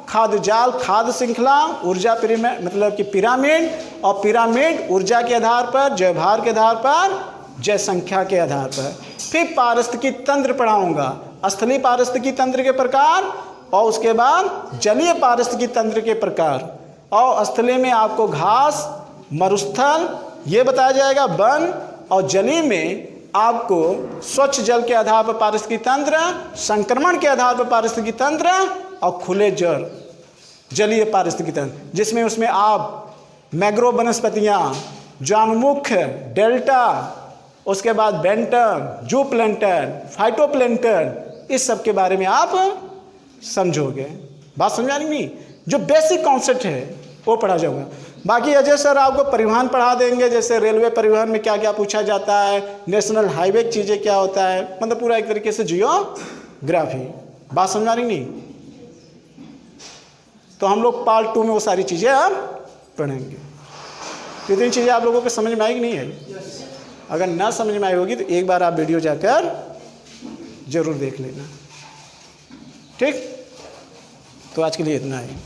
खाद्य जाल, खाद्य श्रृंखला, ऊर्जा पिरामिड मतलब कि पिरामिड, और पिरामिड ऊर्जा के आधार पर, जैव भार के आधार पर, जय संख्या के आधार पर। फिर पारिस्थितिकी तंत्र पढ़ाऊँगा, स्थलीय पारिस्थितिकी तंत्र के प्रकार, और उसके बाद जलीय पारिस्थितिकी तंत्र के प्रकार। और स्थलीय में आपको घास, मरुस्थल ये बताया जाएगा, वन, और जलीय में आपको स्वच्छ जल के आधार पर पारिस्थितिकी तंत्र, संक्रमण के आधार पर पारिस्थितिकी तंत्र, और खुले जल जलीय पारिस्थितिकी तंत्र, जिसमें उसमें आप मैंग्रोव वनस्पतियाँ, ज्वालामुख, डेल्टा, उसके बाद बेंटन, जू प्लैंटन, फाइटोप्लैंटन, इस सब के बारे में आप समझोगे। बात समझ आ रही नहीं? जो बेसिक कॉन्सेप्ट है वो पढ़ा जाऊँगा। बाकी अजय सर आपको परिवहन पढ़ा देंगे, जैसे रेलवे परिवहन में क्या क्या पूछा जाता है, नेशनल हाईवे की चीज़ें क्या होता है, मतलब पूरा एक तरीके से जियोग्राफी। बात समझ आ रही नहीं? तो हम लोग पार्ट 2 में वो सारी चीज़ें अब पढ़ेंगे। तो इतनी चीज़ें आप लोगों को समझ में आई कि नहीं आई? अगर ना समझ में आई होगी तो एक बार आप वीडियो जाकर जरूर देख लेना। ठीक, तो आज के लिए इतना ही।